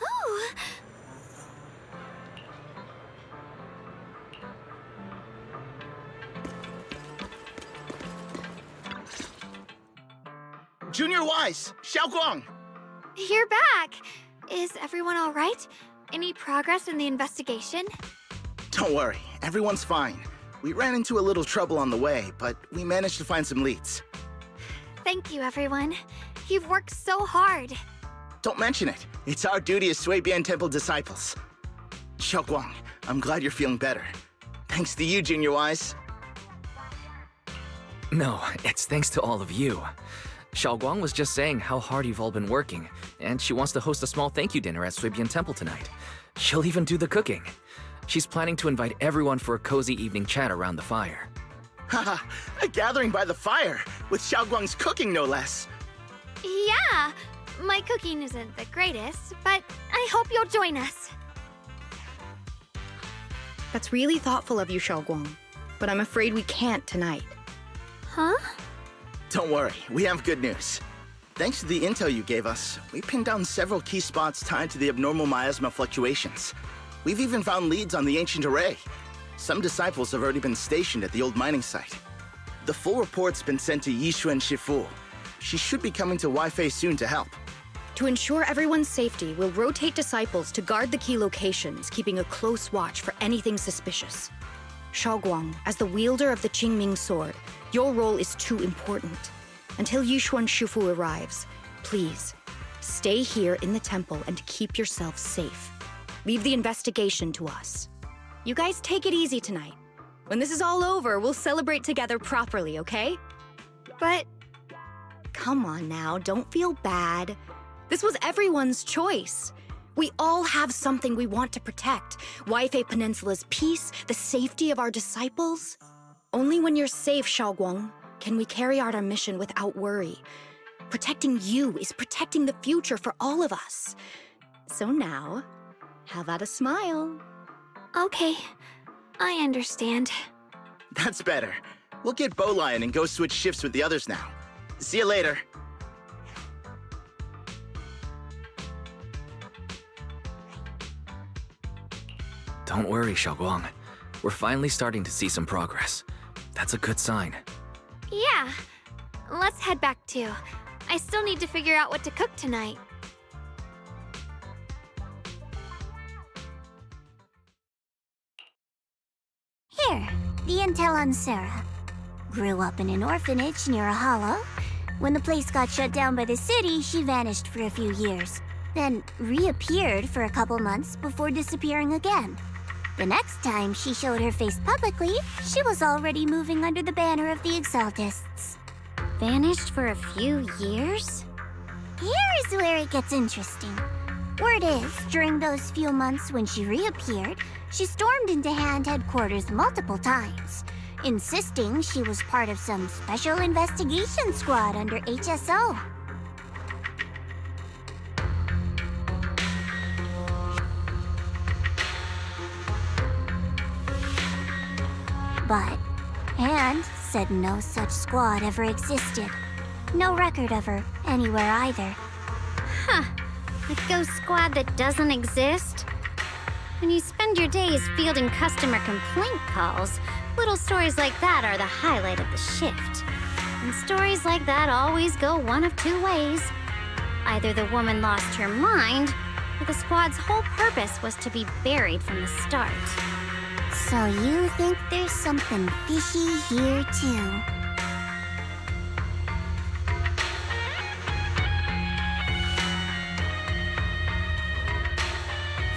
Oh. Junior Wise, Xiaoguang! You're back! Is everyone all right? Any progress in the investigation? Don't worry, everyone's fine. We ran into a little trouble on the way, but we managed to find some leads. Thank you, everyone. You've worked so hard. Don't mention it. It's our duty as Swabian Temple disciples. Xiaoguang, I'm glad you're feeling better. Thanks to you, Junior Wise. No, it's thanks to all of you. Xiaoguang was just saying how hard you've all been working, and she wants to host a small thank you dinner at Swabian Temple tonight. She'll even do the cooking. She's planning to invite everyone for a cozy evening chat around the fire. Haha, a gathering by the fire, with Xiaoguang's cooking no less. Yeah, my cooking isn't the greatest, but I hope you'll join us. That's really thoughtful of you, Xiaoguang, but I'm afraid we can't tonight. Huh? Don't worry, we have good news. Thanks to the intel you gave us, we pinned down several key spots tied to the abnormal miasma fluctuations. We've even found leads on the ancient array. Some disciples have already been stationed at the old mining site. The full report's been sent to Yishuan Shifu. She should be coming to Waifei soon to help. To ensure everyone's safety, we'll rotate disciples to guard the key locations, keeping a close watch for anything suspicious. Xiaoguang, as the wielder of the Qingming sword, your role is too important. Until Yishuan Shifu arrives, please, stay here in the temple and keep yourself safe. Leave the investigation to us. You guys take it easy tonight. When this is all over, we'll celebrate together properly, okay? But... Come on now, don't feel bad. This was everyone's choice. We all have something we want to protect. Waifei Peninsula's peace, the safety of our disciples. Only when you're safe, Xiaoguang, can we carry out our mission without worry. Protecting you is protecting the future for all of us. So now, how about a smile? Okay, I understand. That's better. We'll get Bowlion and go switch shifts with the others now. See you later. Don't worry, Xiaoguang. We're finally starting to see some progress. That's a good sign. Yeah, let's head back too. I still need to figure out what to cook tonight. Here, the intel on Sarah. Grew up in an orphanage near a hollow. When the place got shut down by the city, she vanished for a few years. Then reappeared for a couple months before disappearing again. The next time she showed her face publicly, she was already moving under the banner of the Exaltists. Vanished for a few years? Here's where it gets interesting. Word is, during those few months when she reappeared, she stormed into Hand headquarters multiple times, insisting she was part of some special investigation squad under HSO. But Hand said no such squad ever existed. No record of her anywhere either. Huh. A ghost squad that doesn't exist? When you spend your days fielding customer complaint calls, little stories like that are the highlight of the shift. And stories like that always go one of two ways. Either the woman lost her mind, or the squad's whole purpose was to be buried from the start. So you think there's something fishy here, too?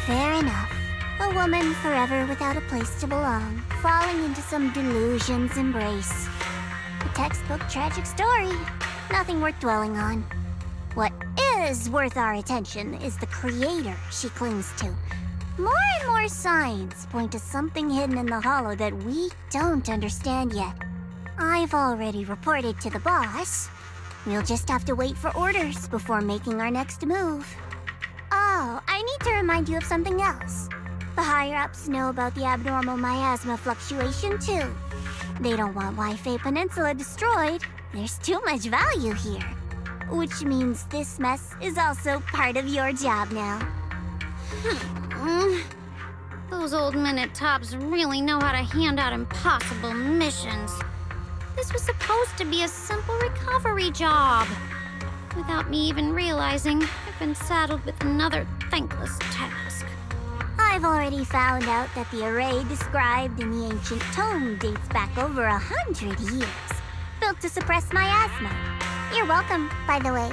Fair enough. A woman forever without a place to belong, falling into some delusion's embrace. A textbook tragic story. Nothing worth dwelling on. What is worth our attention is the creator she clings to. More and more signs point to something hidden in the hollow that we don't understand yet. I've already reported to the boss. We'll just have to wait for orders before making our next move. Oh, I need to remind you of something else. The higher-ups know about the abnormal miasma fluctuation, too. They don't want Wi-Fi Peninsula destroyed. There's too much value here. Which means this mess is also part of your job now. Those old minute tops really know how to hand out impossible missions. This was supposed to be a simple recovery job. Without me even realizing, I've been saddled with another thankless task. I've already found out that the array described in the ancient tome dates back over 100 years. Built to suppress miasma. You're welcome, by the way.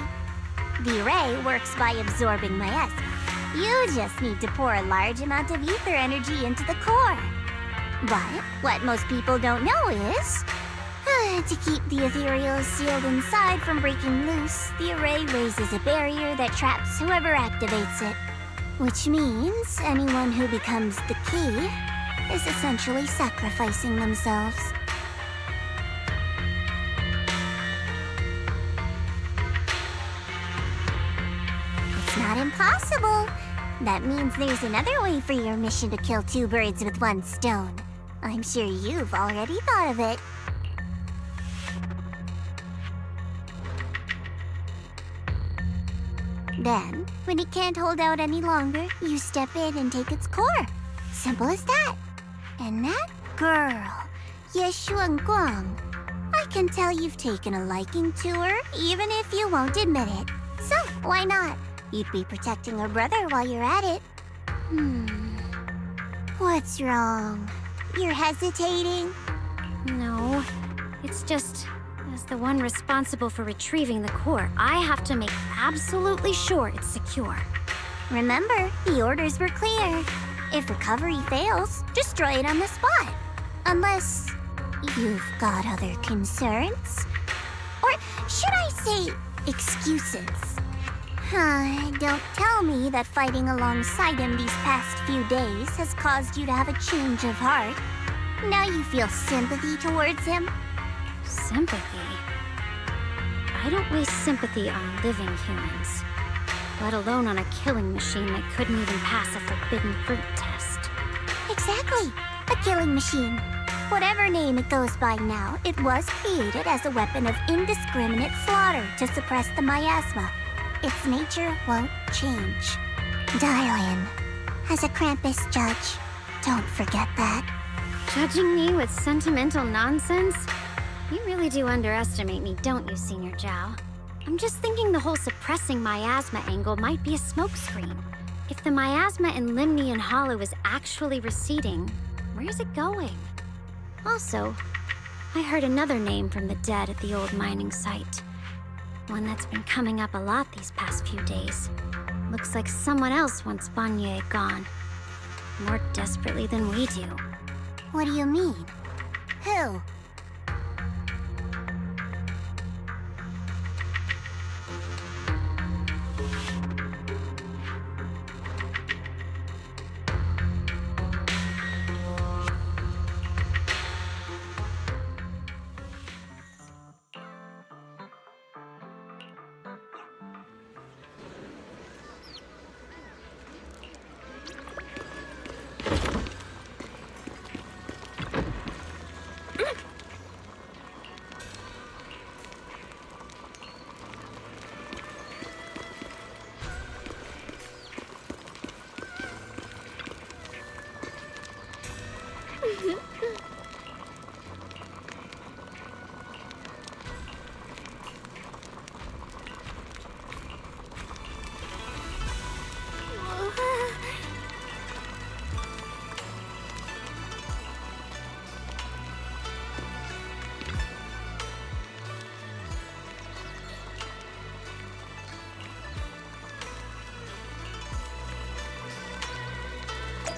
The array works by absorbing miasma. You just need to pour a large amount of ether energy into the core. But what most people don't know is... to keep the ethereal sealed inside from breaking loose, the array raises a barrier that traps whoever activates it. Which means anyone who becomes the key is essentially sacrificing themselves. It's not impossible. That means there's another way for your mission to kill two birds with one stone. I'm sure you've already thought of it. Then, when it can't hold out any longer, you step in and take its core. Simple as that. And that girl, Yeshuan Guang, I can tell you've taken a liking to her, even if you won't admit it. So, why not? You'd be protecting her brother while you're at it. What's wrong? You're hesitating? No, it's just... As the one responsible for retrieving the core, I have to make absolutely sure it's secure. Remember, the orders were clear. If recovery fails, destroy it on the spot. Unless you've got other concerns. Or should I say, excuses? Don't tell me that fighting alongside him these past few days has caused you to have a change of heart. Now you feel sympathy towards him? Sympathy? I don't waste sympathy on living humans, let alone on a killing machine that couldn't even pass a forbidden fruit test. Exactly, a killing machine. Whatever name it goes by now, it was created as a weapon of indiscriminate slaughter to suppress the miasma. Its nature won't change. Dial in. As a Krampus judge, don't forget that. Judging me with sentimental nonsense? You really do underestimate me, don't you, Senior Zhao? I'm just thinking the whole suppressing miasma angle might be a smokescreen. If the miasma in Limnian Hollow is actually receding, where's it going? Also, I heard another name from the dead at the old mining site. One that's been coming up a lot these past few days. Looks like someone else wants Banye gone. More desperately than we do. What do you mean? Who?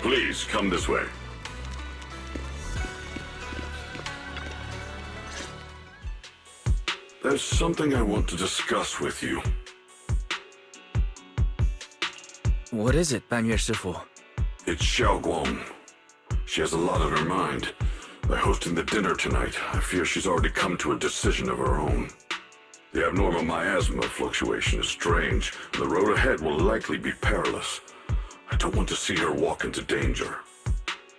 Please, come this way. There's something I want to discuss with you. What is it, Banyue Shifu? It's Xiaoguang. She has a lot on her mind. By hosting the dinner tonight, I fear she's already come to a decision of her own. The abnormal miasma fluctuation is strange, and the road ahead will likely be perilous. I don't want to see her walk into danger.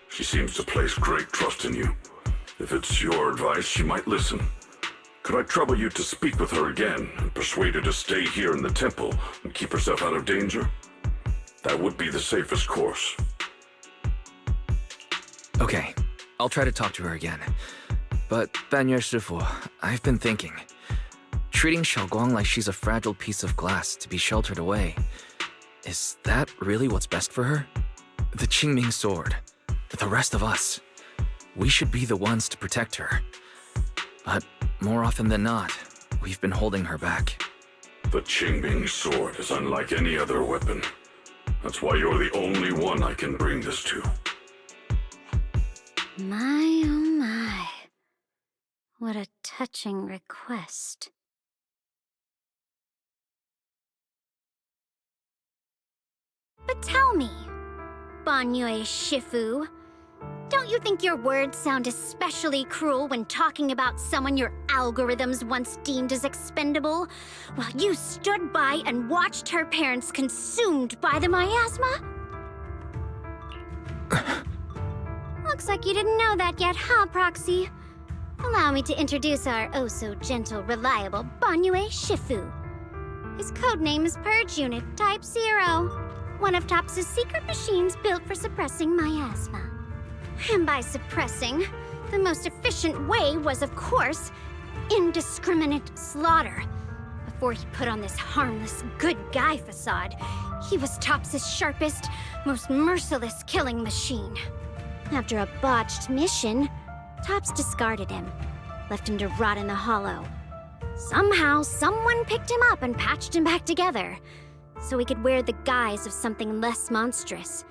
She seems to place great trust in you. If it's your advice, she might listen. Could I trouble you to speak with her again and persuade her to stay here in the temple and keep herself out of danger? That would be the safest course. Okay, I'll try to talk to her again. But, Banyue Shifu, I've been thinking. Treating Xiaoguang like she's a fragile piece of glass to be sheltered away. Is that really what's best for her? The Qingming sword, the rest of us. We should be the ones to protect her. But more often than not, we've been holding her back. The Qingming sword is unlike any other weapon. That's why you're the only one I can bring this to. My, oh my. What a touching request. But tell me, Banyue Shifu, don't you think your words sound especially cruel when talking about someone your algorithms once deemed as expendable, while you stood by and watched her parents consumed by the miasma? Looks like you didn't know that yet, huh, Proxy? Allow me to introduce our oh-so-gentle, reliable Banyue Shifu. His codename is Purge Unit Type 0, one of TOPS' secret machines built for suppressing miasma. And by suppressing, the most efficient way was, of course, indiscriminate slaughter. Before he put on this harmless, good guy facade, he was TOPS' sharpest, most merciless killing machine. After a botched mission, TOPS discarded him, left him to rot in the hollow. Somehow, someone picked him up and patched him back together, so he could wear the guise of something less monstrous,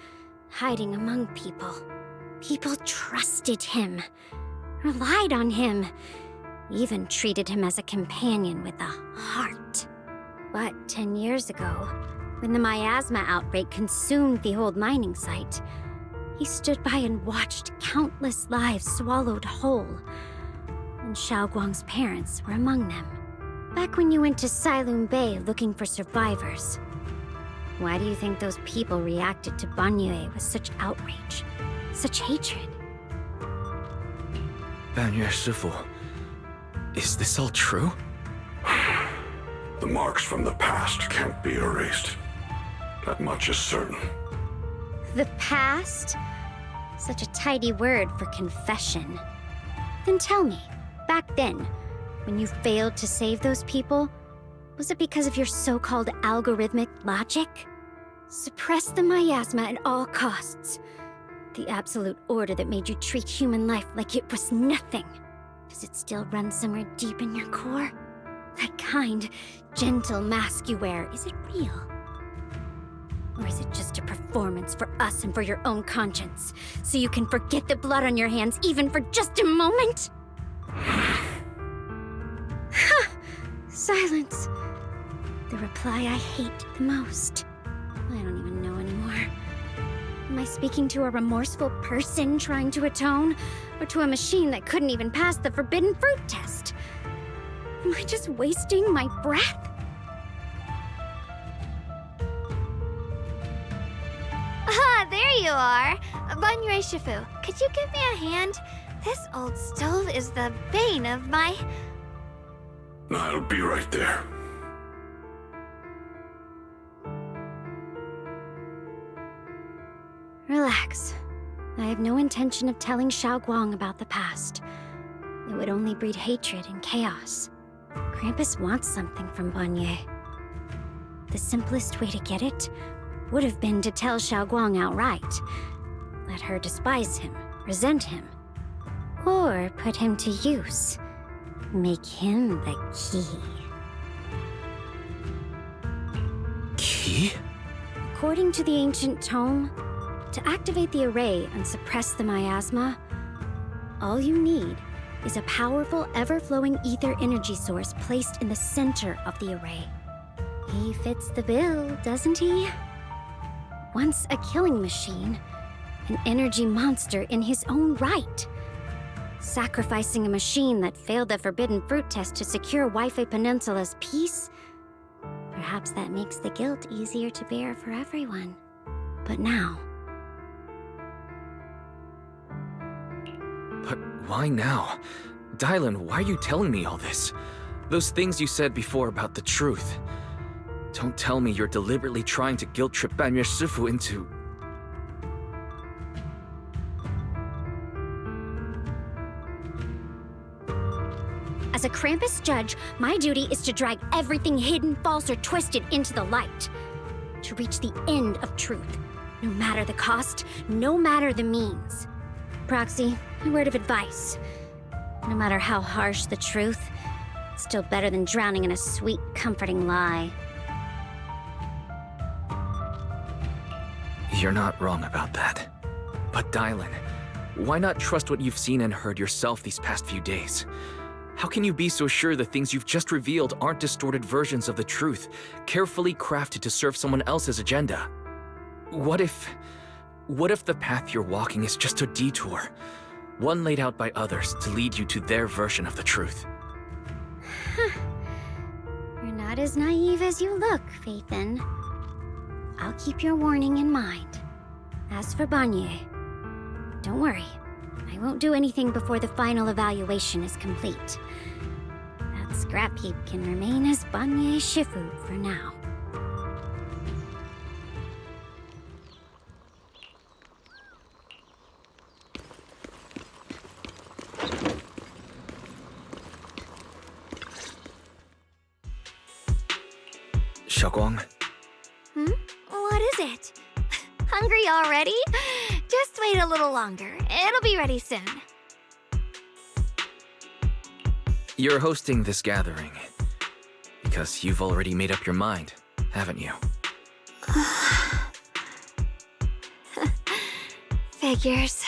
hiding among people. People trusted him, relied on him, even treated him as a companion with a heart. But 10 years ago, when the miasma outbreak consumed the old mining site, he stood by and watched countless lives swallowed whole. And Xiaoguang's parents were among them. Back when you went to Silum Bay looking for survivors, why do you think those people reacted to Banyue with such outrage, such hatred? Banyue Shifu, is this all true? The marks from the past can't be erased. That much is certain. The past? Such a tidy word for confession. Then tell me, back then, when you failed to save those people, was it because of your so-called algorithmic logic? Suppress the miasma at all costs. The absolute order that made you treat human life like it was nothing. Does it still run somewhere deep in your core? That kind, gentle mask you wear, is it real? Or is it just a performance for us and for your own conscience, so you can forget the blood on your hands even for just a moment? Silence. The reply I hate the most. I don't even know anymore. Am I speaking to a remorseful person trying to atone, or to a machine that couldn't even pass the forbidden fruit test? Am I just wasting my breath? Ah, there you are! Banyue Shifu, could you give me a hand? This old stove is the bane of my... I'll be right there. Relax. I have no intention of telling Xiaoguang about the past. It would only breed hatred and chaos. Krampus wants something from Banyue. The simplest way to get it would have been to tell Xiaoguang outright. Let her despise him, resent him, or put him to use. Make him the key. Key? According to the ancient tome, To activate the array and suppress the miasma, all you need is a powerful, ever-flowing ether energy source placed in the center of the array. He fits the bill, doesn't he? Once a killing machine, an energy monster in his own right. Sacrificing a machine that failed the forbidden fruit test to secure Wi-Fi Peninsula's peace? Perhaps that makes the guilt easier to bear for everyone. But now... But why now? Dylan, why are you telling me all this? Those things you said before about the truth. Don't tell me you're deliberately trying to guilt-trip Banyue Shifu into... As a Krampus judge, my duty is to drag everything hidden, false, or twisted into the light. To reach the end of truth. No matter the cost, no matter the means. Proxy, a word of advice. No matter how harsh the truth, it's still better than drowning in a sweet, comforting lie. You're not wrong about that. But Dylan, why not trust what you've seen and heard yourself these past few days? How can you be so sure the things you've just revealed aren't distorted versions of the truth, carefully crafted to serve someone else's agenda? What if the path you're walking is just a detour, one laid out by others to lead you to their version of the truth? You're not as naive as you look, Phaethon. I'll keep your warning in mind. As for Banyue, don't worry. I won't do anything before the final evaluation is complete. That scrap heap can remain as Banyue Shifu for now. Xiaoguang? What is it? Hungry already? Just wait a little longer. It'll be ready soon. You're hosting this gathering because you've already made up your mind, haven't you? Figures.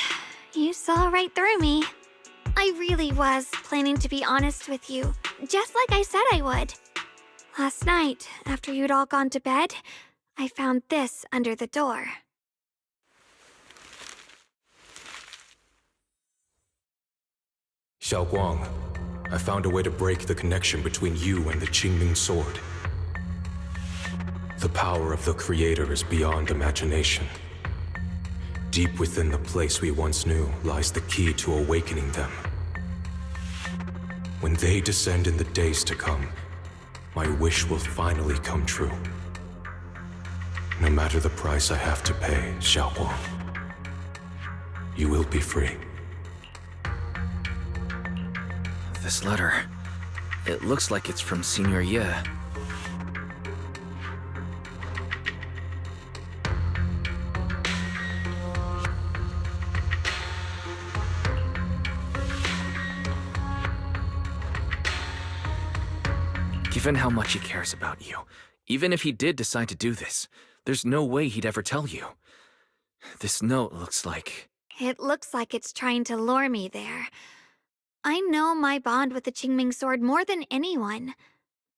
You saw right through me. I really was planning to be honest with you, just like I said I would. Last night, after you'd all gone to bed, I found this under the door. Xiaoguang, I found a way to break the connection between you and the Qingming Sword. The power of the Creator is beyond imagination. Deep within the place we once knew lies the key to awakening them. When they descend in the days to come, my wish will finally come true. No matter the price I have to pay, Xiaoguang, you will be free. This letter, it looks like it's from Senior Ye. Given how much he cares about you, even if he did decide to do this, there's no way he'd ever tell you. This note looks like... It looks like it's trying to lure me there. I know my bond with the Qingming Sword more than anyone.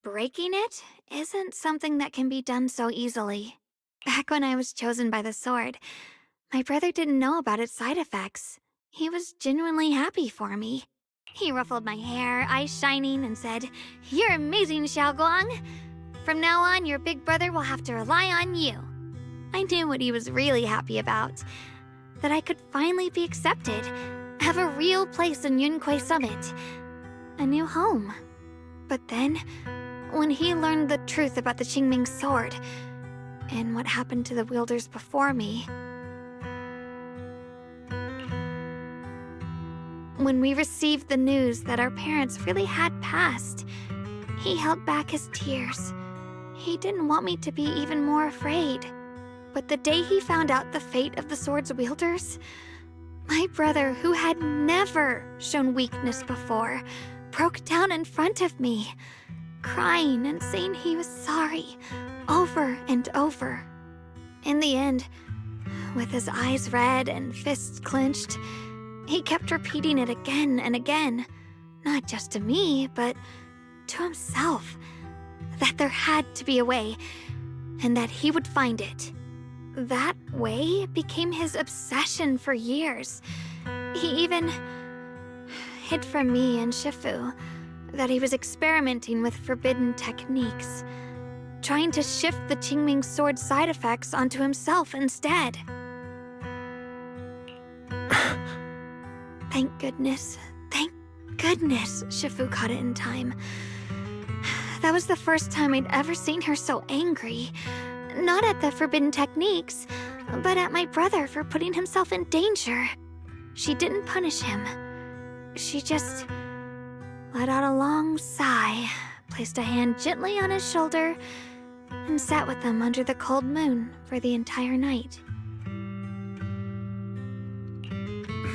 Breaking it isn't something that can be done so easily. Back when I was chosen by the sword, my brother didn't know about its side effects. He was genuinely happy for me. He ruffled my hair, eyes shining, and said, "You're amazing, Xiaoguang. From now on, your big brother will have to rely on you." I knew what he was really happy about. That I could finally be accepted, have a real place in Yunquei Summit. A new home. But then, when he learned the truth about the Qingming Sword, and what happened to the wielders before me... When we received the news that our parents really had passed, he held back his tears. He didn't want me to be even more afraid. But the day he found out the fate of the sword's wielders, my brother, who had never shown weakness before, broke down in front of me, crying and saying he was sorry, over and over. In the end, With his eyes red and fists clenched, he kept repeating it again and again, not just to me, but to himself, that there had to be a way, and that he would find it. That way became his obsession for years. He even hid from me and Shifu that he was experimenting with forbidden techniques, trying to shift the Qingming sword side effects onto himself instead. Thank goodness Shifu caught it in time. That was the first time I'd ever seen her so angry. Not at the forbidden techniques, but at my brother for putting himself in danger. She didn't punish him. She just let out a long sigh, placed a hand gently on his shoulder, and sat with him under the cold moon for the entire night.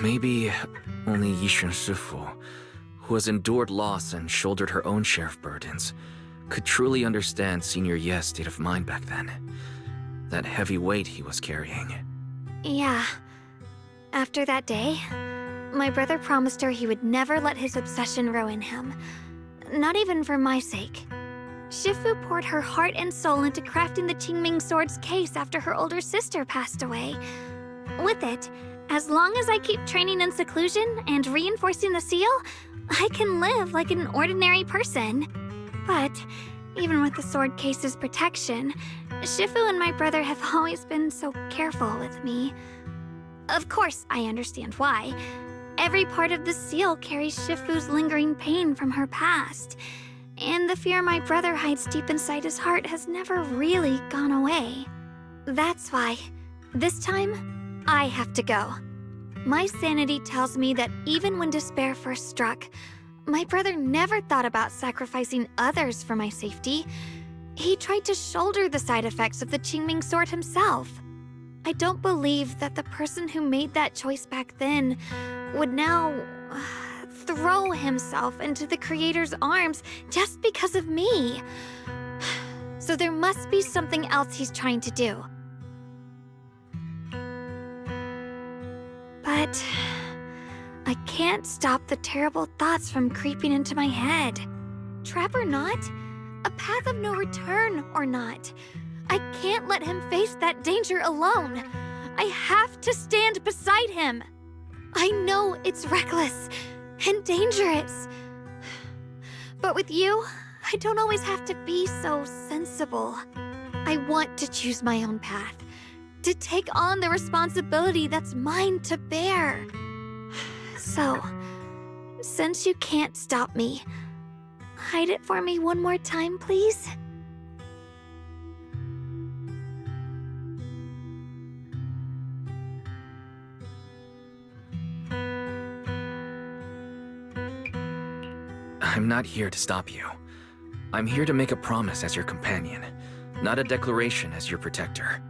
Maybe only Yishun Shifu, who has endured loss and shouldered her own share of burdens, could truly understand Senior Ye's state of mind back then. That heavy weight he was carrying. Yeah. After that day, my brother promised her he would never let his obsession ruin him. Not even for my sake. Shifu poured her heart and soul into crafting the Qingming sword's case after her older sister passed away. With it, as long as I keep training in seclusion and reinforcing the seal, I can live like an ordinary person. But even with the sword case's protection, Shifu and my brother have always been so careful with me. Of course, I understand why. Every part of the seal carries Shifu's lingering pain from her past, and the fear my brother hides deep inside his heart has never really gone away. That's why, this time, I have to go. My sanity tells me that even when despair first struck, my brother never thought about sacrificing others for my safety. He tried to shoulder the side effects of the Qingming sword himself. I don't believe that the person who made that choice back then would now throw himself into the Creator's arms just because of me. So there must be something else he's trying to do. But I can't stop the terrible thoughts from creeping into my head. Trap or not, a path of no return or not, I can't let him face that danger alone. I have to stand beside him. I know it's reckless and dangerous. But with you, I don't always have to be so sensible. I want to choose my own path, to take on the responsibility that's mine to bear. So, since you can't stop me, hide it for me one more time, please? I'm not here to stop you. I'm here to make a promise as your companion, not a declaration as your protector.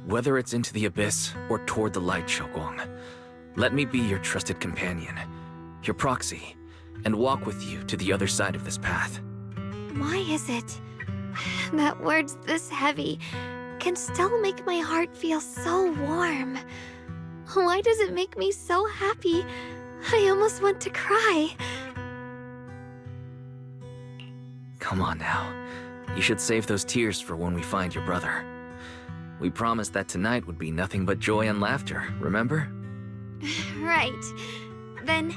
Whether it's into the abyss or toward the light, Xiaoguang, let me be your trusted companion, your proxy, and walk with you to the other side of this path. Why is it that words this heavy can still make my heart feel so warm? Why does it make me so happy I almost want to cry? Come on now. You should save those tears for when we find your brother. We promised that tonight would be nothing but joy and laughter, remember? Right. Then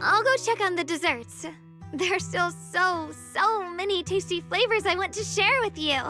I'll go check on the desserts. There are still so many tasty flavors I want to share with you.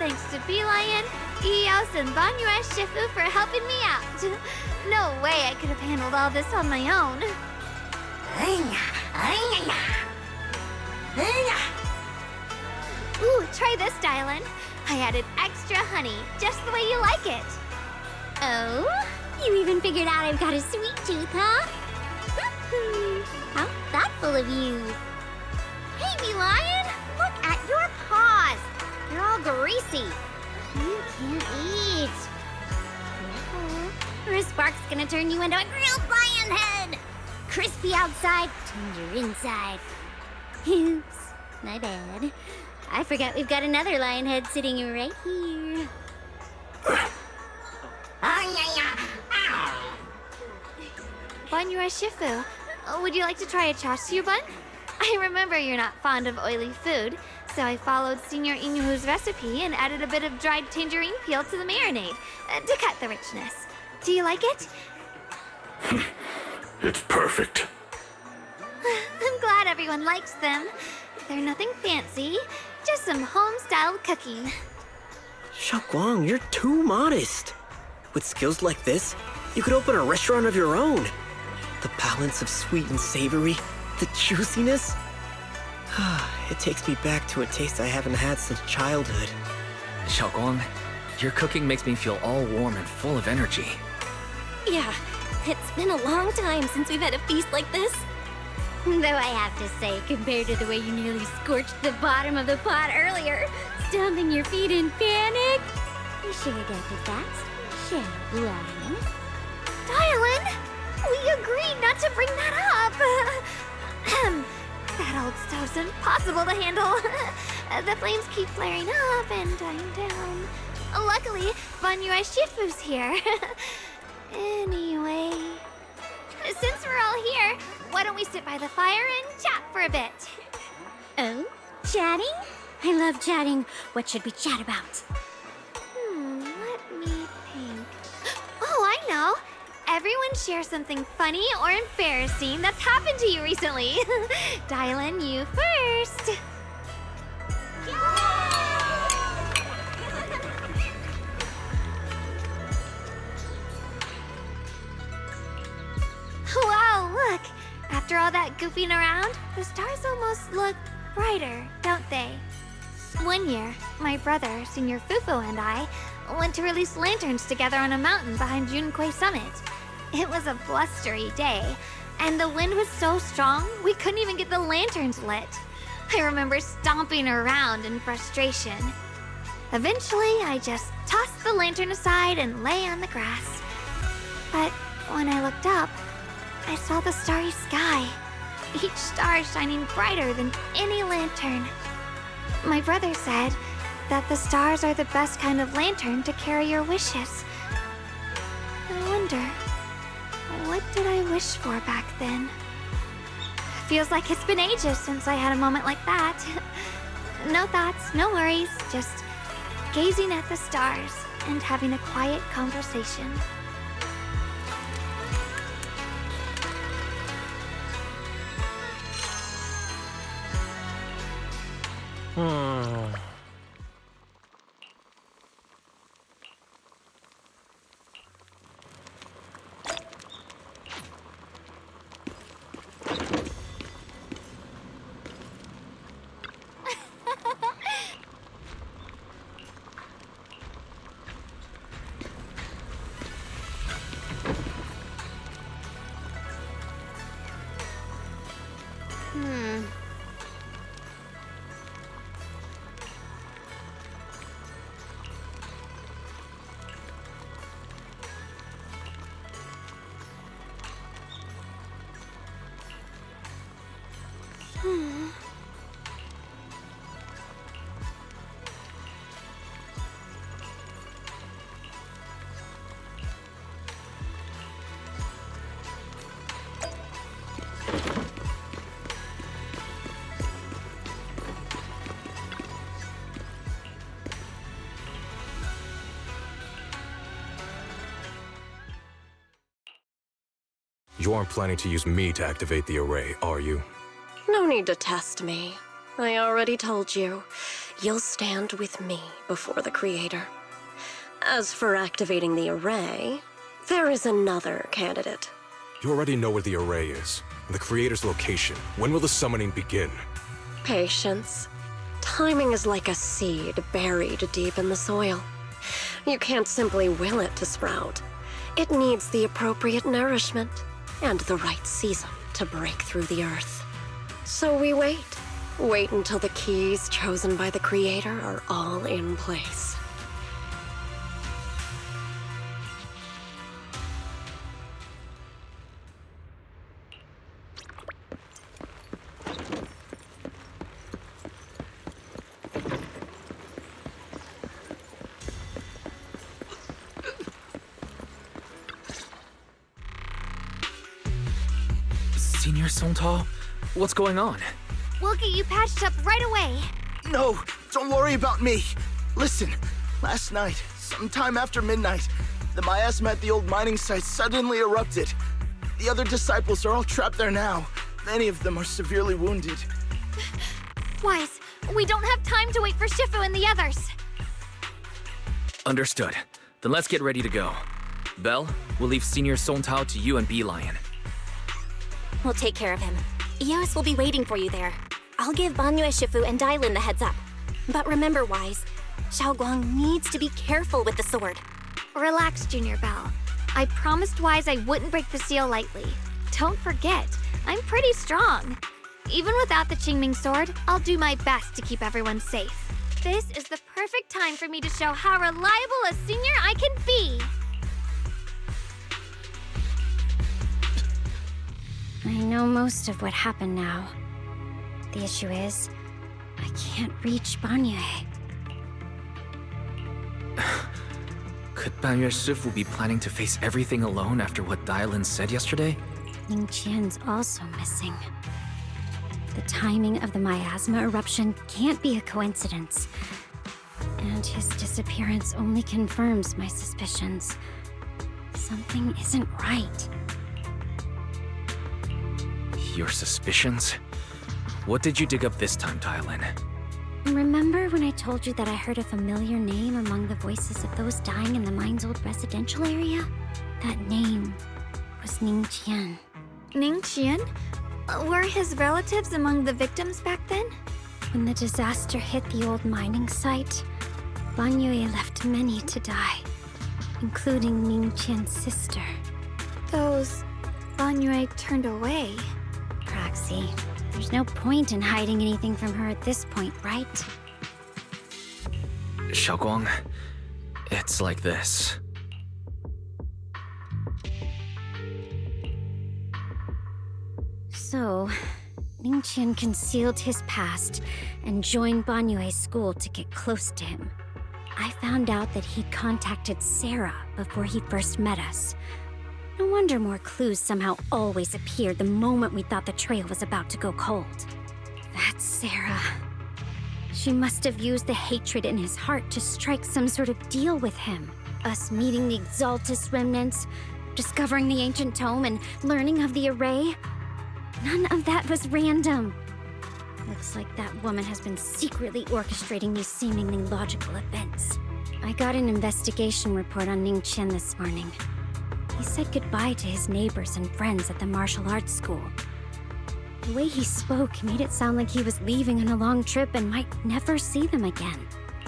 thanks to Bee Lion, Eos, and Banyue Shifu for helping me out. No way I could have handled all this on my own. Ooh, try this, Dylan. I added extra honey, just the way you like it. Oh? You even figured out I've got a sweet tooth, huh? How thoughtful of you. Hey, Bee Lion! Look at your paws! They're all greasy. You can't eat. Or a spark's gonna turn you into a grilled lion head! Crispy outside, tender inside. Oops, my bad. I forgot we've got another lion head sitting right here. Banyue Shifu, would you like to try a chashu bun? I remember you're not fond of oily food, so I followed Senior Inuhu's recipe and added a bit of dried tangerine peel to the marinade to cut the richness. Do you like it? It's perfect. I'm glad everyone likes them. They're nothing fancy, just some home-style cooking. Xiaoguang, you're too modest. With skills like this, you could open a restaurant of your own. The balance of sweet and savory, the juiciness. It takes me back to a taste I haven't had since childhood. Xiaoguang, your cooking makes me feel all warm and full of energy. Yeah, it's been a long time since we've had a feast like this. Though I have to say, compared to the way you nearly scorched the bottom of the pot earlier, stomping your feet in panic, you should have adapted fast. Xiaoguang. Dylan, we agreed not to bring that up. That old stove's impossible to handle. The flames keep flaring up and dying down. Luckily, Banyue Shifu's here. Anyway, since we're all here, why don't we sit by the fire and chat for a bit? Oh? Chatting? I love chatting. What should we chat about? Let me think. Oh, I know. Everyone share something funny or embarrassing that's happened to you recently. Dylan, you first. Wow, look! After all that goofing around, the stars almost look brighter, don't they? One year, my brother, Senior Fufu, and I went to release lanterns together on a mountain behind Junquei Summit. It was a blustery day, and the wind was so strong we couldn't even get the lanterns lit. I remember stomping around in frustration. Eventually, I just tossed the lantern aside and lay on the grass. But when I looked up, I saw the starry sky, each star shining brighter than any lantern. My brother said that the stars are the best kind of lantern to carry your wishes. I wonder, what did I wish for back then? Feels like it's been ages since I had a moment like that. No thoughts, no worries, just gazing at the stars and having a quiet conversation. You aren't planning to use me to activate the array, are you? No need to test me. I already told you. You'll stand with me before the Creator. As for activating the array, there is another candidate. You already know where the array is, and the Creator's location. When will the summoning begin? Patience. Timing is like a seed buried deep in the soil. You can't simply will it to sprout. It needs the appropriate nourishment and the right season to break through the earth. So we wait. Wait until the keys chosen by the Creator are all in place. Senior Sontal? What's going on? We'll get you patched up right away. No, don't worry about me. Listen, last night, sometime after midnight, the miasma at the old mining site suddenly erupted. The other disciples are all trapped there now. Many of them are severely wounded. Wise, we don't have time to wait for Shifu and the others. Understood. Then let's get ready to go. Belle, we'll leave Senior Sontal to you and Bee-Lion. We'll take care of him. Eos will be waiting for you there. I'll give Banyue Shifu and Dailin the heads up. But remember, Wise, Xiaoguang needs to be careful with the sword. Relax, Junior Belle. I promised Wise I wouldn't break the seal lightly. Don't forget, I'm pretty strong. Even without the Qingming sword, I'll do my best to keep everyone safe. This is the perfect time for me to show how reliable a senior I can be. I know most of what happened now. The issue is, I can't reach Banyue. Could Banyue Shifu be planning to face everything alone after what Dailin said yesterday? Ning Qian's also missing. The timing of the miasma eruption can't be a coincidence. And his disappearance only confirms my suspicions. Something isn't right. Your suspicions? What did you dig up this time, Dailin? Remember when I told you that I heard a familiar name among the voices of those dying in the mine's old residential area? That name was Ning Qian. Ning Qian? Were his relatives among the victims back then? When the disaster hit the old mining site, Banyue left many to die, including Ning Qian's sister. Those Banyue turned away. Proxy, there's no point in hiding anything from her at this point, right? Xiaoguang, it's like this. So, Ning Qian concealed his past and joined Banyue's school to get close to him. I found out that he contacted Sarah before he first met us. No wonder more clues somehow always appeared the moment we thought the trail was about to go cold. That's Sarah. She must have used the hatred in his heart to strike some sort of deal with him. Us meeting the Exaltus remnants, discovering the ancient tome, and learning of the array. None of that was random. Looks like that woman has been secretly orchestrating these seemingly logical events. I got an investigation report on Ning Qian this morning. He said goodbye to his neighbors and friends at the martial arts school. The way he spoke made it sound like he was leaving on a long trip and might never see them again.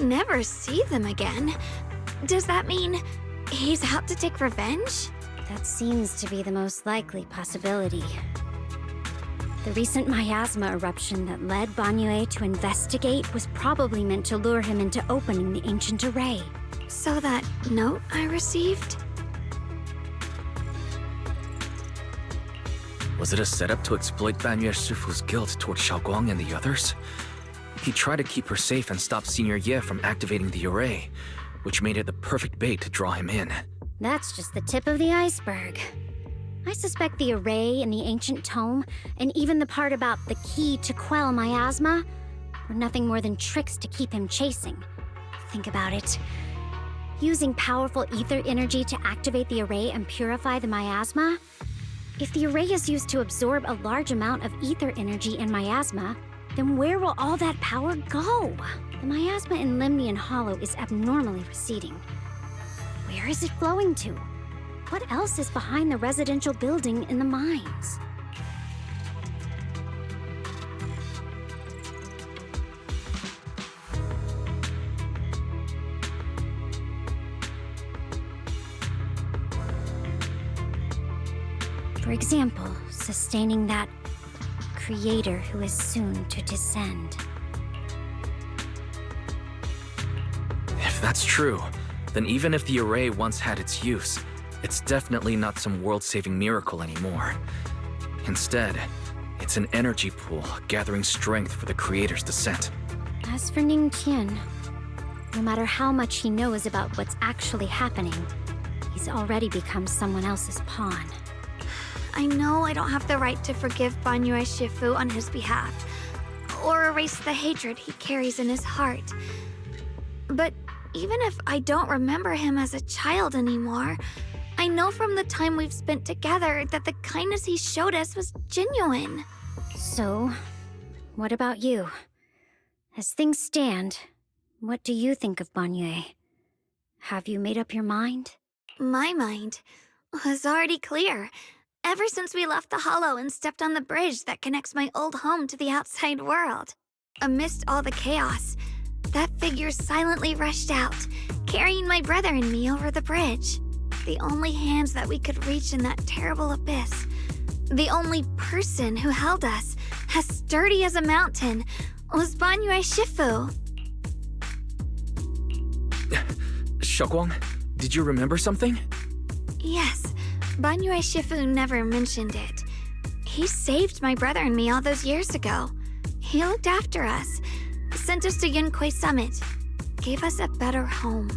Never see them again? Does that mean he's out to take revenge? That seems to be the most likely possibility. The recent miasma eruption that led Banyue to investigate was probably meant to lure him into opening the ancient array. So that note I received? Was it a setup to exploit Banyue Shifu's guilt toward Xiaoguang and the others? He tried to keep her safe and stop Senior Ye from activating the array, which made it the perfect bait to draw him in. That's just the tip of the iceberg. I suspect the array and the ancient tome, and even the part about the key to quell miasma, were nothing more than tricks to keep him chasing. Think about it. Using powerful ether energy to activate the array and purify the miasma? If the array is used to absorb a large amount of ether energy in miasma, then where will all that power go? The miasma in Limnian Hollow is abnormally receding. Where is it flowing to? What else is behind the residential building in the mines? For example, sustaining that creator who is soon to descend. If that's true, then even if the array once had its use, it's definitely not some world-saving miracle anymore. Instead, it's an energy pool gathering strength for the creator's descent. As for Ningqian, no matter how much he knows about what's actually happening, he's already become someone else's pawn. I know I don't have the right to forgive Banyue Shifu on his behalf, or erase the hatred he carries in his heart. But even if I don't remember him as a child anymore, I know from the time we've spent together that the kindness he showed us was genuine. So, what about you? As things stand, what do you think of Banyue? Have you made up your mind? My mind was already clear. Ever since we left the Hollow and stepped on the bridge that connects my old home to the outside world. Amidst all the chaos, that figure silently rushed out, carrying my brother and me over the bridge. The only hands that we could reach in that terrible abyss. The only person who held us, as sturdy as a mountain, was Banyue Shifu. Xiaoguang, did you remember something? Yes, Banyue Shifu never mentioned it. He saved my brother and me all those years ago. He looked after us, sent us to Yunquay Summit, gave us a better home.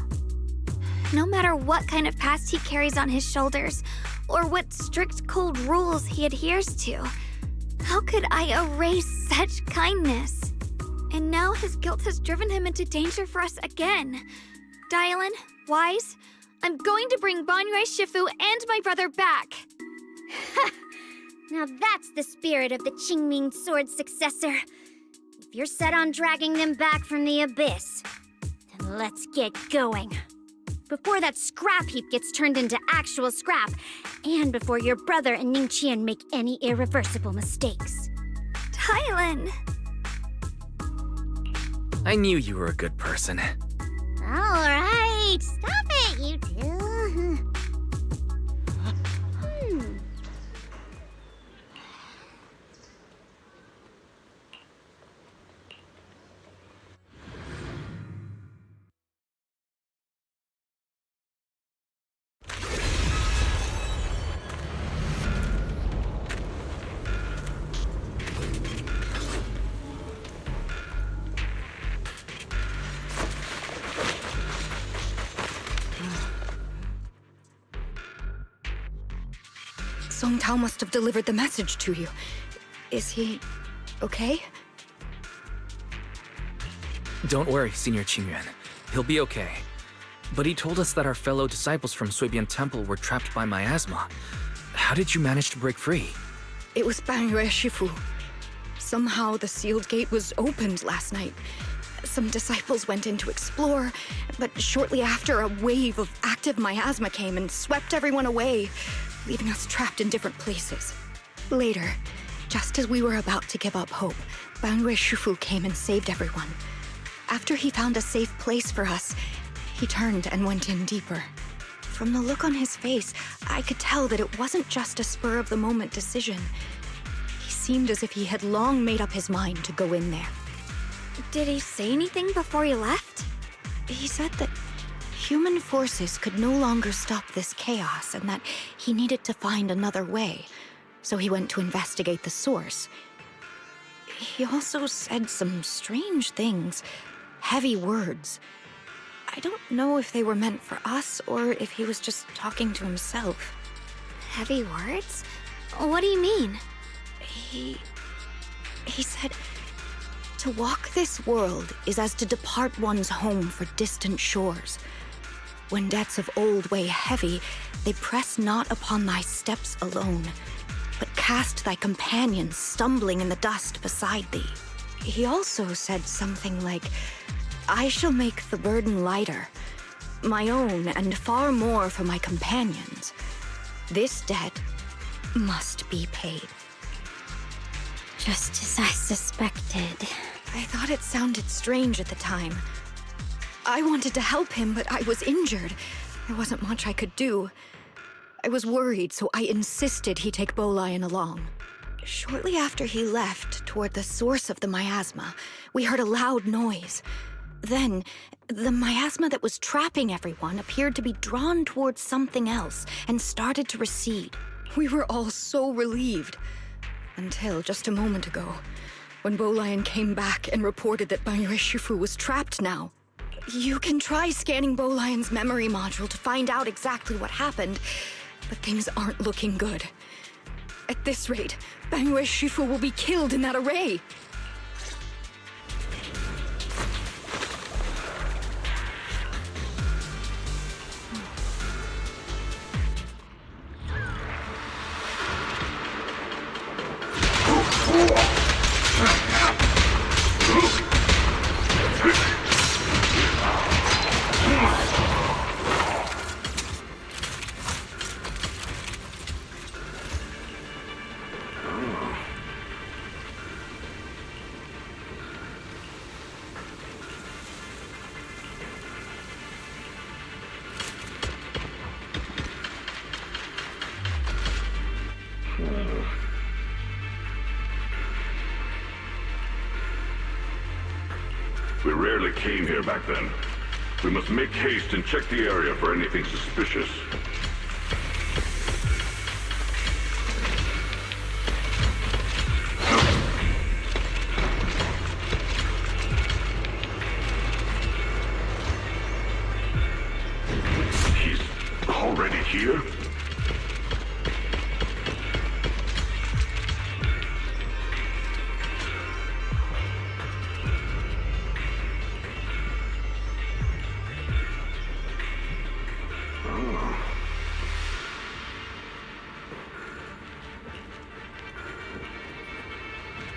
No matter what kind of past he carries on his shoulders, or what strict cold rules he adheres to, how could I erase such kindness? And now his guilt has driven him into danger for us again. Dylan, Wise, I'm going to bring Banyue Shifu and my brother back. Now that's the spirit of the Qingming sword successor. If you're set on dragging them back from the abyss, then let's get going. Before that scrap heap gets turned into actual scrap, and before your brother and Ningqian make any irreversible mistakes. Dylan! I knew you were a good person. Alright, stop it, you two. Song Tao must have delivered the message to you. Is he okay? Don't worry, Senior Qingyuan. He'll be okay. But he told us that our fellow disciples from Suibian Temple were trapped by miasma. How did you manage to break free? It was Banyue Shifu. Somehow the sealed gate was opened last night. Some disciples went in to explore, but shortly after, a wave of active miasma came and swept everyone away, leaving us trapped in different places. Later, just as we were about to give up hope, Banyue Shifu came and saved everyone. After he found a safe place for us, he turned and went in deeper. From the look on his face, I could tell that it wasn't just a spur-of-the-moment decision. He seemed as if he had long made up his mind to go in there. Did he say anything before he left? He said that human forces could no longer stop this chaos and that he needed to find another way, so he went to investigate the source. He also said some strange things, heavy words. I don't know if they were meant for us or if he was just talking to himself. Heavy words? What do you mean? He said, to walk this world is as to depart one's home for distant shores. When debts of old weigh heavy, they press not upon thy steps alone, but cast thy companions stumbling in the dust beside thee. he also said something like, I shall make the burden lighter, my own and far more for my companions. This debt must be paid. Just as I suspected. I thought it sounded strange at the time. I wanted to help him, but I was injured. There wasn't much I could do. I was worried, so I insisted he take Bolian along. Shortly after he left, toward the source of the miasma, we heard a loud noise. Then, the miasma that was trapping everyone appeared to be drawn towards something else and started to recede. We were all so relieved. Until just a moment ago, when Bolian came back and reported that Bangyue Shifu was trapped now. You can try scanning Bolian's memory module to find out exactly what happened, but things aren't looking good. At this rate, Bangyue Shifu will be killed in that array. We rarely came here back then. We must make haste and check the area for anything suspicious. He's already here?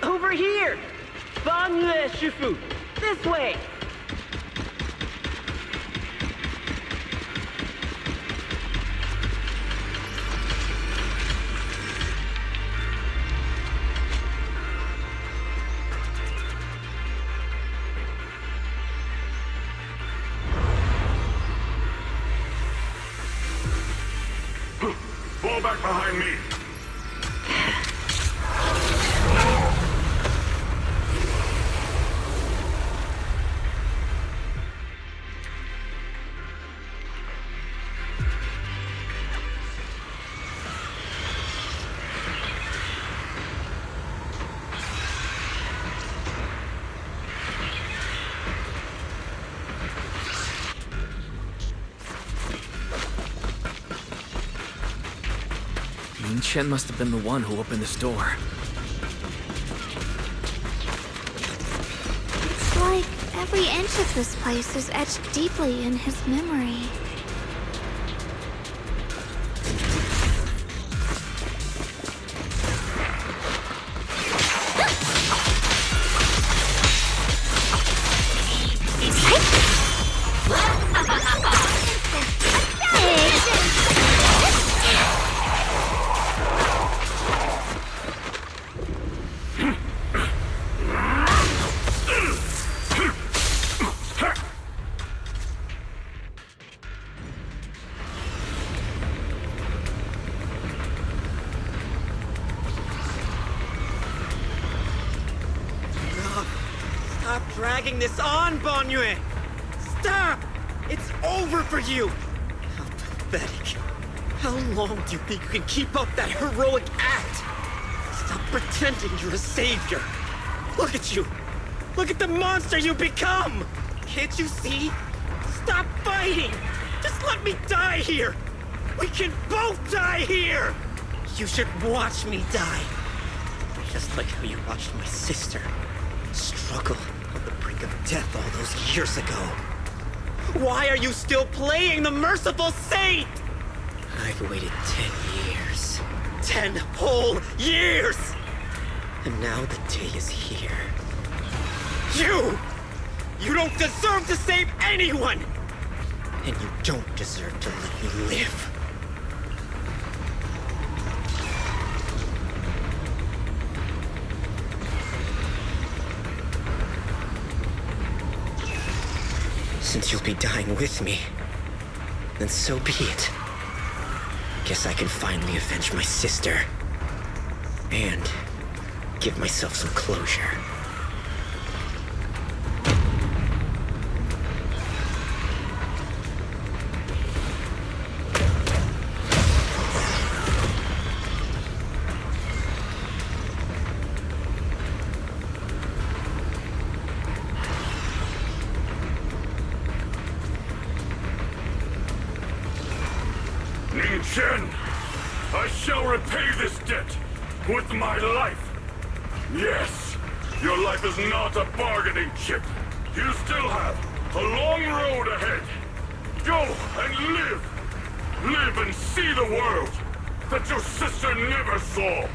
Over here! Bangyue Shifu! This way! Fall back behind me! Chen must have been the one who opened this door. It's like every inch of this place is etched deeply in his memory. Stop dragging this on, Bangyue! Stop! It's over for you! How pathetic. How long do you think you can keep up that heroic act? Stop pretending you're a savior. Look at you! Look at the monster you become! Can't you see? Stop fighting! Just let me die here! We can both die here! You should watch me die. Just like how you watched my sister struggle on the brink of death all those years ago. Why are you still playing the merciful saint? I've waited 10 years. 10 whole years! And now the day is here. You! You don't deserve to save anyone! And you don't deserve to let me live. Since you'll be dying with me, then so be it. Guess I can finally avenge my sister. And give myself some closure. Ning-Chen, I shall repay this debt with my life. Yes, your life is not a bargaining chip. You still have a long road ahead. Go and live. Live and see the world that your sister never saw.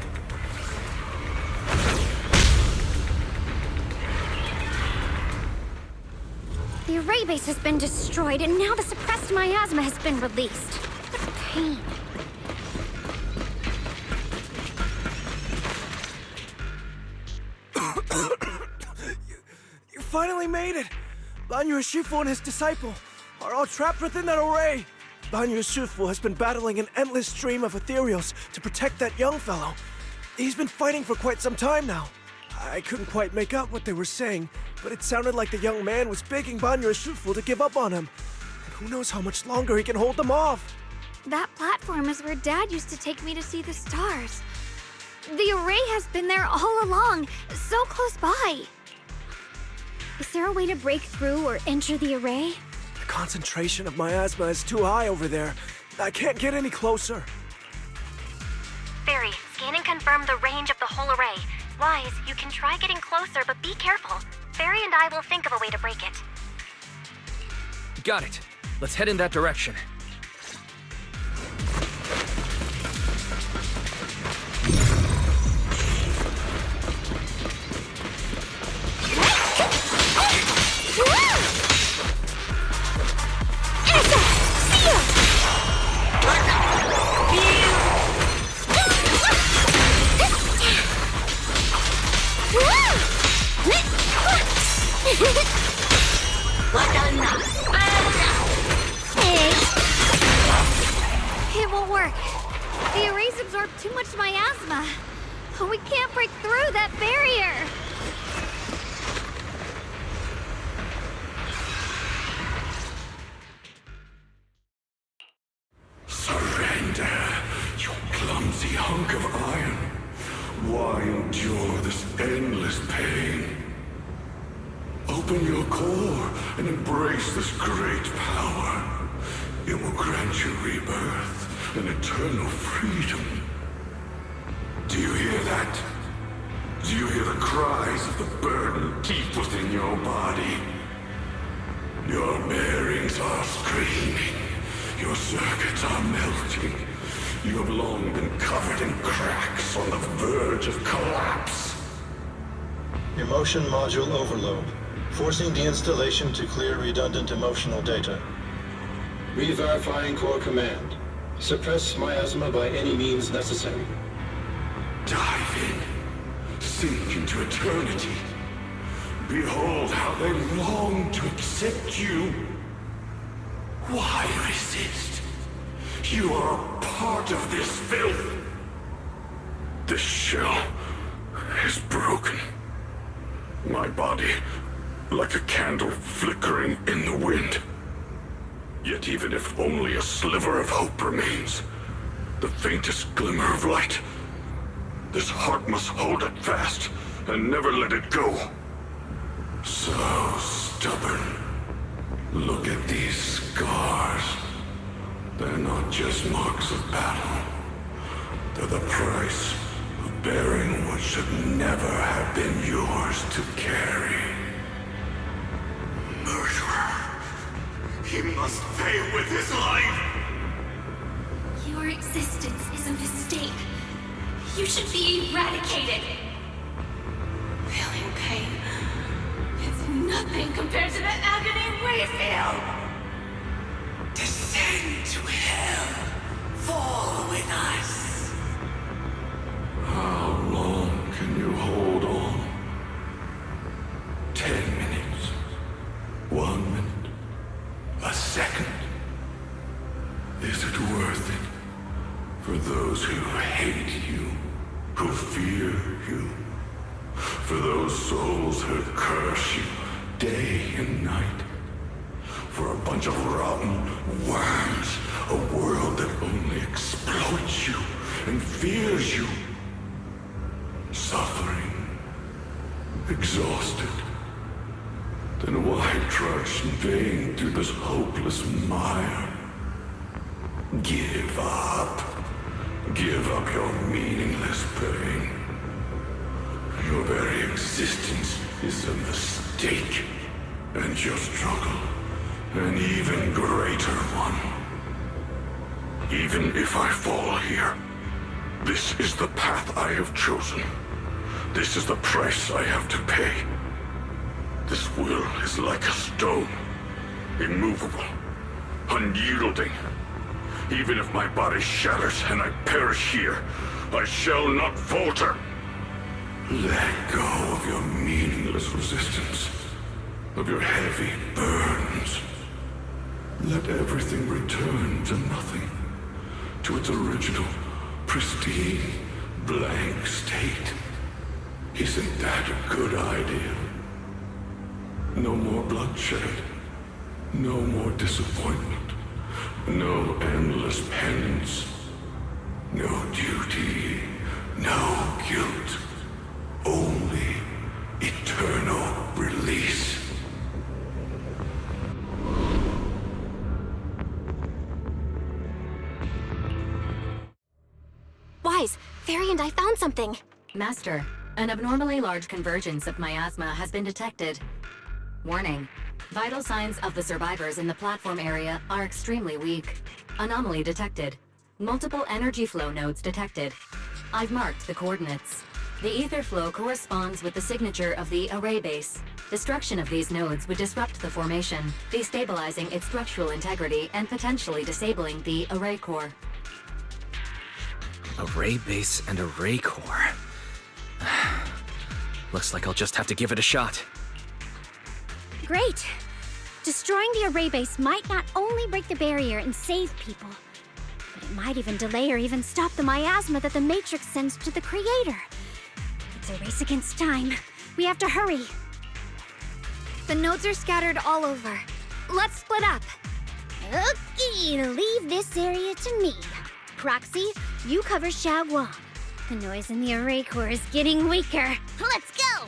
The array base has been destroyed, and now the suppressed miasma has been released. What pain. You finally made it! Banyu Shifu and his disciple are all trapped within that array. Banyu Shifu has been battling an endless stream of ethereals to protect that young fellow. He's been fighting for quite some time now. I couldn't quite make out what they were saying, but it sounded like the young man was begging Banyu Shifu to give up on him. And who knows how much longer he can hold them off. That platform is where Dad used to take me to see the stars. The array has been there all along, so close by. Is there a way to break through or enter the array? The concentration of miasma is too high over there. I can't get any closer. Fairy, scan and confirm the range of the whole array. Wise, you can try getting closer, but be careful. Fairy and I will think of a way to break it. Got it. Let's head in that direction. It won't work. The arrays absorb too much miasma. We can't break through that barrier. Surrender, you clumsy hunk of iron. Why endure this endless pain? Open your core and embrace this great power. It will grant you rebirth and eternal freedom. Do you hear that? Do you hear the cries of the burden deep within your body? Your bearings are screaming. Your circuits are melting. You have long been covered in cracks on the verge of collapse. Emotion module overload. Forcing deinstallation to clear redundant emotional data. Re-verifying core command. Suppress miasma by any means necessary. Dive in. Sink into eternity. Behold how they long to accept you. Why resist? You are a part of this filth. This shell is broken. My body, like a candle flickering in the wind. Yet even if only a sliver of hope remains, the faintest glimmer of light, this heart must hold it fast and never let it go. So stubborn. Look at these scars. They're not just marks of battle. They're the price of bearing what should never have been yours to carry. Murderer. He must pay with his life. Your existence is a mistake. You should be eradicated. Feeling pain It's nothing compared to the agony we feel. Descend to hell. Fall with us. How long can you hold on? 10 minutes. 1 minute. A second. Is it worth it? For those who hate you, who fear you, for those souls who curse you day and night, for a bunch of rotten worms, a world that only exploits you and fears you, suffering, exhausted, then why trudge in vain through this hopeless mire? Give up. Give up your meaningless pain. Your very existence is a mistake, and your struggle an even greater one. Even if I fall here, this is the path I have chosen. This is the price I have to pay. This will is like a stone, immovable, unyielding. Even if my body shatters and I perish here, I shall not falter. Let go of your meaningless resistance, of your heavy burdens. Let everything return to nothing, to its original, pristine, blank state. Isn't that a good idea? No more bloodshed, no more disappointment. No endless penance, no duty, no guilt, only eternal release. Wise, Fairy and I found something. Master, an abnormally large convergence of miasma has been detected. Warning. Vital signs of the survivors in the platform area are extremely weak. Anomaly detected. Multiple energy flow nodes detected. I've marked the coordinates. The ether flow corresponds with the signature of the array base. Destruction of these nodes would disrupt the formation, destabilizing its structural integrity and potentially disabling the array core. Array base and array core. Looks like I'll just have to give it a shot. Great! Destroying the array base might not only break the barrier and save people, but it might even delay or even stop the miasma that the Matrix sends to the Creator. It's a race against time. We have to hurry. The nodes are scattered all over. Let's split up. Okay, leave this area to me. Proxy, you cover Xiaoguang. The noise in the array core is getting weaker. Let's go!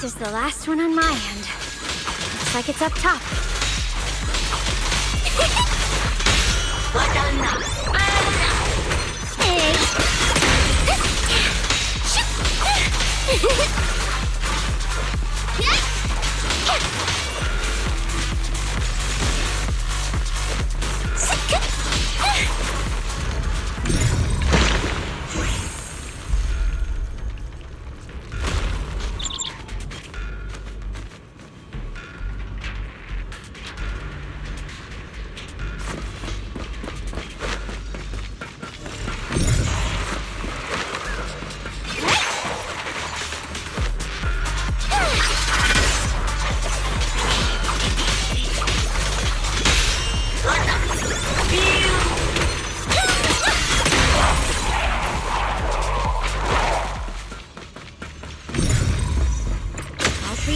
This is the last one on my end. Looks like it's up top.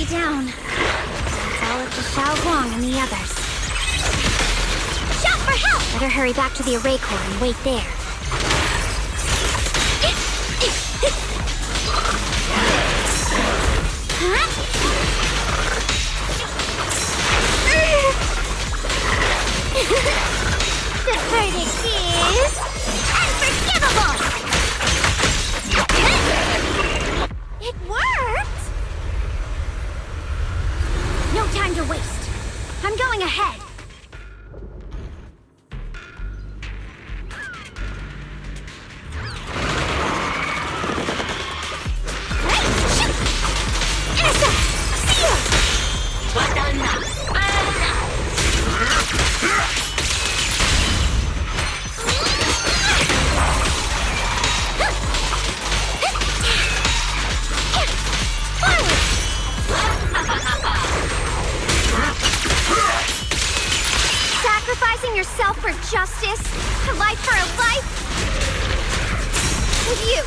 Down. That's all of the Xiaoguang and the others. for help! Better hurry back to the array core and wait there. The verdict is unforgivable! It worked! No time to waste. I'm going ahead. Sacrificing yourself for justice? A life for a life? And you,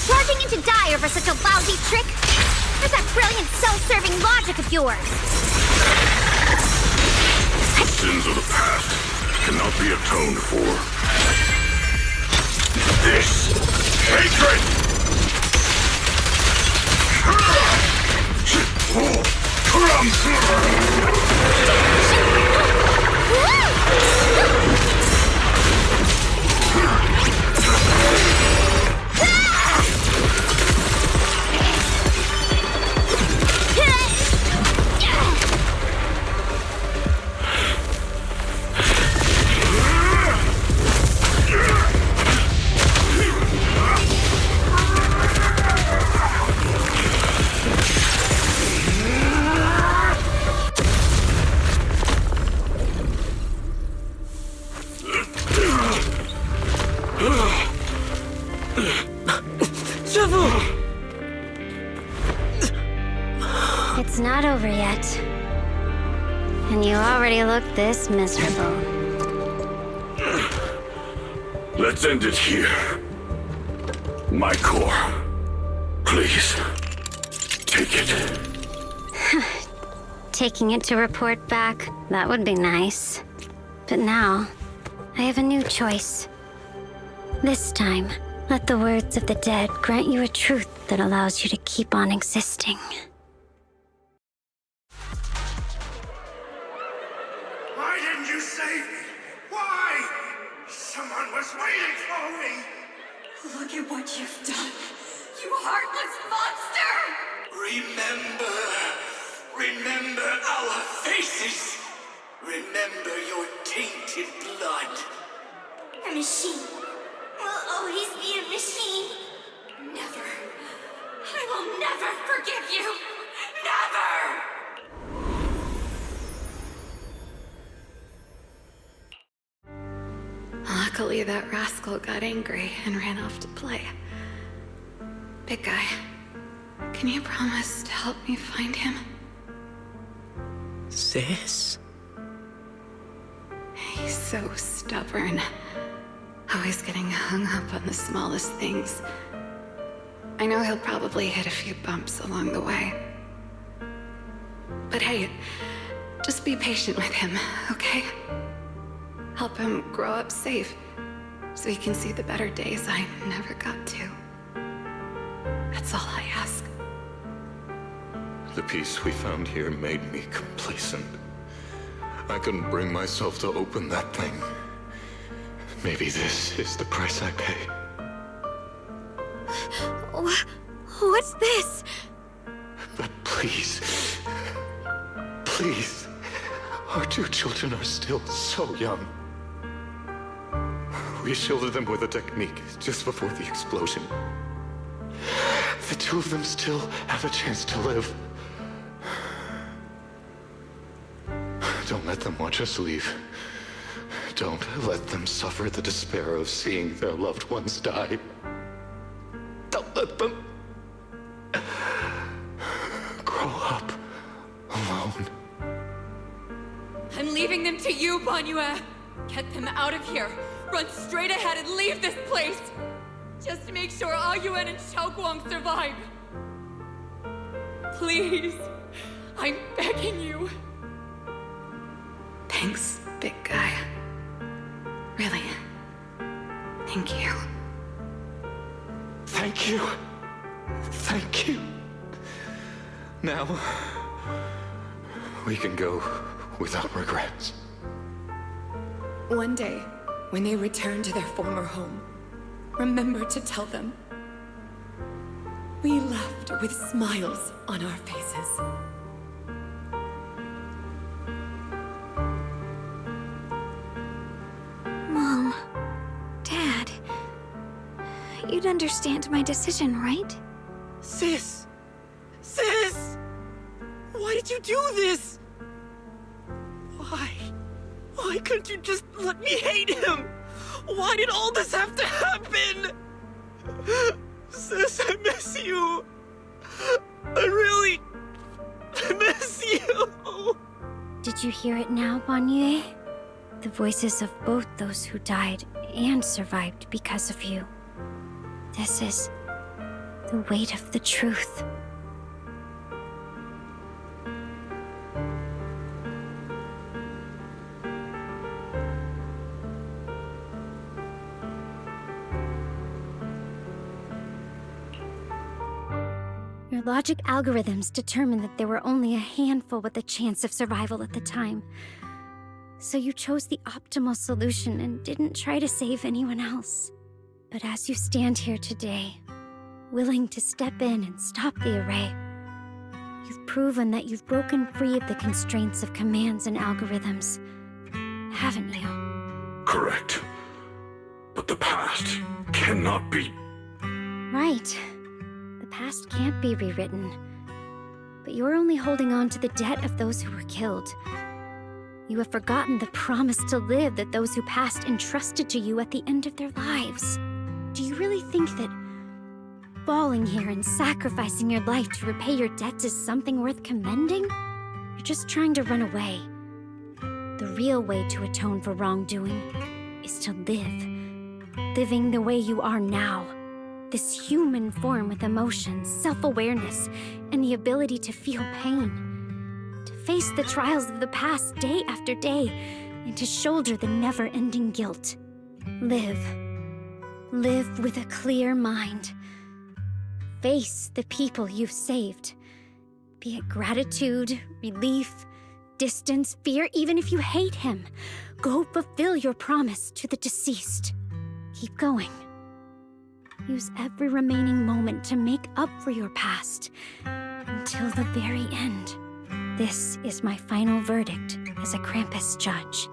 charging in to die over such a lousy trick? Where's that brilliant self-serving logic of yours? Sins of the past cannot be atoned for. This hatred! It's not over yet. And you already look this miserable. Let's end it here. My core. Please. Take it. Taking it to report back, that would be nice. But now, I have a new choice. This time, let the words of the dead grant you a truth that allows you to keep on existing. Why didn't you save me? Why? Someone was waiting for me! Look at what you've done, you heartless monster! Remember our faces! Remember your tainted blood! A machine will always be a machine. Never. I will never forgive you. Never! Luckily, that rascal got angry and ran off to play. Big guy, can you promise to help me find him? Sis? He's so stubborn. Always getting hung up on the smallest things. I know he'll probably hit a few bumps along the way. But hey, just be patient with him, okay? Help him grow up safe, so he can see the better days I never got to. That's all I ask. The peace we found here made me complacent. I couldn't bring myself to open that thing. Maybe this is the price I pay. What's this? But please, please, our two children are still so young. We shielded them with a technique just before the explosion. The two of them still have a chance to live. Don't let them watch us leave. Don't let them suffer the despair of seeing their loved ones die. Don't let them grow up alone. I'm leaving them to you, Banyue. Get them out of here. Run straight ahead and leave this place. Just to make sure Ayuan and Xiaoguang survive. Please. I'm begging you. Thanks, big guy. Thank you. Thank you. Thank you. Now, we can go without regrets. One day, when they return to their former home, remember to tell them we left with smiles on our faces. Mom, Dad, you'd understand my decision, right? Sis! Sis! Why did you do this? Why? Why couldn't you just let me hate him? Why did all this have to happen? Sis, I miss you. I really miss you. Did you hear it now, Banyue? The voices of both those who died and survived because of you. This is the weight of the truth. Your logic algorithms determined that there were only a handful with a chance of survival at the time. So you chose the optimal solution and didn't try to save anyone else. But as you stand here today, willing to step in and stop the array, you've proven that you've broken free of the constraints of commands and algorithms, haven't you? Correct. But the past cannot be... Right. The past can't be rewritten. But you're only holding on to the debt of those who were killed. You have forgotten the promise to live that those who passed entrusted to you at the end of their lives. Do you really think that falling here and sacrificing your life to repay your debts is something worth commending? You're just trying to run away. The real way to atone for wrongdoing is to live. Living the way you are now. This human form with emotions, self-awareness, and the ability to feel pain. To face the trials of the past day after day, and to shoulder the never-ending guilt. Live. Live with a clear mind. Face the people you've saved. Be it gratitude, relief, distance, fear, even if you hate him. Go fulfill your promise to the deceased. Keep going. Use every remaining moment to make up for your past, until the very end. This is my final verdict as a Krampus judge.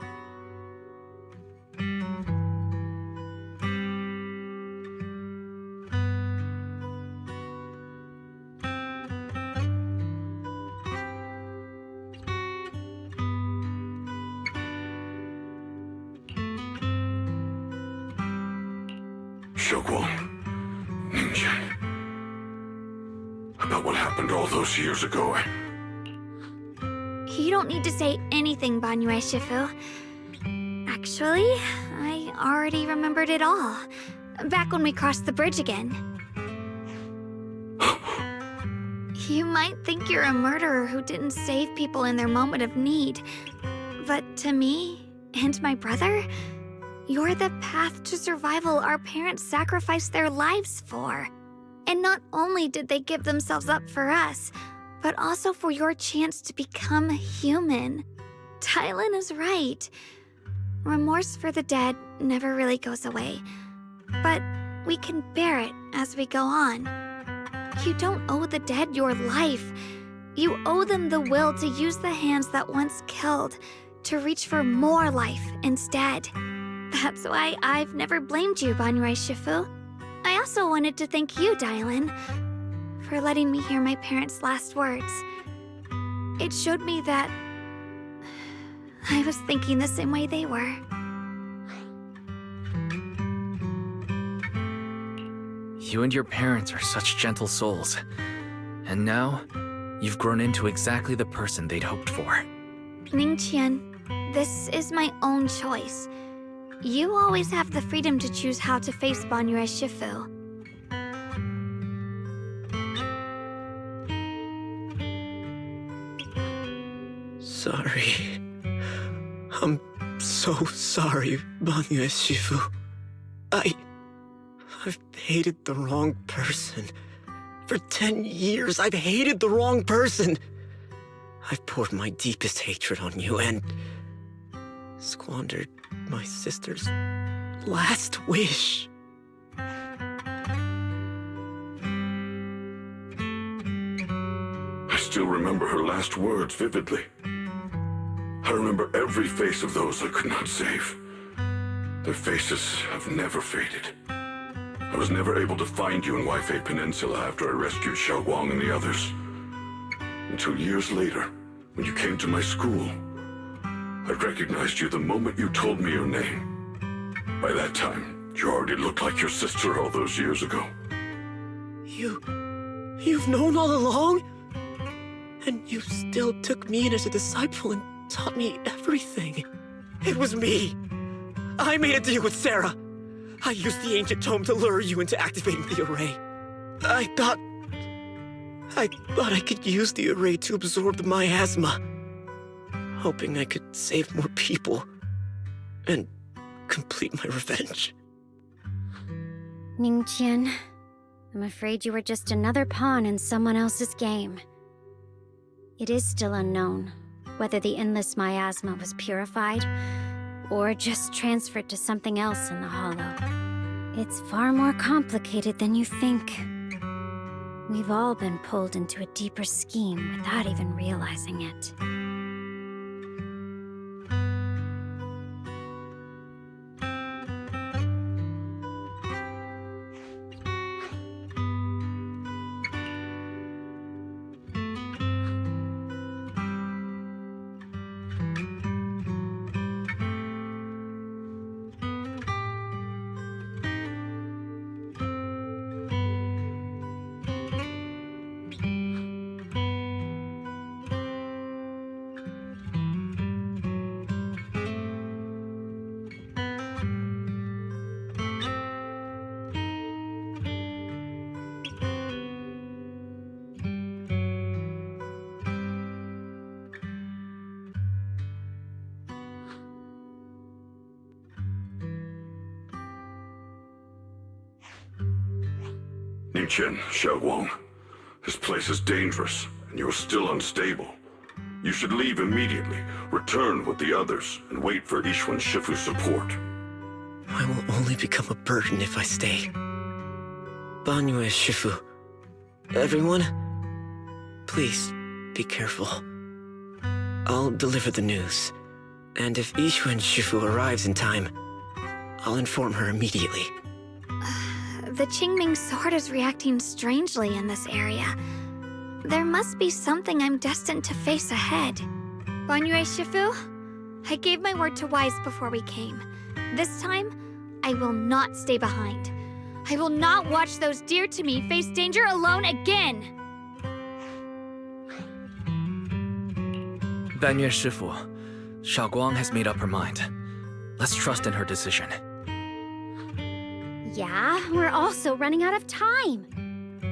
Xiaoguang, Ninja. About what happened all those years ago. You don't need to say anything, Banyue Shifu. Actually, I already remembered it all. Back when we crossed the bridge again. You might think you're a murderer who didn't save people in their moment of need. But to me, and my brother, you're the path to survival our parents sacrificed their lives for. And not only did they give themselves up for us, but also for your chance to become human. Tylin is right. Remorse for the dead never really goes away. But we can bear it as we go on. You don't owe the dead your life. You owe them the will to use the hands that once killed to reach for more life instead. That's why I've never blamed you, Banyue Shifu. I also wanted to thank you, Tylin, for letting me hear my parents' last words. It showed me that I was thinking the same way they were. You and your parents are such gentle souls. And now, you've grown into exactly the person they'd hoped for. Ningqian, this is my own choice. You always have the freedom to choose how to face Banyue Shifu. Sorry. I'm so sorry, Banyue Shifu. I've hated the wrong person. For 10 years, I've hated the wrong person. I've poured my deepest hatred on you and squandered my sister's last wish. I still remember her last words vividly. I remember every face of those I could not save. Their faces have never faded. I was never able to find you in Waifei Peninsula after I rescued Xiaoguang and the others. Until years later, when you came to my school, I recognized you the moment you told me your name. By that time, you already looked like your sister all those years ago. You've known all along? And you still took me in as a disciple and taught me everything. It was me. I made a deal with Sarah. I used the ancient tome to lure you into activating the array. I thought I could use the array to absorb the miasma, hoping I could save more people and complete my revenge. Ningqian, I'm afraid you were just another pawn in someone else's game. It is still unknown whether the endless miasma was purified or just transferred to something else in the Hollow. It's far more complicated than you think. We've all been pulled into a deeper scheme without even realizing it. Ningqian, Xiaoguang, this place is dangerous, and you're still unstable. You should leave immediately, return with the others, and wait for Yixuan Shifu's support. I will only become a burden if I stay. Banyue Shifu, everyone, please be careful. I'll deliver the news, and if Yixuan Shifu arrives in time, I'll inform her immediately. The Qingming sword is reacting strangely in this area. There must be something I'm destined to face ahead. Banyue Shifu, I gave my word to Wise before we came. This time, I will not stay behind. I will not watch those dear to me face danger alone again! Banyue Shifu, Xiaoguang has made up her mind. Let's trust in her decision. Yeah, we're also running out of time.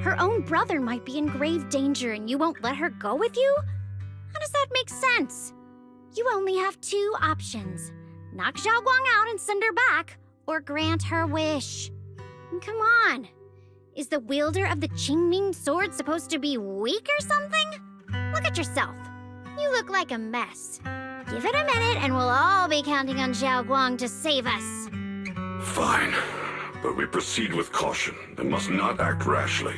Her own brother might be in grave danger and you won't let her go with you? How does that make sense? You only have two options. Knock Xiaoguang out and send her back, or grant her wish. Come on. Is the wielder of the Qingming sword supposed to be weak or something? Look at yourself. You look like a mess. Give it a minute and we'll all be counting on Xiaoguang to save us. Fine, but we proceed with caution and must not act rashly.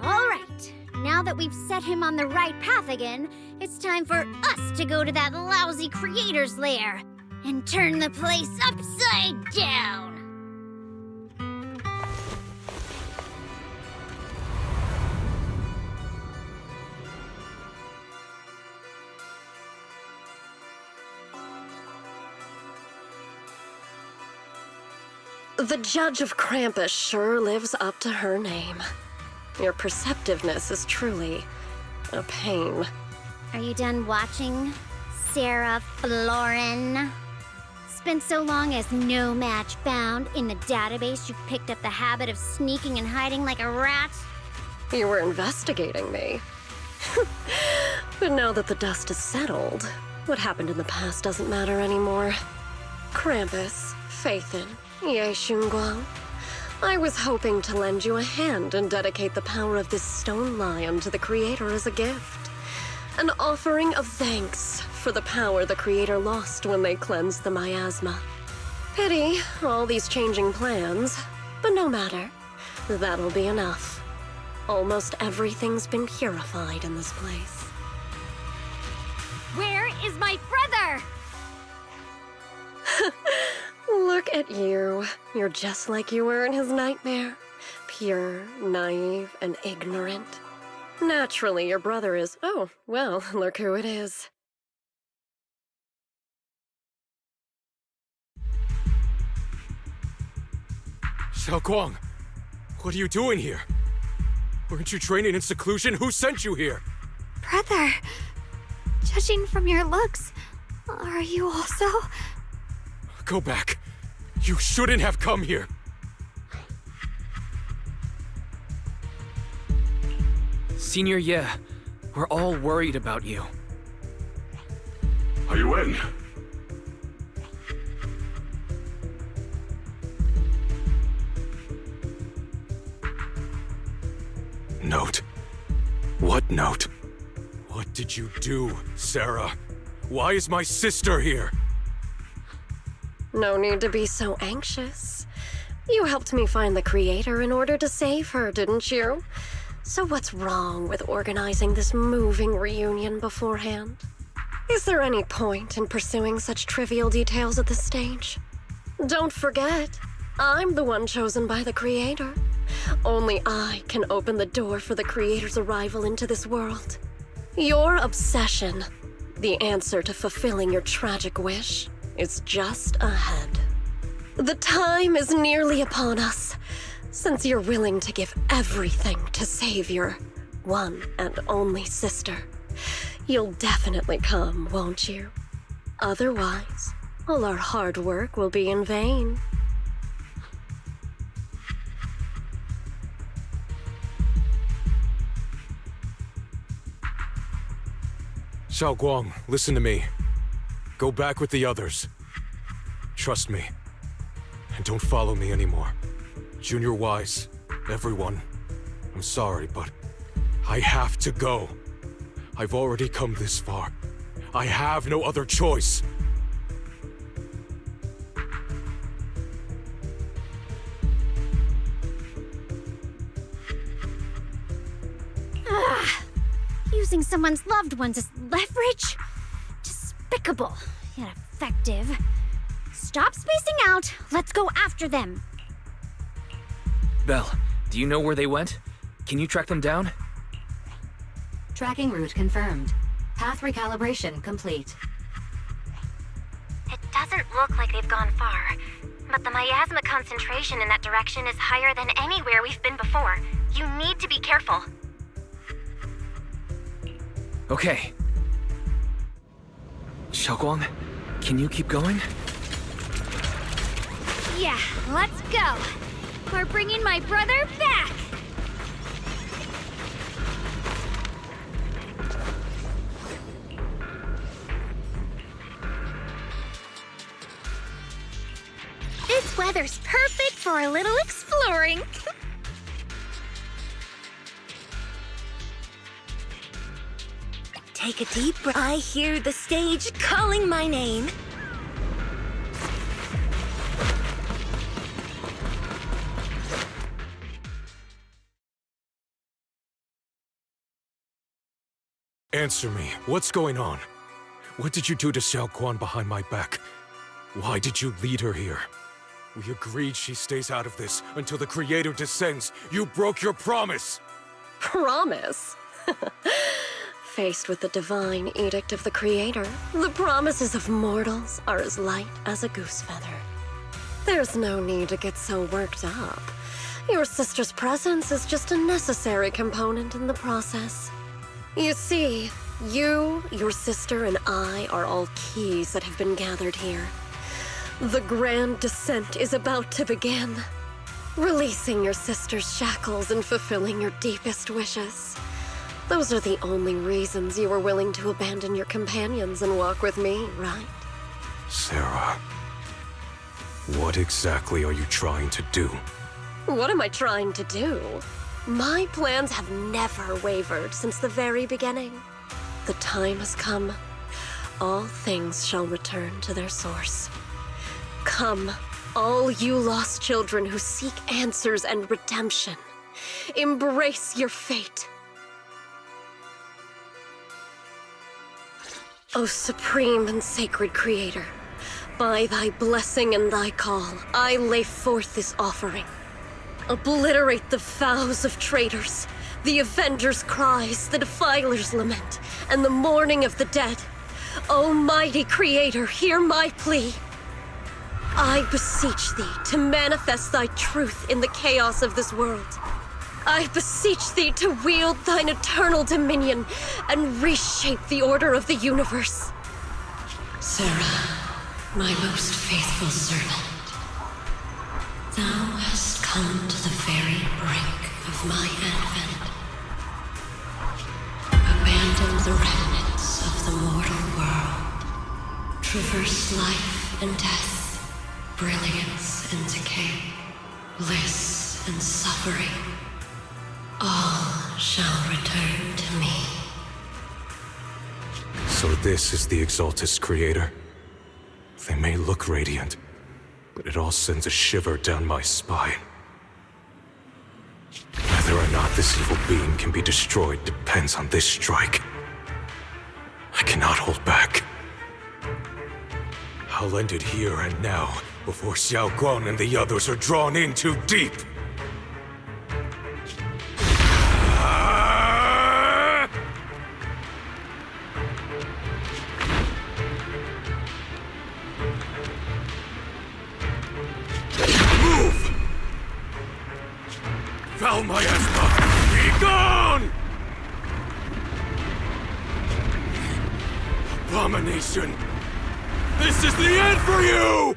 All right, now that we've set him on the right path again, it's time for us to go to that lousy creator's lair and turn the place upside down. The Judge of Krampus sure lives up to her name. Your perceptiveness is truly a pain. Are you done watching, Sarah Florin? Spent so long as no match found in the database, you picked up the habit of sneaking and hiding like a rat? You were investigating me. But now that the dust has settled, what happened in the past doesn't matter anymore. Krampus, Phaethon, Ye Xunguang. I was hoping to lend you a hand and dedicate the power of this stone lion to the Creator as a gift. An offering of thanks for the power the Creator lost when they cleansed the miasma. Pity, all these changing plans, but no matter. That'll be enough. Almost everything's been purified in this place. Where is my brother? Look at you. You're just like you were in his nightmare. Pure, naive, and ignorant. Naturally, your brother is... Oh, well, look who it is. Xiaoguang, what are you doing here? Weren't you training in seclusion? Who sent you here? Brother, judging from your looks, are you also... Go back. You shouldn't have come here. Senior Ye, we're all worried about you. Are you in? Note? What note? What did you do, Sarah? Why is my sister here? No need to be so anxious. You helped me find the Creator in order to save her, didn't you? So what's wrong with organizing this moving reunion beforehand? Is there any point in pursuing such trivial details at this stage? Don't forget, I'm the one chosen by the Creator. Only I can open the door for the Creator's arrival into this world. Your obsession, the answer to fulfilling your tragic wish, is just ahead. The time is nearly upon us. Since you're willing to give everything to save your one and only sister, you'll definitely come, won't you? Otherwise, all our hard work will be in vain. Xiaoguang, listen to me. Go back with the others. Trust me. And don't follow me anymore. Junior Wise, everyone, I'm sorry, but I have to go. I've already come this far. I have no other choice. Using someone's loved ones as leverage? Despicable, yet effective. Stop spacing out. Let's go after them. Belle, do you know where they went? Can you track them down? Tracking route confirmed. Path recalibration complete. It doesn't look like they've gone far, but the miasma concentration in that direction is higher than anywhere we've been before. You need to be careful. Okay. Xiaoguang, can you keep going? Yeah, let's go. We're bringing my brother back. This weather's perfect for a little exploring. Take a deep breath. I hear the stage calling my name. Answer me. What's going on? What did you do to Xiaoguang behind my back? Why did you lead her here? We agreed she stays out of this until the Creator descends. You broke your promise! Promise? Faced with the divine edict of the Creator, the promises of mortals are as light as a goose feather. There's no need to get so worked up. Your sister's presence is just a necessary component in the process. You see, you, your sister, and I are all keys that have been gathered here. The grand descent is about to begin. Releasing your sister's shackles and fulfilling your deepest wishes. Those are the only reasons you were willing to abandon your companions and walk with me, right? Sarah, what exactly are you trying to do? What am I trying to do? My plans have never wavered since the very beginning. The time has come. All things shall return to their source. Come, all you lost children who seek answers and redemption. Embrace your fate. O supreme and sacred creator, by thy blessing and thy call, I lay forth this offering. Obliterate the vows of traitors, the avengers' cries, the defilers' lament, and the mourning of the dead. O mighty creator, hear my plea. I beseech thee to manifest thy truth in the chaos of this world. I beseech thee to wield thine eternal dominion and reshape the order of the universe. Sarah, my most faithful servant, thou hast come to the very brink of my advent. Abandon the remnants of the mortal world. Traverse life and death, brilliance and decay, bliss and suffering. All shall return to me. So this is the Exaltus creator. They may look radiant, but it all sends a shiver down my spine. Whether or not this evil being can be destroyed depends on this strike. I cannot hold back. I'll end it here and now, before Xiao Guang and the others are drawn in too deep. Foul miasma! Be gone! Abomination! This is the end for you!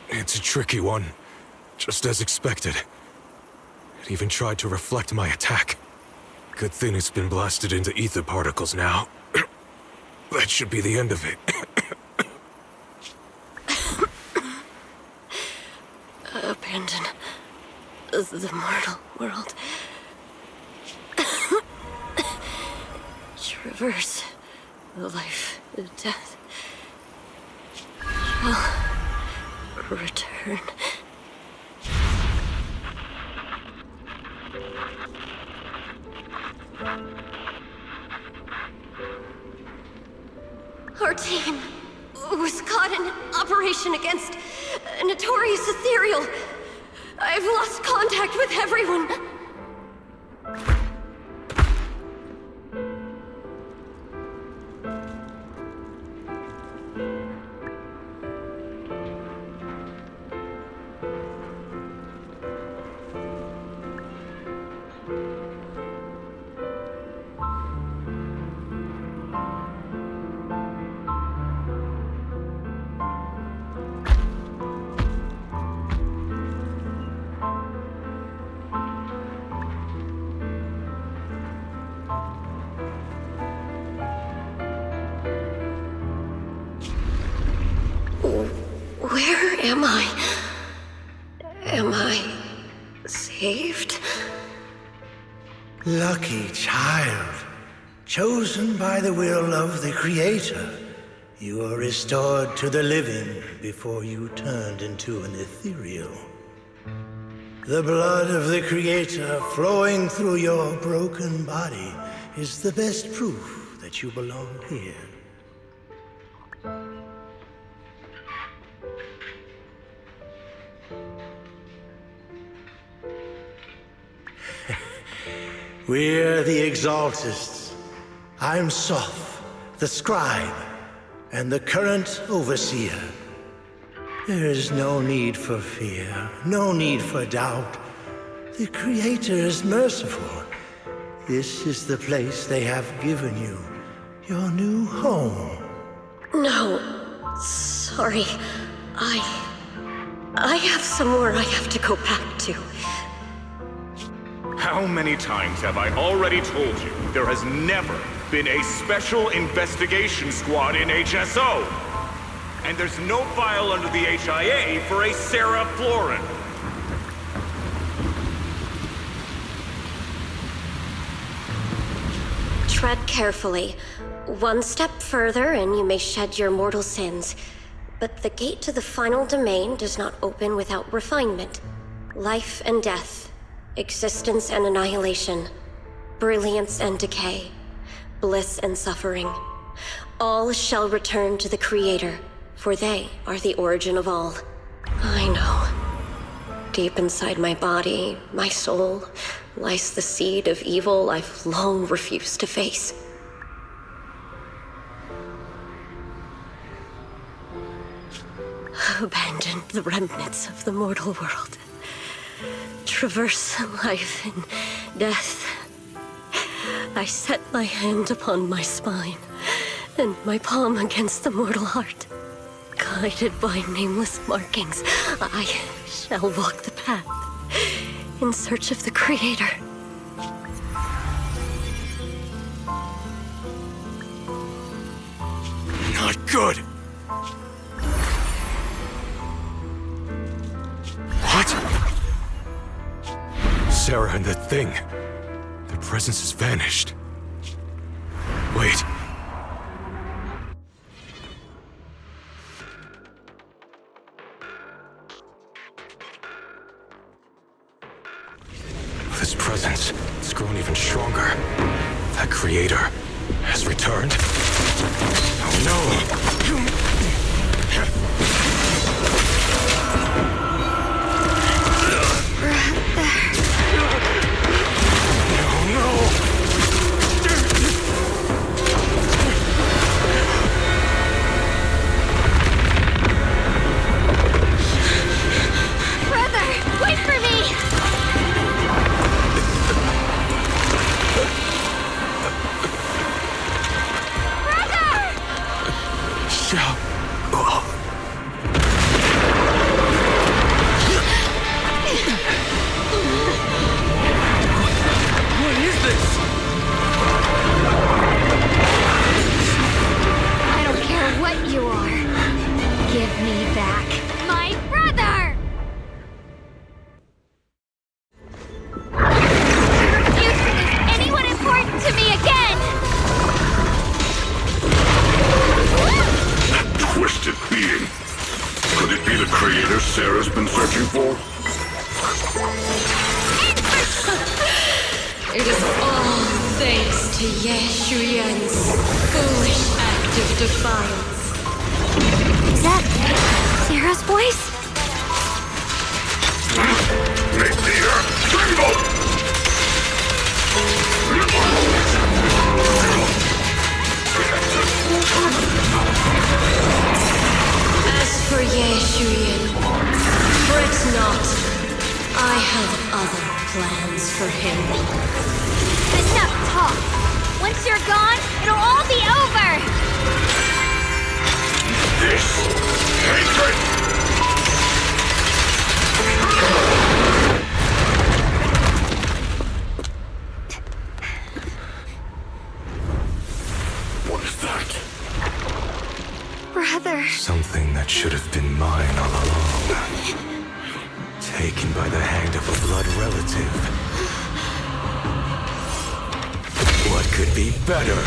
It's a tricky one, just as expected. It even tried to reflect my attack. Good thing it's been blasted into ether particles now. That should be the end of it. Abandon the mortal world. Traverse life and death. Shall return. Our team was caught in an operation against a notorious ethereal. I've lost contact with everyone. Where am I? Am I saved? Lucky child, chosen by the will of the Creator, you were restored to the living before you turned into an ethereal. The blood of the Creator flowing through your broken body is the best proof that you belong here. We're the Exaltists. I'm Soph, the scribe, and the current overseer. There is no need for fear, no need for doubt. The Creator is merciful. This is the place they have given you. Your new home. No. Sorry. I have somewhere I have to go back to. How many times have I already told you there has never been a special investigation squad in HSO? And there's no file under the HIA for a Sarah Florin. Tread carefully. One step further and you may shed your mortal sins. But the gate to the final domain does not open without refinement. Life and death, existence and annihilation, brilliance and decay, bliss and suffering. All shall return to the Creator, for they are the origin of all. I know. Deep inside my body, my soul, lies the seed of evil I've long refused to face. Abandon the remnants of the mortal world. Traverse life and death. I set my hand upon my spine, and my palm against the mortal heart. Guided by nameless markings, I shall walk the path in search of the Creator. Not good! What? Sarah and the thing. Their presence has vanished. Wait. This presence has grown even stronger. That Creator has returned. Oh no! It is all thanks to Ye Shuyan's foolish act of defiance. Is that Sarah's voice? Make the earth tremble! As for Ye Shuyan, fret not. I have other plans for him. Enough talk! Once you're gone, it'll all be over! This hatred! What is that? Brother. Something that should have been mine all along. Taken by the hand of a blood relative. What could be better?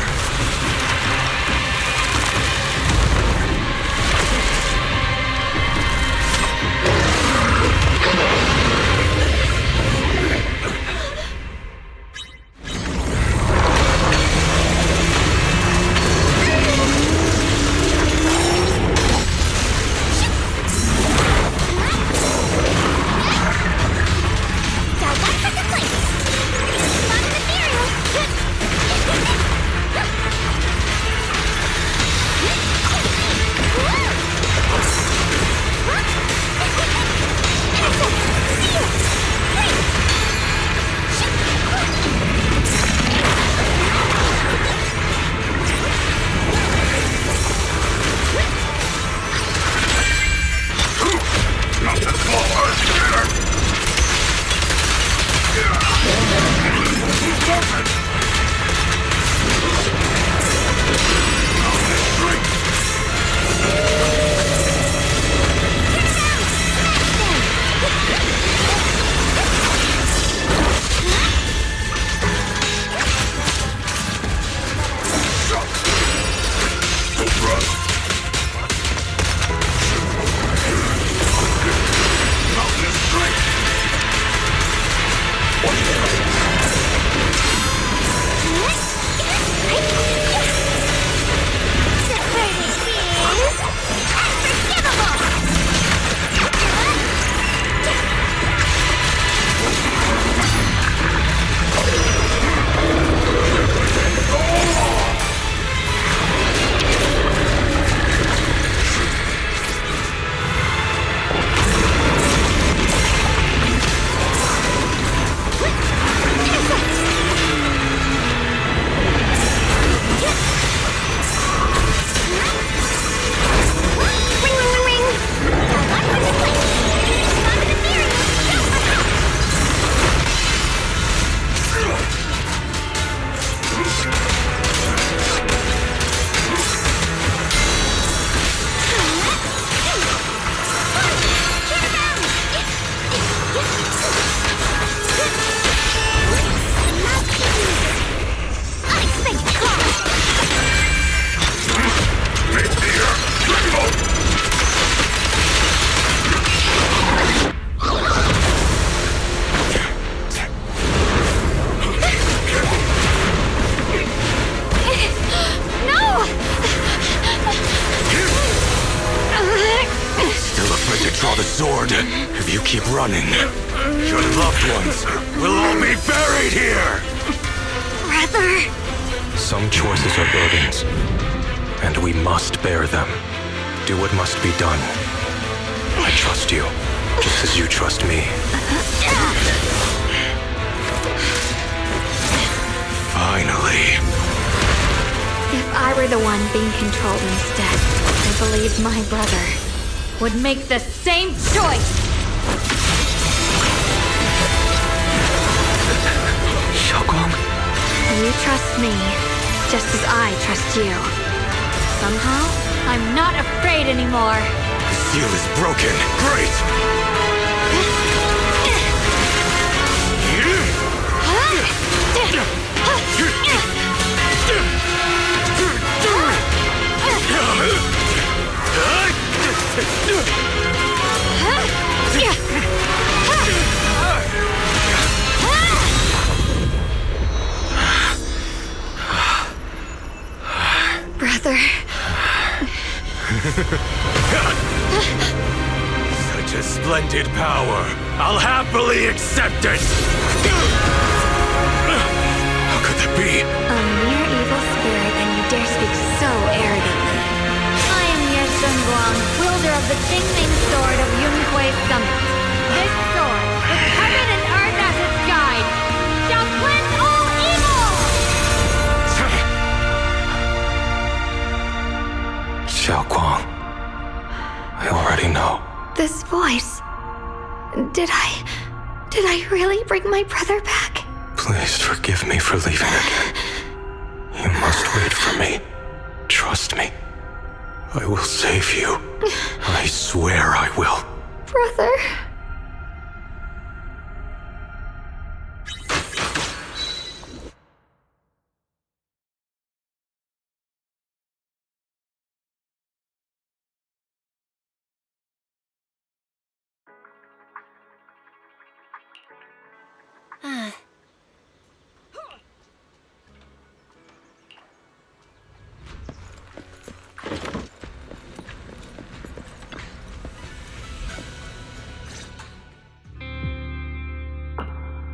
you keep running, your loved ones will all be buried here! Brother! Some choices are burdens, and we must bear them. Do what must be done. I trust you, just as you trust me. Finally. If I were the one being controlled instead, I believe my brother would make the same choice! Xiaoguang? You trust me, just as I trust you. Somehow, I'm not afraid anymore. The seal is broken. Great! Brother. Such a splendid power. I'll happily accept it. How could that be? A mere evil spirit, and you dare speak so arrogantly. I am Ye Zhenguang, wielder of the Qingming Sword of Yunhui Summit. This sword, with heaven and earth as its guide, shall cleanse all evil! Xiaoguang, I already know. This voice... Did I really bring my brother back? Please forgive me for leaving again. You must wait for me. Trust me. I will save you. I swear I will. Brother...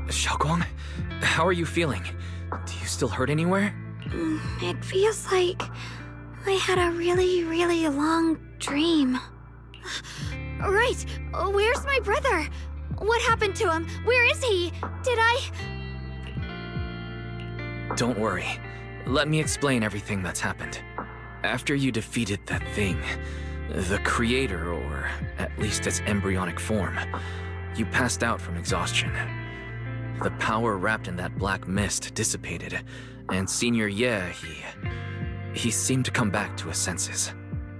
Xiaoguang, how are you feeling? Do you still hurt anywhere? It feels like I had a really, really long dream. Right! Where's my brother? What happened to him? Where is he? Did I... Don't worry. Let me explain everything that's happened. After you defeated that thing, the creator, or at least its embryonic form, you passed out from exhaustion. The power wrapped in that black mist dissipated, and Senior Ye, he seemed to come back to his senses.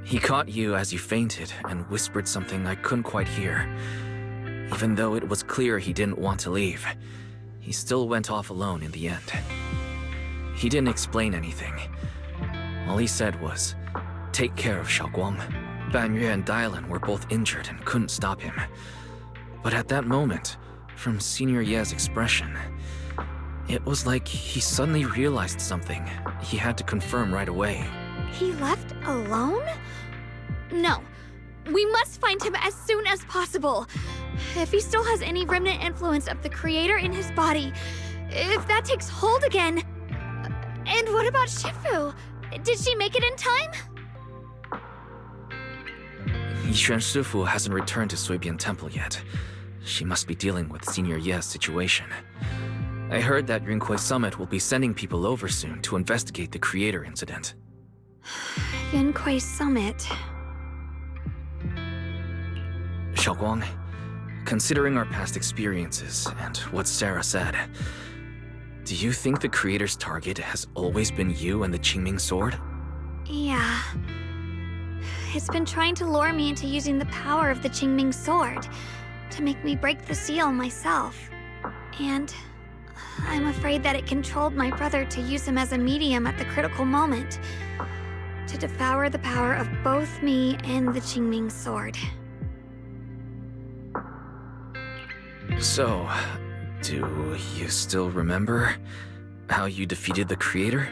He caught you as you fainted and whispered something I couldn't quite hear. Even though it was clear he didn't want to leave, he still went off alone in the end. He didn't explain anything. All he said was, "Take care of Xiaoguang." Ban Yue and Dylan were both injured and couldn't stop him. But at that moment, from Senior Ye's expression, it was like he suddenly realized something he had to confirm right away. He left alone? No. We must find him as soon as possible. If he still has any remnant influence of the Creator in his body, if that takes hold again... And what about Shifu? Did she make it in time? Yixuan Shifu hasn't returned to Suibian Temple yet. She must be dealing with Senior Ye's situation. I heard that Yunhui Summit will be sending people over soon to investigate the Creator incident. Yunhui Summit... Xiaoguang, considering our past experiences and what Sarah said, do you think the Creator's target has always been you and the Qingming Sword? Yeah. It's been trying to lure me into using the power of the Qingming Sword to make me break the seal myself. And I'm afraid that it controlled my brother to use him as a medium at the critical moment, to devour the power of both me and the Qingming Sword. So, do you still remember how you defeated the Creator?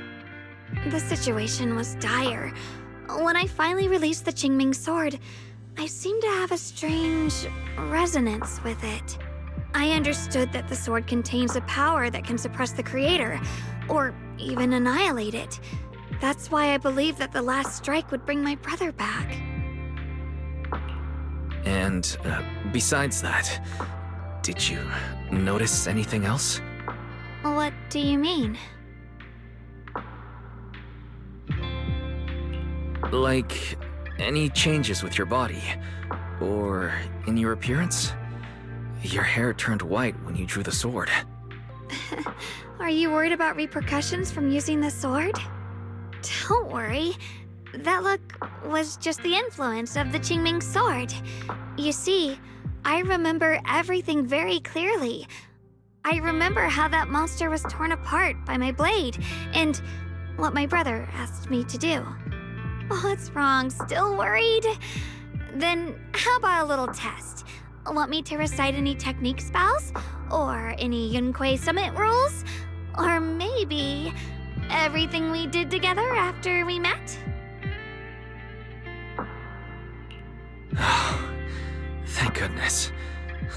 The situation was dire. When I finally released the Qingming Sword, I seem to have a strange resonance with it. I understood that the sword contains a power that can suppress the creator, or even annihilate it. That's why I believe that the last strike would bring my brother back. And besides that, did you notice anything else? What do you mean? Like, any changes with your body? Or in your appearance? Your hair turned white when you drew the sword. Are you worried about repercussions from using the sword? Don't worry. That look was just the influence of the Qingming sword. You see, I remember everything very clearly. I remember how that monster was torn apart by my blade, and what my brother asked me to do. What's wrong? Still worried? Then how about a little test? Want me to recite any technique spells? Or any Yunquei Summit rules? Or maybe everything we did together after we met? Thank goodness.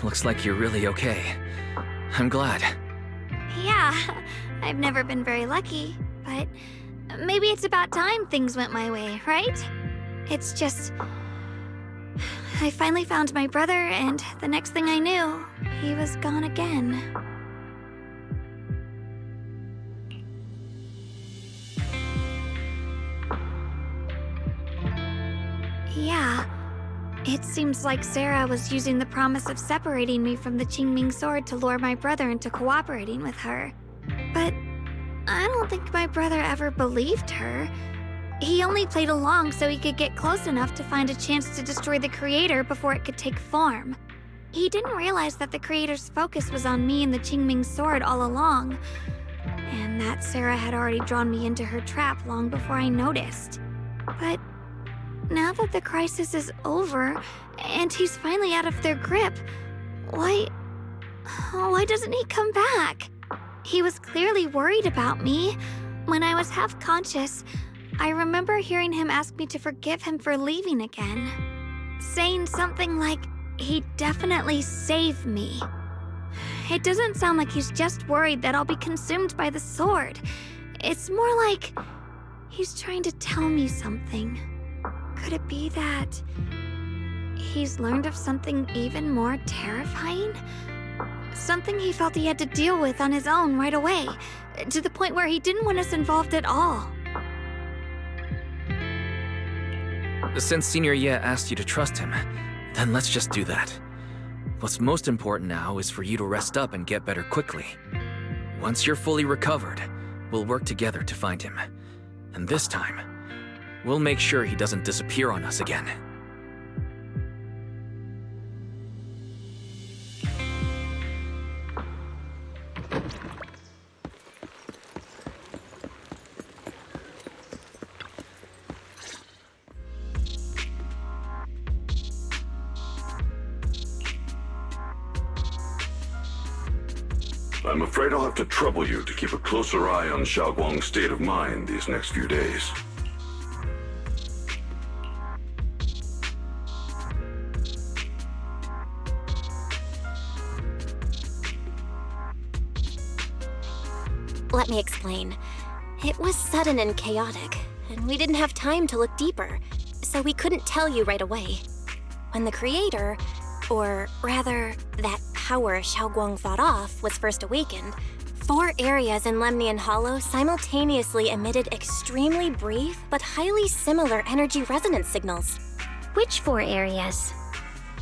Looks like you're really okay. I'm glad. Yeah, I've never been very lucky, but maybe it's about time things went my way, right? It's just... I finally found my brother, and the next thing I knew, he was gone again. Yeah, it seems like Sarah was using the promise of separating me from the Qingming sword to lure my brother into cooperating with her. But I don't think my brother ever believed her. He only played along so he could get close enough to find a chance to destroy the creator before it could take form. He didn't realize that the creator's focus was on me and the Qingming sword all along, and that Sarah had already drawn me into her trap long before I noticed. But now that the crisis is over, and he's finally out of their grip, why doesn't he come back? He was clearly worried about me. When I was half conscious, I remember hearing him ask me to forgive him for leaving again, saying something like he'd definitely save me. It doesn't sound like he's just worried that I'll be consumed by the sword. It's more like he's trying to tell me something. Could it be that he's learned of something even more terrifying? Something he felt he had to deal with on his own right away, to the point where he didn't want us involved at all. Since Senior Ye asked you to trust him, then let's just do that. What's most important now is for you to rest up and get better quickly. Once you're fully recovered, we'll work together to find him. And this time, we'll make sure he doesn't disappear on us again. I'm afraid I'll have to trouble you to keep a closer eye on Xiaoguang's state of mind these next few days. Let me explain. It was sudden and chaotic, and we didn't have time to look deeper, so we couldn't tell you right away. When the creator, or rather, that power Xiaoguang fought off, was first awakened, 4 areas in Lemnian Hollow simultaneously emitted extremely brief but highly similar energy resonance signals. Which 4 areas?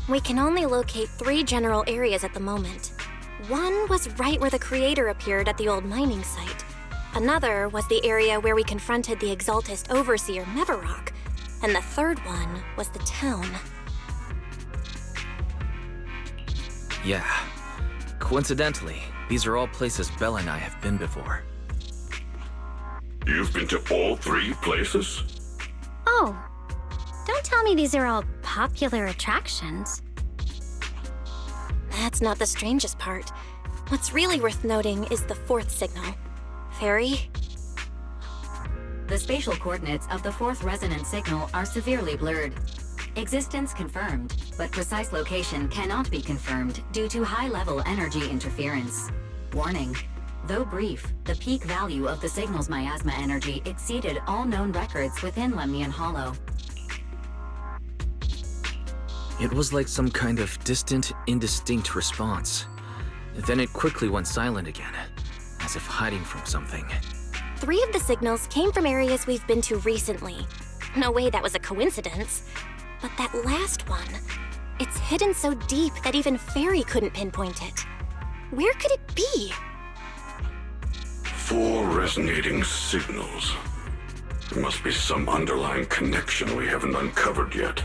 We can only locate 3 general areas at the moment. One was right where the creator appeared at the old mining site. Another was the area where we confronted the Exaltist Overseer Mevarok. And the third one was the town. Yeah. Coincidentally, these are all places Bella and I have been before. You've been to all 3 places? Oh, don't tell me these are all popular attractions. That's not the strangest part. What's really worth noting is the 4th signal. Fairy? The spatial coordinates of the 4th resonance signal are severely blurred. Existence confirmed, but precise location cannot be confirmed due to high-level energy interference. Warning. Though brief, the peak value of the signal's miasma energy exceeded all known records within Lemnian Hollow. It was like some kind of distant, indistinct response. Then it quickly went silent again, as if hiding from something. 3 of the signals came from areas we've been to recently. No way that was a coincidence. But that last one, it's hidden so deep that even Fairy couldn't pinpoint it. Where could it be? 4 resonating signals. There must be some underlying connection we haven't uncovered yet.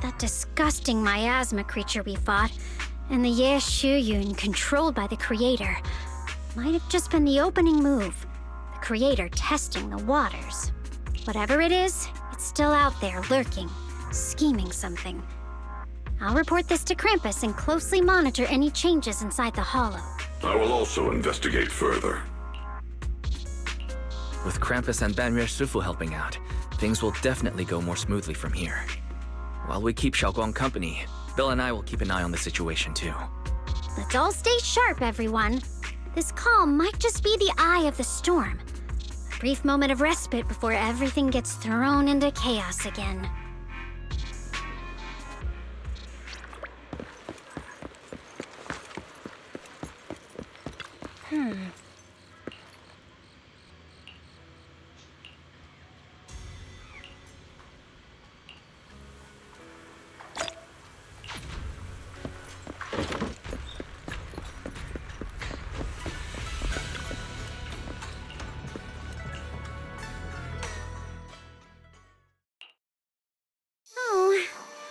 That disgusting miasma creature we fought, and the Ye Shuyun controlled by the Creator, might have just been the opening move. The Creator testing the waters. Whatever it is, it's still out there lurking, scheming something. I'll report this to Krampus and closely monitor any changes inside the Hollow. I will also investigate further. With Krampus and Banrei Shifu helping out, things will definitely go more smoothly from here. While we keep Xiaoguang company, Bill and I will keep an eye on the situation too. Let's all stay sharp, everyone. This calm might just be the eye of the storm. A brief moment of respite before everything gets thrown into chaos again.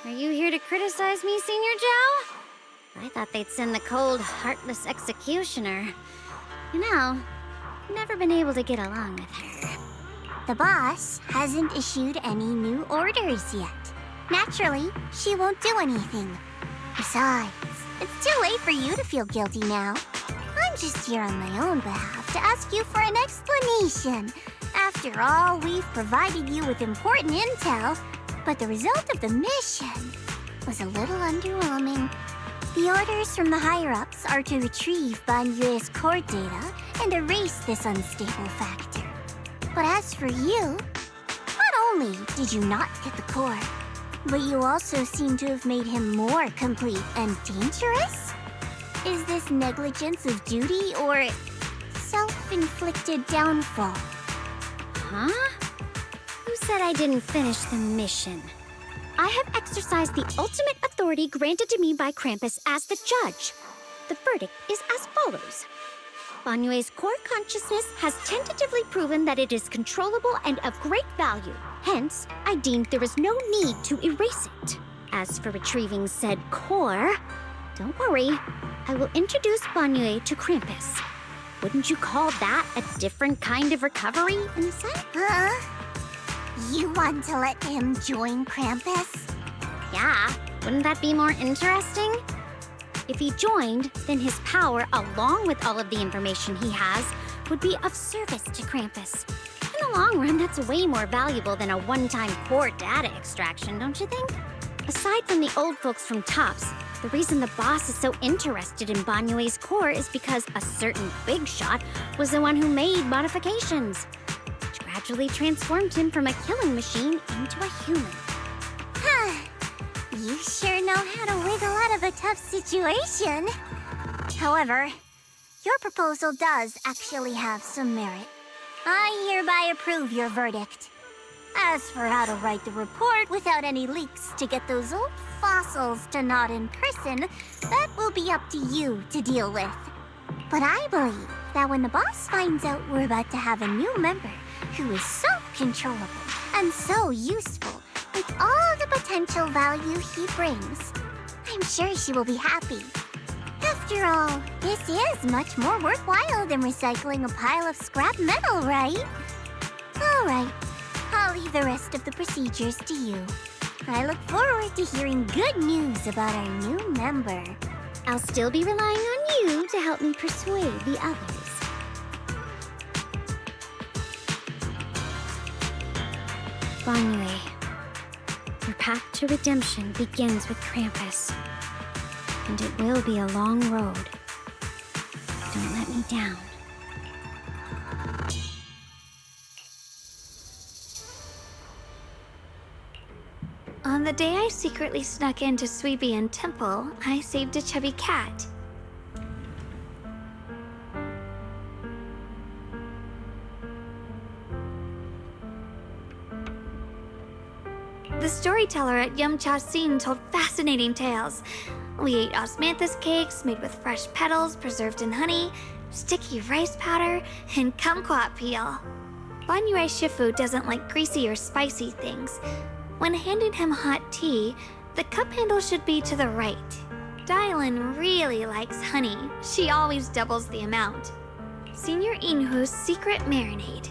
Are you here to criticize me, Senior Zhao? I thought they'd send the cold, heartless executioner. You know, I've never been able to get along with her. The boss hasn't issued any new orders yet. Naturally, she won't do anything. Besides, it's too late for you to feel guilty now. I'm just here on my own behalf to ask you for an explanation. After all, we've provided you with important intel, but the result of the mission was a little underwhelming. The orders from the higher-ups are to retrieve Ban Yue's core data and erase this unstable factor. But as for you, not only did you not get the core, but you also seem to have made him more complete and dangerous? Is this negligence of duty or self-inflicted downfall? Huh? Who said I didn't finish the mission? I have exercised the ultimate authority granted to me by Krampus as the judge. The verdict is as follows. Ban Yue's core consciousness has tentatively proven that it is controllable and of great value. Hence, I deemed there is no need to erase it. As for retrieving said core, don't worry. I will introduce Ban Yue to Krampus. Wouldn't you call that a different kind of recovery, in a sense? You want to let him join Krampus? Yeah, wouldn't that be more interesting? If he joined, then his power, along with all of the information he has, would be of service to Krampus. In the long run, that's way more valuable than a one-time core data extraction, don't you think? Aside from the old folks from TOPS, the reason the boss is so interested in Ban Yue's core is because a certain big shot was the one who made modifications, which gradually transformed him from a killing machine into a human. You sure know how to wiggle out of a tough situation. However, your proposal does actually have some merit. I hereby approve your verdict. As for how to write the report without any leaks to get those old fossils to nod in person, that will be up to you to deal with. But I believe that when the boss finds out we're about to have a new member who is so controllable and so useful, with all the potential value he brings, I'm sure she will be happy. After all, this is much more worthwhile than recycling a pile of scrap metal, right? All right, I'll leave the rest of the procedures to you. I look forward to hearing good news about our new member. I'll still be relying on you to help me persuade the others. Ban Yue, path to redemption begins with Krampus. And it will be a long road. Don't let me down. On the day I secretly snuck into Sweebian Temple, I saved a chubby cat. The storyteller at Yumcha Scene told fascinating tales. We ate osmanthus cakes made with fresh petals preserved in honey, sticky rice powder, and kumquat peel. Banyue Shifu doesn't like greasy or spicy things. When handing him hot tea, the cup handle should be to the right. Dylan really likes honey. She always doubles the amount. Senior Inhu's secret marinade.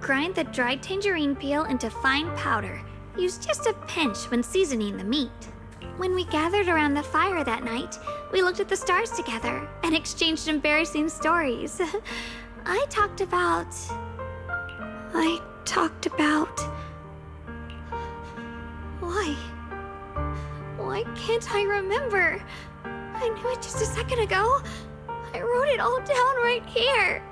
Grind the dried tangerine peel into fine powder. Use just a pinch when seasoning the meat. When we gathered around the fire that night, we looked at the stars together and exchanged embarrassing stories. I talked about... Why can't I remember? I knew it just a second ago. I wrote it all down right here.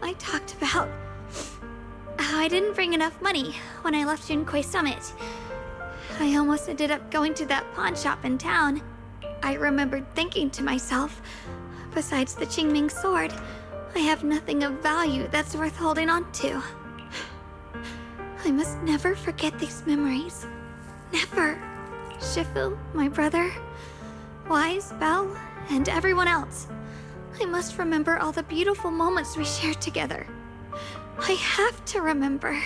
I talked about how I didn't bring enough money when I left Junkoi Summit. I almost ended up going to that pawn shop in town. I remembered thinking to myself, besides the Qingming sword, I have nothing of value that's worth holding on to. I must never forget these memories. Never. Shifu, my brother, Wise, Belle, and everyone else. I must remember all the beautiful moments we shared together. I have to remember.